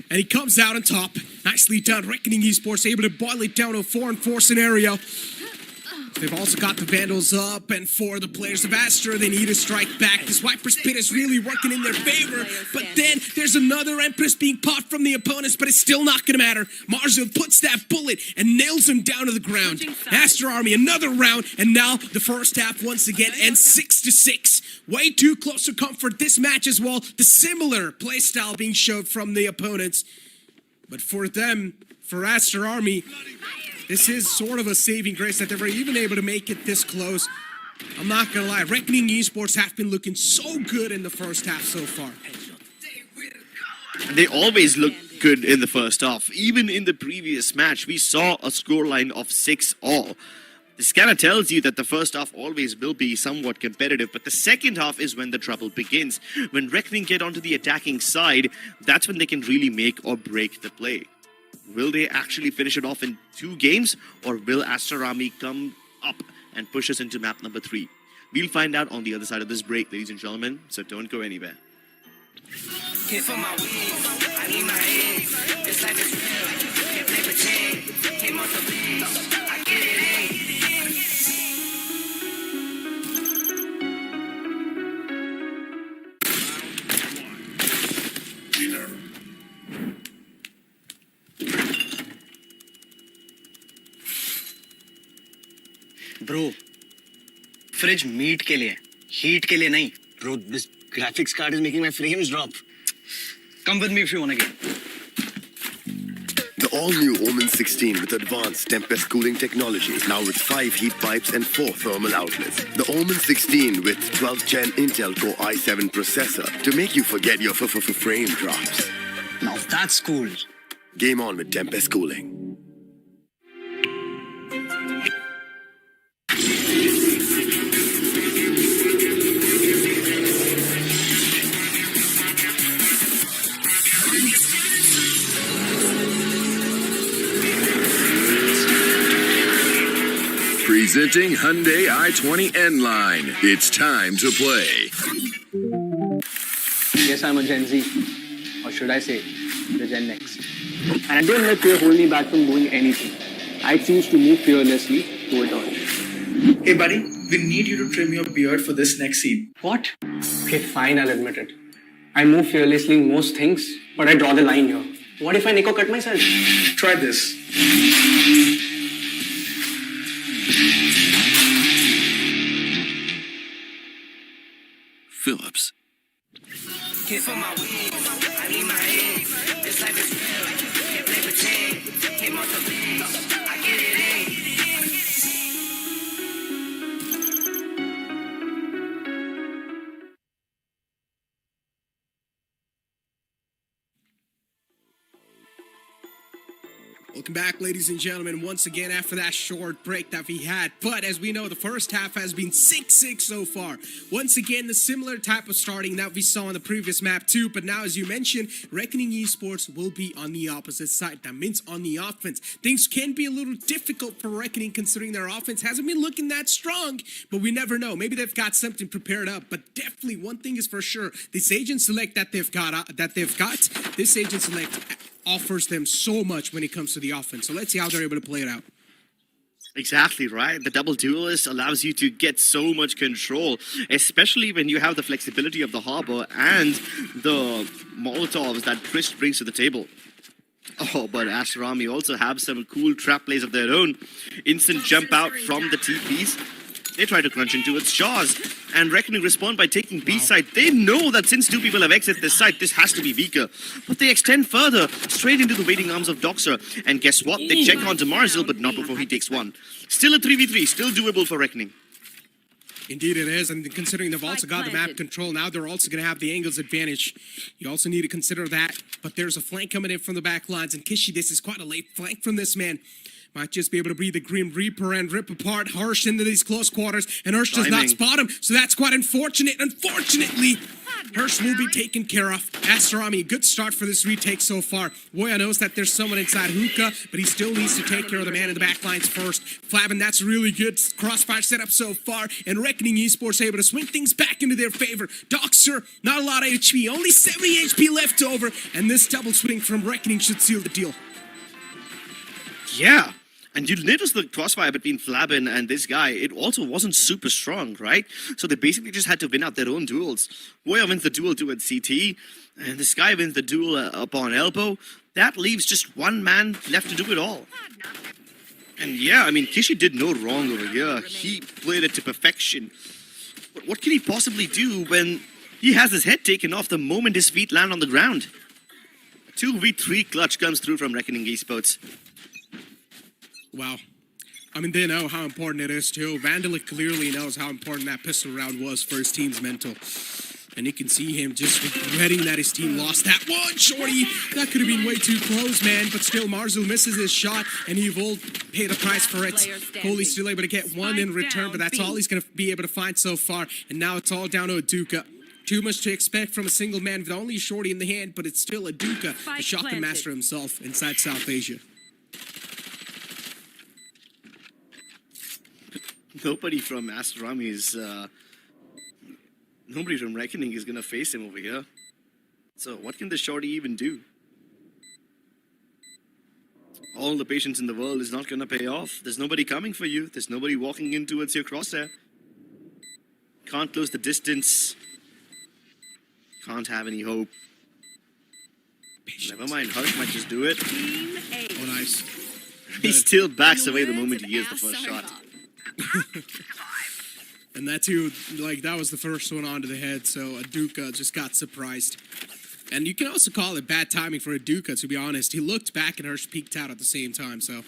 and he comes out on top. Nicely done. Reckoning Esports able to boil it down to a 4-on-4 scenario. They've also got the Vandals up, and for the players of Aster, they need to strike back. This Viper Spit is really working in their favor, but then there's another Empress being popped from the opponents, but it's still not going to matter. Marzo puts that bullet and nails him down to the ground. Aster Army, another round, and now the first half once again ends 6-6. Way too close to comfort this match as well. The similar playstyle being showed from the opponents. But for them, for Aster Army, this is sort of a saving grace that they were even able to make it this close. I'm not gonna lie, Reckoning Esports have been looking so good in the first half so far. They always look good in the first half. Even in the previous match, we saw a scoreline of 6-all. This kind of tells you that the first half always will be somewhat competitive, but the second half is when the trouble begins. When Reckoning get onto the attacking side, that's when they can really make or break the play. Will they actually finish it off in 2 games, or will Aster Army come up and push us into map number 3? We'll find out on the other side of this break, ladies and gentlemen, so don't go anywhere. Hit for my wings, I need my eggs. This life is real, can't play pretend. Came off the bench, I get it in. Bro, fridge meat के लिए, heat के लिए नहीं. Bro, this graphics card is making my frames drop. Come with me if you wanna get. The all-new OMEN 16 with advanced Tempest cooling technology, now with 5 heat pipes and 4 thermal outlets. The OMEN 16 with 12th Gen Intel Core i7 processor to make you forget your frame drops. Now that's cool. Game on with Tempest cooling. Presenting Hyundai i20 N-Line. It's time to play. Yes, I'm a Gen Z, or should I say, the Gen X. And I don't let fear hold me back from doing anything. I choose to move fearlessly to it all. Hey buddy, we need you to trim your beard for this next scene. What? Okay, fine, I'll admit it. I move fearlessly in most things, but I draw the line here. What if I Nico cut myself? Try this. Phillips. Hit for my wings, I need my eggs. This life is real, can't play pretend. Came off the bench, I get it in. Welcome back, ladies and gentlemen, once again after that short break that we had. But as we know, the first half has been 6-6 so far. Once again, the similar type of starting that we saw on the previous map too. But now, as you mentioned, Reckoning Esports will be on the opposite side. That means on the offense. Things can be a little difficult for Reckoning considering their offense hasn't been looking that strong. But we never know. Maybe they've got something prepared up. But definitely, one thing is for sure. This agent select that they've got, this agent select offers them so much when it comes to the offense. So let's see how they're able to play it out. Exactly right. The double duelist allows you to get so much control, especially when you have the flexibility of the harbor and the Molotovs that Chris brings to the table. Oh, but Aster Army also have some cool trap plays of their own. Instant jump out from the TPs. They try to crunch into its jaws, and Reckoning respond by taking B side. They know that since 2 people have exited this site, this has to be weaker. But they extend further, straight into the waiting arms of Doxer. And guess what? They check onto Marzil, but not before he takes one. Still a 3v3, still doable for Reckoning. Indeed it is, and considering they've also got the map control, now they're also going to have the angles advantage. You also need to consider that, but there's a flank coming in from the back lines, and Kishi, this is quite a late flank from this man. Might just be able to breathe the Grim Reaper and rip apart Hirsch into these close quarters, and Hirsch does not spot him, so that's quite unfortunate. Unfortunately, Hirsch will be taken care of. Aster Army, a good start for this retake so far. Woya knows that there's someone inside Hookah, but he still needs to take care of the man in the back lines first. Flavin, that's really good crossfire setup so far, and Reckoning Esports able to swing things back into their favor. Doxer, not a lot of HP, only 70 HP left over, and this double swing from Reckoning should seal the deal. Yeah. And you'll notice the crossfire between Flavin and this guy, it also wasn't super strong, right? So they basically just had to win out their own duels. Woya wins the duel 2 at CT, and this guy wins the duel up on elbow. That leaves just one man left to do it all. And yeah, I mean, Kishi did no wrong over here. He played it to perfection. But what can he possibly do when he has his head taken off the moment his feet land on the ground? 2v3 clutch comes through from Reckoning Esports. Wow. I mean, they know how important it is too. Vandalic clearly knows how important that pistol round was for his team's mental. And you can see him just regretting that his team lost that one, shorty. That could have been way too close, man. But still, Marzu misses his shot, and he will pay the price for it. Kohli's still able to get one in return, but that's all he's going to be able to find so far. And now it's all down to Aduka. Too much to expect from a single man with only a shorty in the hand, but it's still Aduka, the shotgun master himself inside South Asia. Nobody from Aster is... Nobody from Reckoning is going to face him over here. So what can the shorty even do? All the patience in the world is not going to pay off. There's nobody coming for you. There's nobody walking in towards your crosshair. Can't close the distance. Can't have any hope. Never mind, Harsh might just do it. Oh, nice. He still backs away the moment he hears the first shot. And that too, like, that was the first one onto the head, so Aduka just got surprised. And you can also call it bad timing for Aduka, to be honest. He looked back and Hirsch peeked out at the same time, so,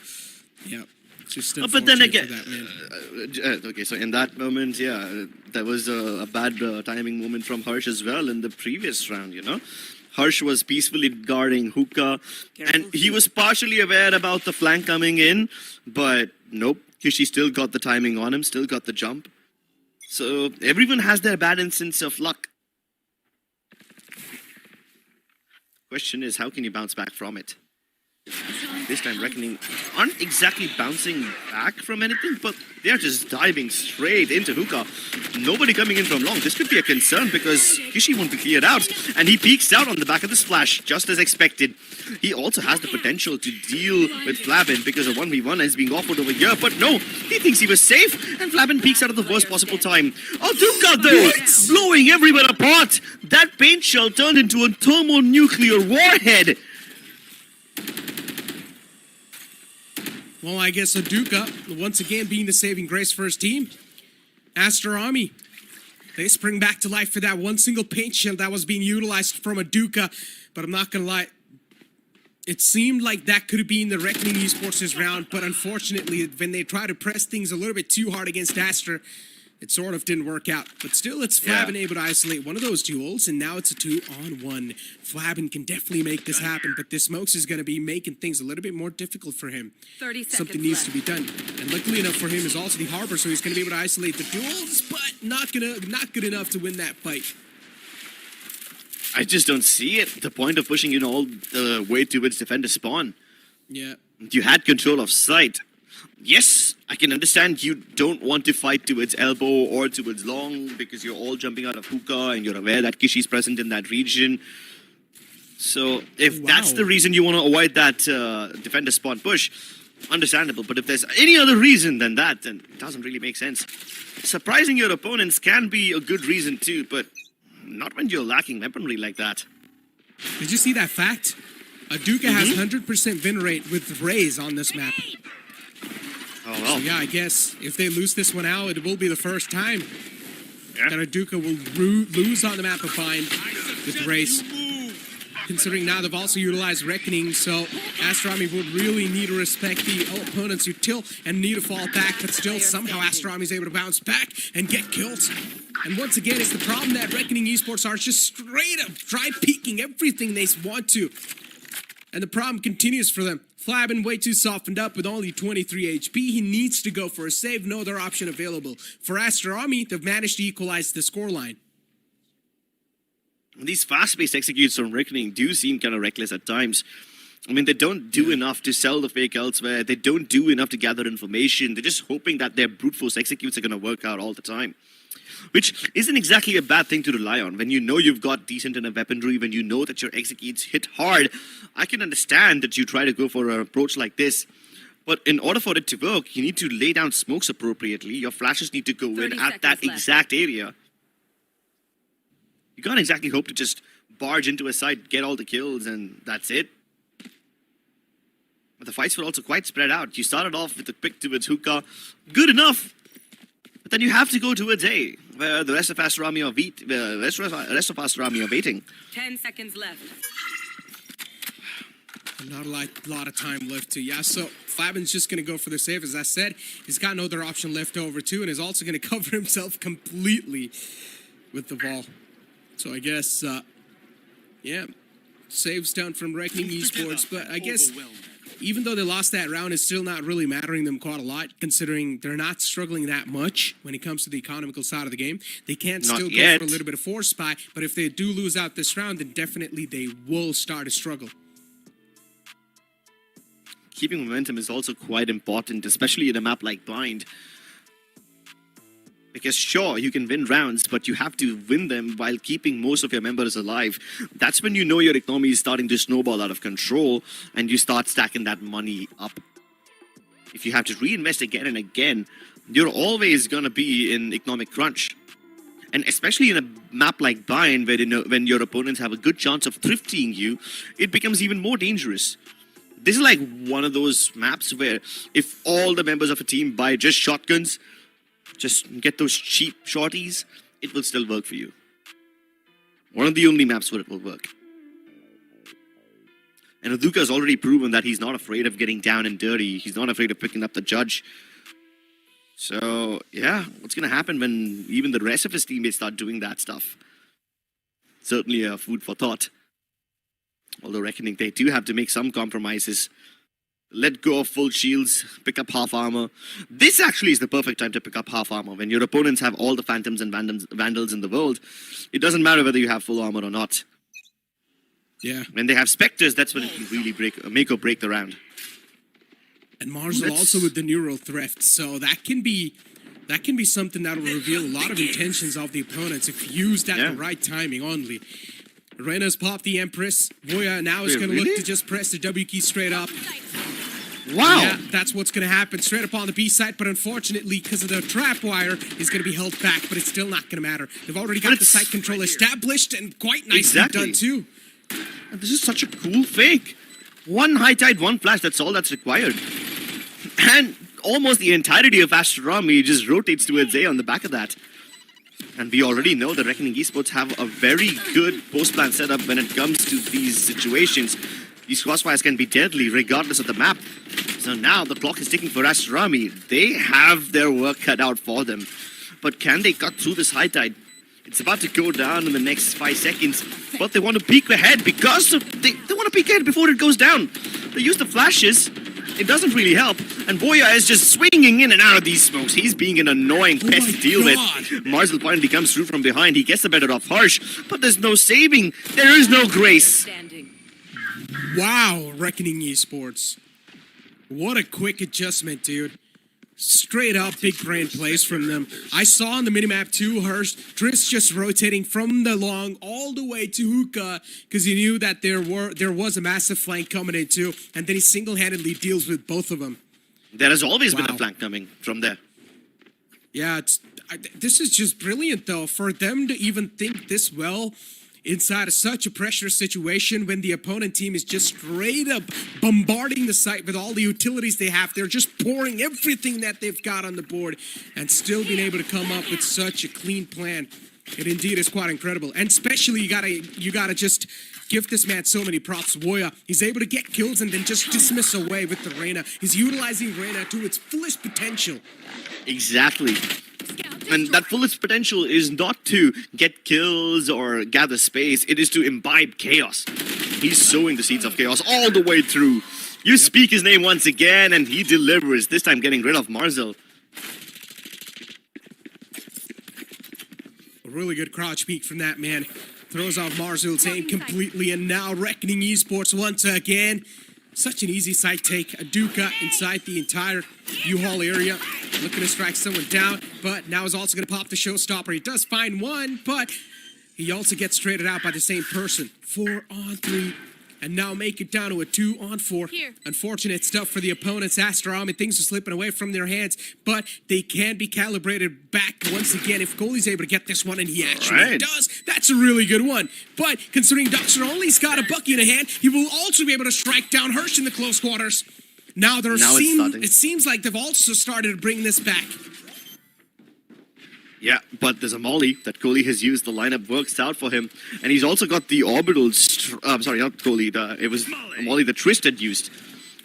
yeah. Just but then again, for that, man. Okay, so in that moment, yeah, there was a bad timing moment from Harsh as well in the previous round, you know? Harsh was peacefully guarding Hookah, and he was partially aware about the flank coming in, but nope, Kishi still got the timing on him, still got the jump. So everyone has their bad instance of luck. Question is, how can you bounce back from it? This time Reckoning aren't exactly bouncing back from anything, but they're just diving straight into Hookah. Nobody coming in from long. This could be a concern because Kishi won't be cleared out, and he peeks out on the back of the splash, just as expected. He also has the potential to deal with Flabin because a 1v1 is being offered over here, but no, he thinks he was safe, and Flabin peeks out at the worst possible time. Oh, Hookah though, blowing everyone apart. That paint shell turned into a thermonuclear warhead. Well, I guess Aduka, once again being the saving grace for his team. Aster Army, they spring back to life for that one single paint shell that was being utilized from Aduka. But I'm not going to lie, it seemed like that could have been the Reckoning Esports' round. But unfortunately, when they try to press things a little bit too hard against Aster, it sort of didn't work out. But still, it's Flabin able to isolate one of those duels, and now it's a 2-on-1. Flabin can definitely make this happen, but this Smokes is going to be making things a little bit more difficult for him. 30 seconds Something needs left. to be done. And luckily enough for him is also the Harbor, so he's going to be able to isolate the duels, but not good enough to win that fight. I just don't see it. The point of pushing all the way towards defender spawn. Yeah. You had control of sight. Yes, I can understand you don't want to fight towards elbow or towards long because you're all jumping out of Hookah and you're aware that Kishi's present in that region. So if that's the reason you want to avoid that defender spawn push, understandable. But if there's any other reason than that, then it doesn't really make sense. Surprising your opponents can be a good reason too, but not when you're lacking weaponry like that. Did you see that fact? Aduka has 100% win rate with Raze on this map. Oh, well. So yeah, I guess if they lose this one out, it will be the first time that Aduka will lose on the map of Bind with Raze. Considering now they've also utilized Reckoning, so Aster Army would really need to respect the opponent's util and need to fall back, but still somehow Aster Army is able to bounce back and get killed. And once again, it's the problem that Reckoning Esports are just straight up try peeking everything they want to. And the problem continues for them. Flabin way too softened up with only 23 HP. He needs to go for a save. No other option available. For Aster Army, they've managed to equalize the scoreline. These fast-paced executes from Reckoning do seem kind of reckless at times. I mean, they don't do enough to sell the fake elsewhere. They don't do enough to gather information. They're just hoping that their brute force executes are going to work out all the time. Which isn't exactly a bad thing to rely on. When you know you've got decent enough weaponry, when you know that your executes hit hard, I can understand that you try to go for an approach like this. But in order for it to work, you need to lay down smokes appropriately. Your flashes need to go in at that exact area. You can't exactly hope to just barge into a site, get all the kills, and that's it. But the fights were also quite spread out. You started off with a pick towards Hookah. Good enough. But then you have to go towards A, where the rest of Aster Army are waiting. 10 seconds left. Not a lot of time left to. Yeah, so Fabin's just going to go for the save. As I said, he's got no other option left over too, and is also going to cover himself completely with the ball. So I guess, yeah, saves down from Reckoning Esports, but I guess even though they lost that round, it's still not really mattering them quite a lot, considering they're not struggling that much when it comes to the economical side of the game. They can still go for a little bit of force spy, but if they do lose out this round, then definitely they will start to struggle. Keeping momentum is also quite important, especially in a map like Blind. Because sure, you can win rounds, but you have to win them while keeping most of your members alive. That's when you know your economy is starting to snowball out of control and you start stacking that money up. If you have to reinvest again and again, you're always going to be in economic crunch. And especially in a map like Blind, where when your opponents have a good chance of thrifting you, it becomes even more dangerous. This is like one of those maps where if all the members of a team buy just shotguns, just get those cheap shorties, it will still work for you. One of the only maps where it will work. And Uduka has already proven that he's not afraid of getting down and dirty. He's not afraid of picking up the judge. So, yeah, what's going to happen when even the rest of his teammates start doing that stuff? Certainly food for thought. Although Reckoning, they do have to make some compromises. Let go of full shields, pick up half armor. This actually is the perfect time to pick up half armor. When your opponents have all the phantoms and vandals in the world, it doesn't matter whether you have full armor or not. Yeah. When they have specters, that's when it can really make or break the round. And Marzel also with the neural thrift, so that can be something that will reveal a lot of intentions of the opponents if used at the right timing only. Reina's popped the Empress. Voya now is going to look to just press the W key straight up. Wow. Yeah, that's what's going to happen straight up on the B side, but unfortunately, because of the trap wire, is going to be held back, but it's still not going to matter. They've already got the site control established and quite nicely done too. This is such a cool fake. One high tide, one flash, that's all that's required. And almost the entirety of Aster Army just rotates towards A on the back of that. And we already know that Reckoning Esports have a very good post-plan setup when it comes to these situations. These crossfires can be deadly regardless of the map. So now the clock is ticking for Aster Army. They have their work cut out for them. But can they cut through this high tide? It's about to go down in the next 5 seconds. But they want to peek ahead because they want to peek ahead before it goes down. They use the flashes. It doesn't really help. And Boya is just swinging in and out of these smokes. He's being an annoying pest to deal with. Marzel finally comes through from behind. He gets the better of Harsh, but there's no saving. There is no grace. Wow, Reckoning Esports. What a quick adjustment, dude. Straight up big brain plays from them. I saw on the minimap too, Harsh, Driss just rotating from the long all the way to hookah because he knew that there was a massive flank coming in too, and then he single-handedly deals with both of them. There has always been a flank coming from there. Yeah, this is just brilliant though, for them to even think this well inside of such a pressure situation when the opponent team is just straight up bombarding the site with all the utilities they have. They're just pouring everything that they've got on the board and still being able to come up with such a clean plan. It indeed is quite incredible. And especially you gotta just give this man so many props. Woya, he's able to get kills and then just dismiss away with the Reyna. He's utilizing Reyna to its fullest potential. Exactly. And that fullest potential is not to get kills or gather space. It is to imbibe chaos. He's sowing the seeds of chaos all the way through. You speak his name once again and he delivers, this time getting rid of Marzel. A really good crouch peek from that man. Throws off Marzel's aim completely, and now Reckoning Esports once again. Such an easy side take. Aduka inside the entire U-Haul area. Looking to strike someone down, but now is also going to pop the showstopper. He does find one, but he also gets traded out by the same person. 4-on-3. And now make it down to a 2-on-4. Unfortunate stuff for the opponents. Aster Army, things are slipping away from their hands, but they can be calibrated back once again if Goalie's able to get this one, and he actually does. That's a really good one. But considering Dr. Only's got a bucky in a hand, he will also be able to strike down Hirsch in the close quarters. Now it seems like they've also started to bring this back. Yeah, but there's a molly that Kohli has used. The lineup works out for him. And he's also got the orbital... sorry, not Kohli. It was a molly that Twist had used.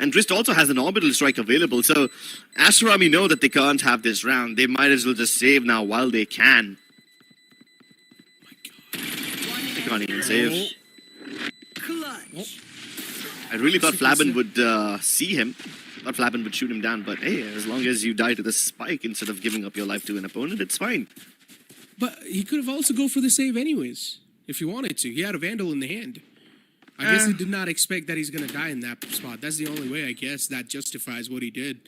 And Drist also has an orbital strike available, so Aster Army know that they can't have this round. They might as well just save now while they can. They can't even save. I really thought Flabin would see him. Thought Flabin would shoot him down, but hey, as long as you die to the spike instead of giving up your life to an opponent, it's fine. But he could have also go for the save anyways, if he wanted to. He had a Vandal in the hand. I guess he did not expect that he's going to die in that spot. That's the only way, I guess, that justifies what he did.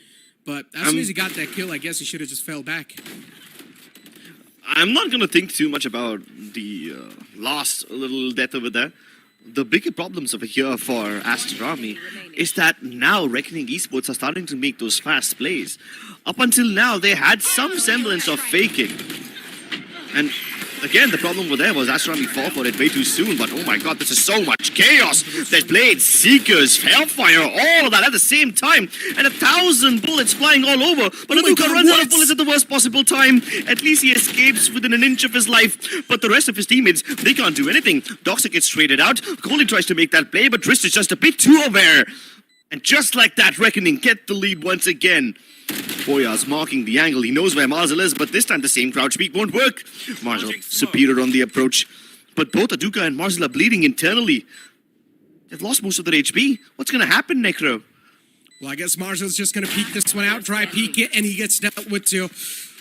But as soon as he got that kill, I guess he should have just fell back. I'm not going to think too much about the last little death over there. The bigger problems over here for Aster Army is that now Reckoning Esports are starting to make those fast plays. Up until now, they had some semblance of faking. And again, the problem over there was Aster Army fall for it way too soon, but oh my god, this is so much chaos! There's Blades, Seekers, Hellfire, all of that at the same time, and 1,000 bullets flying all over, but Aduka runs out of bullets at the worst possible time. At least he escapes within an inch of his life, but the rest of his teammates, they can't do anything. Doxic gets traded out, Coley tries to make that play, but Drist is just a bit too aware. And just like that, Reckoning get the lead once again. Voya's marking the angle. He knows where Marzel is, but this time the same crouch peek won't work. Marzel superior on the approach. But both Aduka and Marzel are bleeding internally. They've lost most of their HP. What's going to happen, Necro? Well, I guess Marzel's just going to peek this one out, dry peek it, and he gets dealt with too.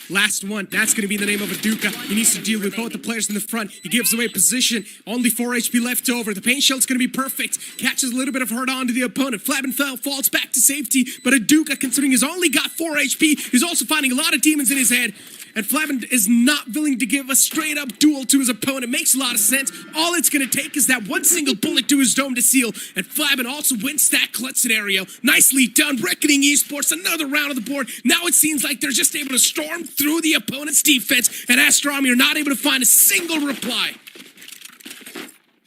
Last one, that's going to be the name of Aduka. He needs to deal with both the players in the front. He gives away position. Only 4 HP left over. The paint shell's going to be perfect. Catches a little bit of hurt onto the opponent. Flabin falls back to safety. But Aduka, considering he's only got 4 HP, he's also finding a lot of demons in his head. And Flabin is not willing to give a straight-up duel to his opponent. Makes a lot of sense. All it's going to take is that one single bullet to his dome to seal. And Flabin also wins that clutch scenario. Nicely done. Reckoning Esports, another round on the board. Now it seems like they're just able to storm through the opponent's defense. And Aster Army are not able to find a single reply.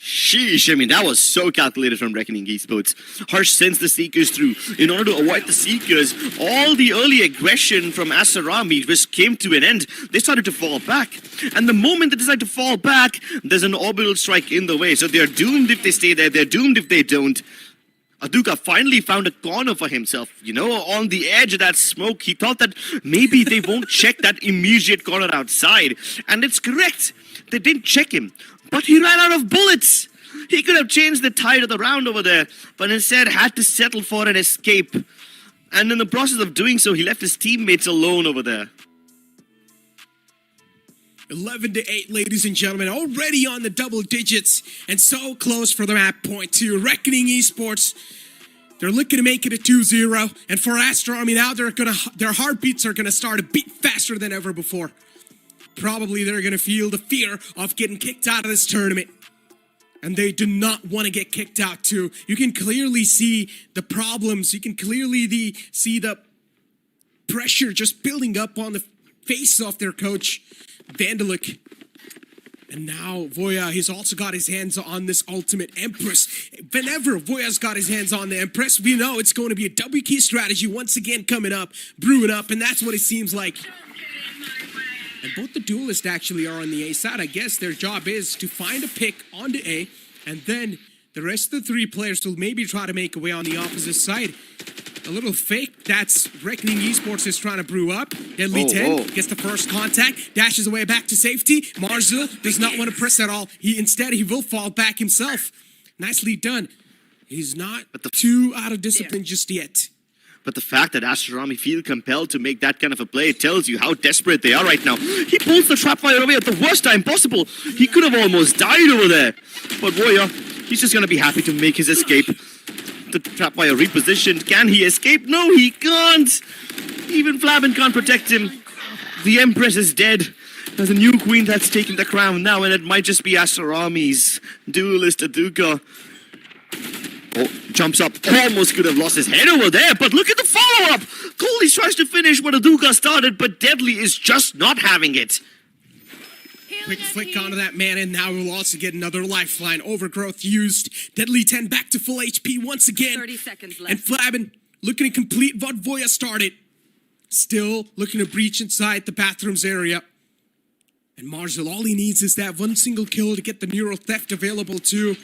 Sheesh, I mean, that was so calculated from Reckoning Esports. Harsh sends the Seekers through. In order to avoid the Seekers, all the early aggression from Aster Army just came to an end. They started to fall back. And the moment they decide to fall back, there's an orbital strike in the way. So they're doomed if they stay there. They're doomed if they don't. Aduka finally found a corner for himself, you know, on the edge of that smoke. He thought that maybe they won't check that immediate corner outside. And it's correct. They didn't check him. But he ran out of bullets. He could have changed the tide of the round over there, but instead had to settle for an escape. And in the process of doing so, he left his teammates alone over there. 11-8, ladies and gentlemen, already on the double digits, and so close for the map point two. Reckoning Esports, they're looking to make it a 2-0, and for Aster Army now, their heartbeats are gonna start a beat faster than ever before. Probably they're gonna feel the fear of getting kicked out of this tournament. And they do not want to get kicked out too. You can clearly see the problems. You can clearly see the pressure just building up on the face of their coach, Vandalik. And now Voya, he's also got his hands on this ultimate Empress. Whenever Voya's got his hands on the Empress, we know it's going to be a W key strategy once again coming up, brewing up, and that's what it seems like. And both the duelists actually are on the A side. I guess their job is to find a pick on the A, and then the rest of the 3 players will maybe try to make a way on the opposite side. A little fake, that's Reckoning Esports is trying to brew up. Deadly 10 gets the first contact, dashes away back to safety. Marzel does not want to press at all. Instead, he will fall back himself. Nicely done. He's not too out of discipline just yet. But the fact that Aster Army feel compelled to make that kind of a play tells you how desperate they are right now. He pulls the trap fire away at the worst time possible. He could have almost died over there. But Voya, he's just going to be happy to make his escape. The trap fire repositioned. Can he escape? No, he can't. Even Flabin can't protect him. The Empress is dead. There's a new queen that's taken the crown now, and it might just be Aster Army's duelist Aduka. Oh, jumps up, almost could have lost his head over there, but look at the follow-up! Coley tries to finish what Aduka started, but Deadly is just not having it. Quick flick onto that man, and now we'll also get another lifeline. Overgrowth used. Deadly 10 back to full HP once again. 30 seconds left. And Flabin looking to complete what Voya started. Still looking to breach inside the bathrooms area. And Marzel, all he needs is that one single kill to get the neural theft available too.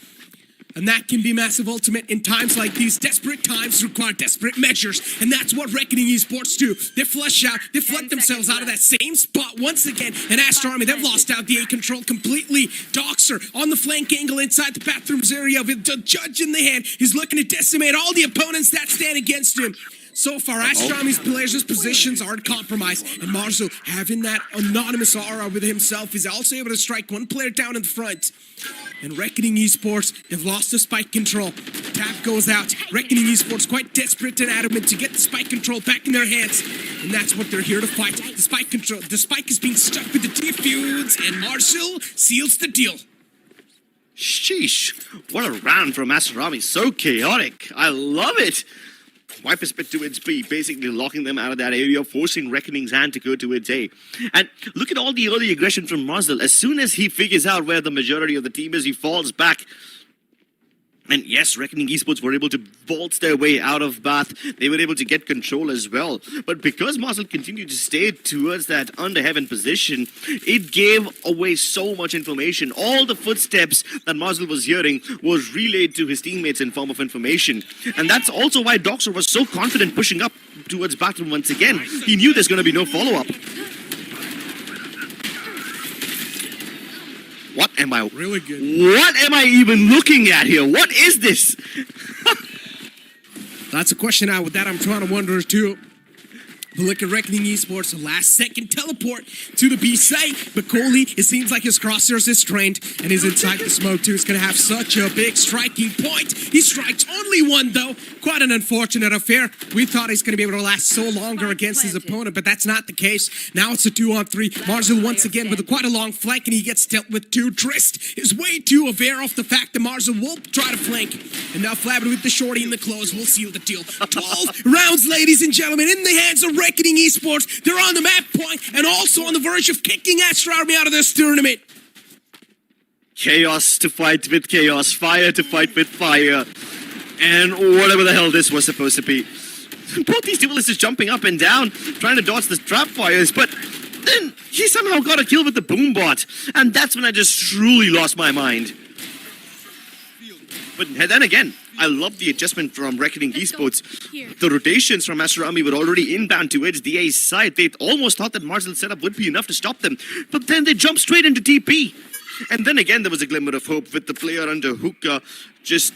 And that can be massive ultimate in times like these. Desperate times require desperate measures. And that's what Reckoning Esports do. They flush out, they flood themselves out of that same spot once again. And Aster Army, they've lost out the A control completely. Doxer on the flank angle inside the bathrooms area with the judge in the hand. He's looking to decimate all the opponents that stand against him. So far, Aster Army's players' positions aren't compromised. And Marzo, having that anonymous aura with himself, is also able to strike one player down in the front. And Reckoning Esports, they've lost the spike control. Tap goes out. Reckoning Esports quite desperate and adamant to get the spike control back in their hands. And that's what they're here to fight. The spike control. The spike is being stuck with the defuse, and Marcel seals the deal. Sheesh, what a round from Aster Army. So chaotic. I love it. Viper split to its B, basically locking them out of that area, forcing Reckoning's hand to go to its A. And look at all the early aggression from Marzel. As soon as he figures out where the majority of the team is, he falls back. And yes, Reckoning Esports were able to vault their way out of Bath. They were able to get control as well. But because Marcel continued to stay towards that under heaven position, it gave away so much information. All the footsteps that Marcel was hearing was relayed to his teammates in form of information. And that's also why Doxer was so confident pushing up towards bathroom once again. He knew there's going to be no follow-up. What am I... Really good. What am I even looking at here? What is this? That's a question now. With that, I'm trying to wonder too. But look at Reckoning Esports, last second teleport to the B site. But Coley, it seems like his crosshairs is trained and he's inside the smoke too. It's going to have such a big striking point. He strikes only one though. Quite an unfortunate affair. We thought he's going to be able to last so longer against his opponent, but that's not the case. Now it's a 2-on-3. Marzel once again with quite a long flank, and he gets dealt with two. Trist is way too aware of the fact that Marzel will try to flank. And now Flabber with the shorty in the close will seal the deal. 12 rounds, ladies and gentlemen, in the hands of Reckoning Esports. They're on the map point and also on the verge of kicking Aster Army out of this tournament. Chaos to fight with chaos, fire to fight with fire, and whatever the hell this was supposed to be. Both these duelists is jumping up and down, trying to dodge the trap fires, but then he somehow got a kill with the boom bot, and that's when I just truly lost my mind. But then again, I love the adjustment from Reckoning Esports. The rotations from Aster Army were already inbound towards the A side. They almost thought that Marzel's setup would be enough to stop them, but then they jumped straight into TP. And then again, there was a glimmer of hope with the player under hookah just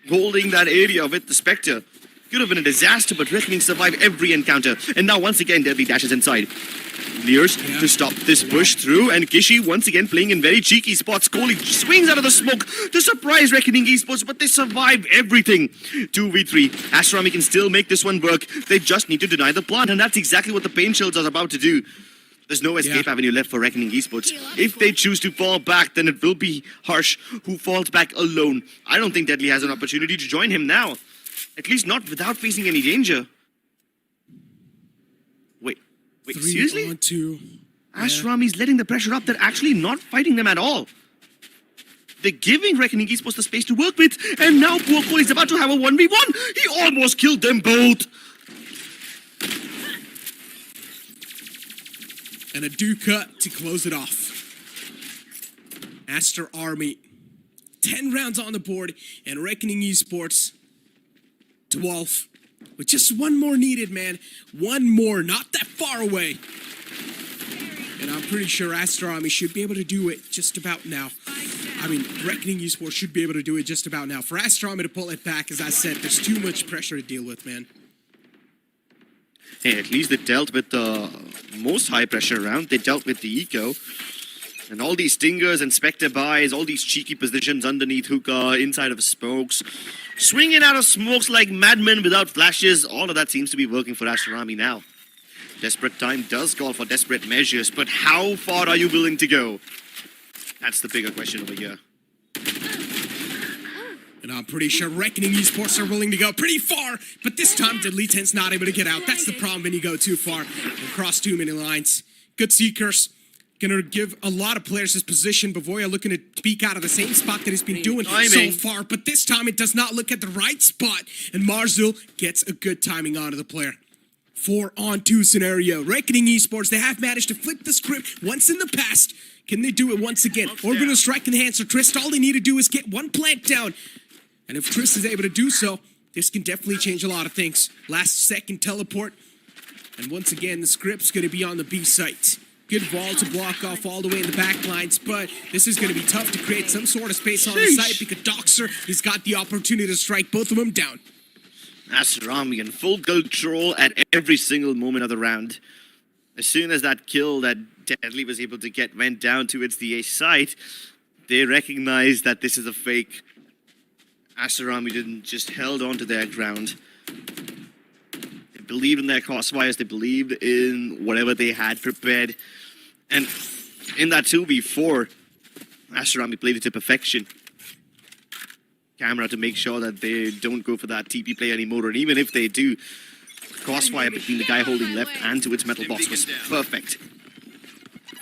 holding that area with the Spectre. Could have been a disaster, but Reckoning survived every encounter. And now once again, Deadly dashes inside. Leers to stop this push through, and Kishi once again playing in very cheeky spots. Kohli swings out of the smoke to surprise Reckoning Esports, but they survive everything. 2v3. Aster Army can still make this one work. They just need to deny the plant, and that's exactly what the Pain Shields are about to do. There's no escape avenue left for Reckoning Esports. If they choose to fall back, then it will be Harsh who falls back alone. I don't think Deadly has an opportunity to join him now. At least not without facing any danger. Wait, seriously? Aster Army's letting the pressure up. They're actually not fighting them at all. They're giving Reckoning Esports the space to work with, and now poor Kohli's about to have a 1v1. He almost killed them both. And a cut to close it off. Aster Army, 10 rounds on the board, and Reckoning Esports, 12. With just one more needed, man. One more, not that far away. And I'm pretty sure Aster Army should be able to do it just about now. I mean, Reckoning Esports should be able to do it just about now. For Aster Army to pull it back, as I said, there's too much pressure to deal with, man. Hey, at least they dealt with the most high pressure round. They dealt with the eco. And all these stingers and Spectre buys, all these cheeky positions underneath hookah, inside of smokes, swinging out of smokes like madmen without flashes, all of that seems to be working for Aster Army now. Desperate time does call for desperate measures, but how far are you willing to go? That's the bigger question over here. And I'm pretty sure Reckoning Esports are willing to go pretty far, but this time Deadly 10's not able to get out. That's the problem when you go too far and cross too many lines. Good Seekers. Gonna give a lot of players his position. Bavoya looking to peek out of the same spot that he's been doing so far, but this time it does not look at the right spot, and Marzul gets a good timing onto the player. 4-on-2 scenario. Reckoning Esports, they have managed to flip the script once in the past. Can they do it once again? Orbital strike in the hands of Trist. All they need to do is get one plant down. And if Chris is able to do so, this can definitely change a lot of things. Last second teleport. And once again, the script's going to be on the B site. Good ball to block off all the way in the back lines, but this is going to be tough to create some sort of space on the site because Doxer, he's got the opportunity to strike both of them down. Aster in full control at every single moment of the round. As soon as that kill that Deadly was able to get went down towards the A site, they recognized that this is a fake. Aster didn't just held on to their ground. They believed in their crossfires, they believed in whatever they had prepared. And in that 2v4, Aster played it to perfection. Camera to make sure that they don't go for that TP play anymore, and even if they do, crossfire between the guy holding left and towards metal box was perfect.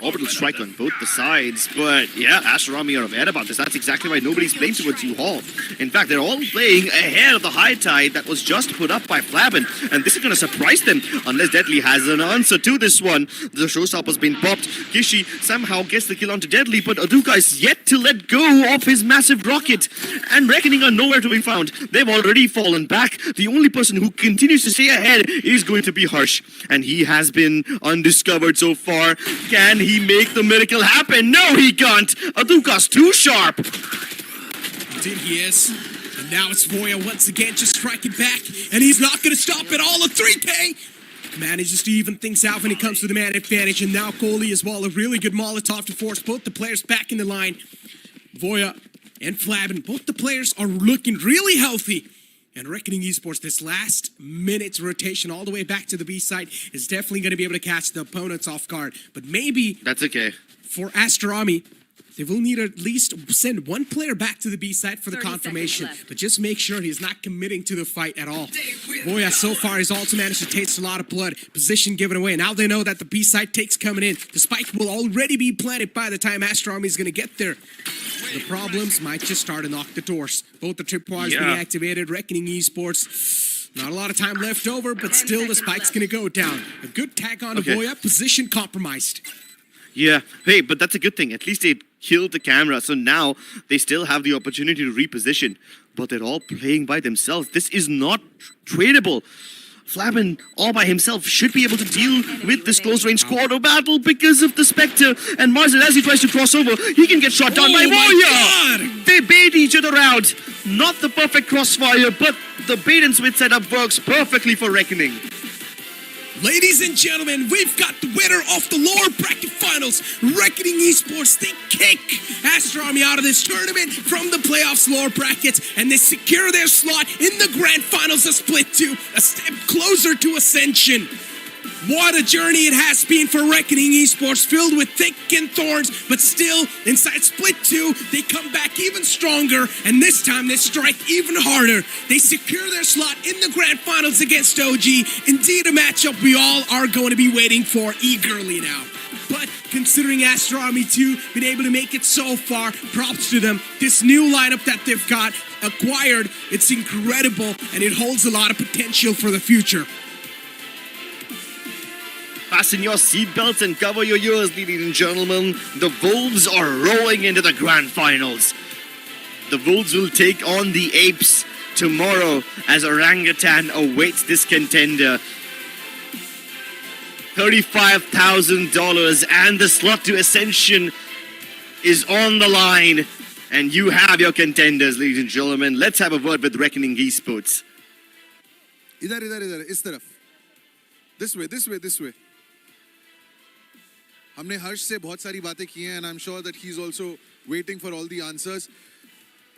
Orbital strike on both the sides, but yeah, Aster are aware about this. That's exactly why nobody's playing towards U-Hall. In fact, they're all playing ahead of the high tide that was just put up by Flabin, and this is going to surprise them unless Deadly has an answer to this one. The showstopper's been popped. Gishi somehow gets the kill onto Deadly, but Aduka is yet to let go of his massive rocket, and Reckoning are nowhere to be found. They've already fallen back. The only person who continues to stay ahead is going to be Harsh, and he has been undiscovered so far. Can he make the miracle happen? No, he can't. Aduka's too sharp. Indeed he is. And now it's Voya once again just striking back, and he's not going to stop at all. A 3K manages to even things out when it comes to the man advantage, and now Kohli as well, a really good Molotov to force both the players back in the line. Voya and Flabin, both the players are looking really healthy. And Reckoning Esports, this last minute's rotation all the way back to the B side is definitely going to be able to catch the opponents off guard. But maybe that's okay. For Aster Army, they will need to at least send one player back to the B side for the confirmation. But just make sure he's not committing to the fight at all. Boya so far has also managed to taste a lot of blood. Position given away. Now they know that the B side takes coming in. The spike will already be planted by the time Aster Army is going to get there. The problems might just start to knock the doors. Both the tripwires being activated. Reckoning Esports. Not a lot of time left over, but still the spike's going to go down. A good tag on to Boya. Position compromised. Yeah, hey, but that's a good thing. At least they killed the camera, so now they still have the opportunity to reposition. But they're all playing by themselves. This is not tradable. Flabin, all by himself, should be able to deal with this close-range quarter battle because of the Spectre. And Marcel, as he tries to cross over, he can get shot down by Warrior! They bait each other out. Not the perfect crossfire, but the bait and switch setup works perfectly for Reckoning. Ladies and gentlemen, we've got the winner of the lower bracket finals. Reckoning Esports, they kick Aster Army out of this tournament from the playoffs lower brackets, and they secure their slot in the grand finals of Split 2, a step closer to ascension. What a journey it has been for Reckoning Esports, filled with thick and thorns, but still, inside Split 2, they come back even stronger, and this time they strike even harder. They secure their slot in the grand finals against OG. Indeed, a matchup we all are going to be waiting for eagerly now. But considering Aster Army 2 been able to make it so far, props to them. This new lineup that they've got acquired, it's incredible, and it holds a lot of potential for the future. Fasten your seatbelts and cover your ears, ladies and gentlemen. The Wolves are rolling into the grand finals. The Wolves will take on the Apes tomorrow as Orangutan awaits this contender. $35,000 and the slot to Ascension is on the line. And you have your contenders, ladies and gentlemen. Let's have a word with Reckoning Esports. इधर इस तरफ. This way. हमने हर्ष से बहुत सारी बातें की हैं, and I'm sure that he's also waiting for all the answers.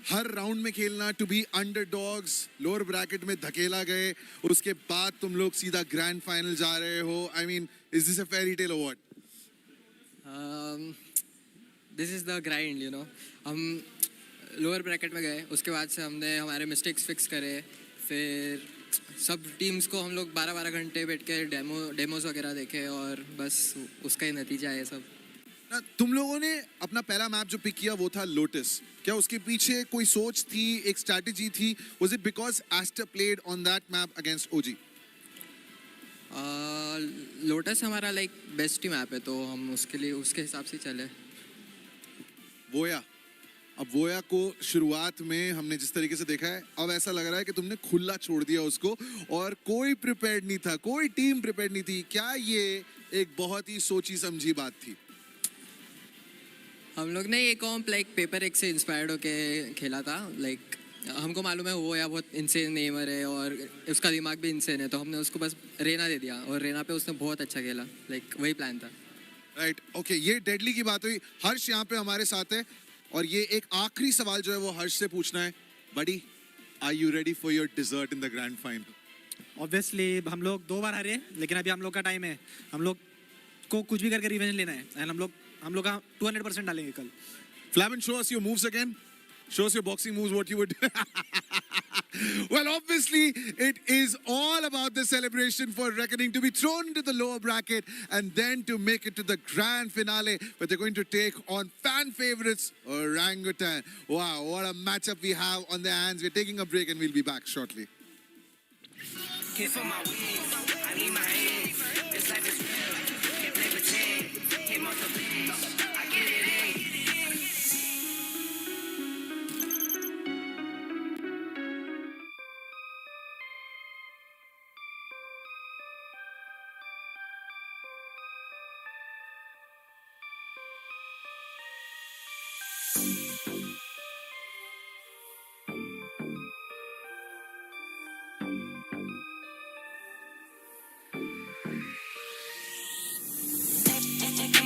Her round में खेलना, to be underdogs, lower bracket में धकेला गए, उसके बाद तुम लोग सीधा grand final जा रहे हो. I mean, is this a fairy tale or what? This is the grind, you know. हम lower bracket में गए, उसके बाद से हमने हमारे mistakes fix करे, फिर सब टीम्स को हम लोग 12-12 घंटे बैठ के डेमोस वगैरह देखे और बस उसका ही नतीजा है सब. तुम लोगों ने अपना पहला मैप जो पिक किया वो था लोटस. क्या उसके पीछे कोई सोच थी, एक स्ट्रैटेजी थी? Was it because Aster played on that map against OG? Lotus हमारा लाइक बेस्ट मैप है, तो हम उसके लिए उसके हिसाब से चले. Voya, अब वोया को शुरुआत में हमने जिस तरीके से देखा है, अब ऐसा लग रहा है कि तुमने खुला छोड़ दिया उसको और कोई प्रिपेयर्ड नहीं था, कोई टीम प्रिपेयर्ड नहीं थी। क्या ये एक बहुत ही सोची समझी बात थी? हम लोग ने ये कॉम्प लाइक पेपर एक से इंस्पायर्ड होके खेला था। लाइक हमको मालूम है वो या बहुत इंसेन नेमर है और उसका दिमाग भी इंसेन है, तो हमने उसको बस रेना दे दिया और रेना पे उसने बहुत अच्छा खेला। लाइक वही प्लान था। राइट, ओके, ये डेडली की बात हुई। हर्ष यहाँ पे हमारे साथ है और ये एक आखिरी सवाल जो है वो हर्ष से पूछना है। Buddy, are you ready for your dessert in the grand final? Obviously हम लोग 2 बार हारे, लेकिन अभी हम लोग का टाइम है। हम लोग को कुछ भी करके रिवेंज लेना है एंड हम लोग का 200% डालेंगे कल। Flavin, show us your moves again. Show us your boxing moves, what you would. Well, obviously, it is all about the celebration for Reckoning to be thrown into the lower bracket and then to make it to the grand finale, where they're going to take on fan favorites, Orangutan. Wow, what a matchup we have on their hands. We're taking a break and we'll be back shortly. Can't feel my wings, I need my hands. This life is real, can't play pretend. Came off the bench, I get it in.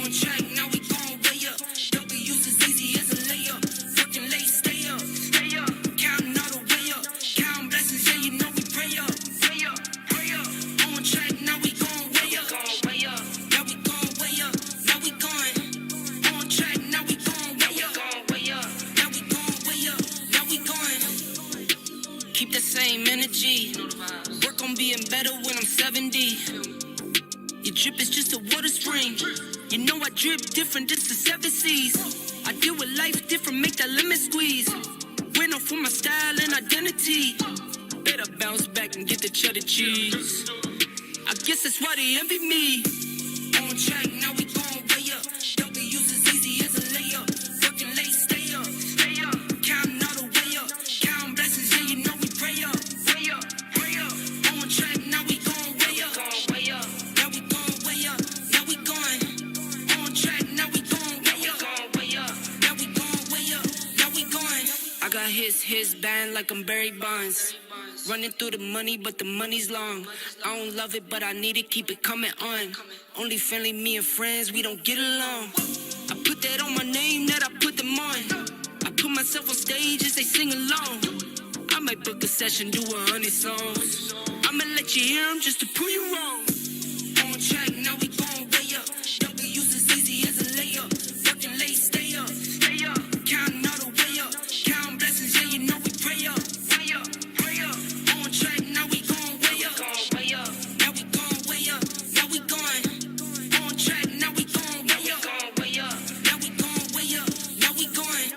On track, now we going way up. W's as easy as a layup. Working late, stay up, stay up. Counting all the way up. Counting blessings, yeah, you know we pray up, pray up, pray up. On track, now we going way up, way up. Now we going way up, now we going. On track, now we going way up, way up. Now we going way up, now we going. Keep the same energy. Work on being better when I'm 70. Your drip is just a water spring. You know I drip different, it's the 7 C's. I deal with life different, make that lemon squeeze. Went off for my style and identity. Better bounce back and get the cheddar cheese. I guess that's why they envy me. On track, now we going way up. W's as easy as a layup. Working late, stay up, stay up. Counting all the way up. Counting blessings, yeah, you know we pray up, pray up, pray up. On track, now we going way up, way up. Now we going way up, now we going. On track, now we going way up, way up. Now we going way up, now we going. I got his band like I'm Barry Bonds. Running through the money, but the money's long. I don't love it, but I need it, keep it coming on. Only friendly, me and friends, we don't get along. I put that on my name, that I put them on. I put myself on stage as they sing along. I might book a session, do 100 songs. I'ma let you hear them just to prove you wrong. On track, now we going way up. W's as easy as a layup. Working late, stay up, stay up. Counting all the way up. Counting blessings, yeah, you know we pray up, way up, pray up. On track, now we going way up, way up. Now we going way up, now we going. On track, now we going way up, way up. Now we going way up, now we going.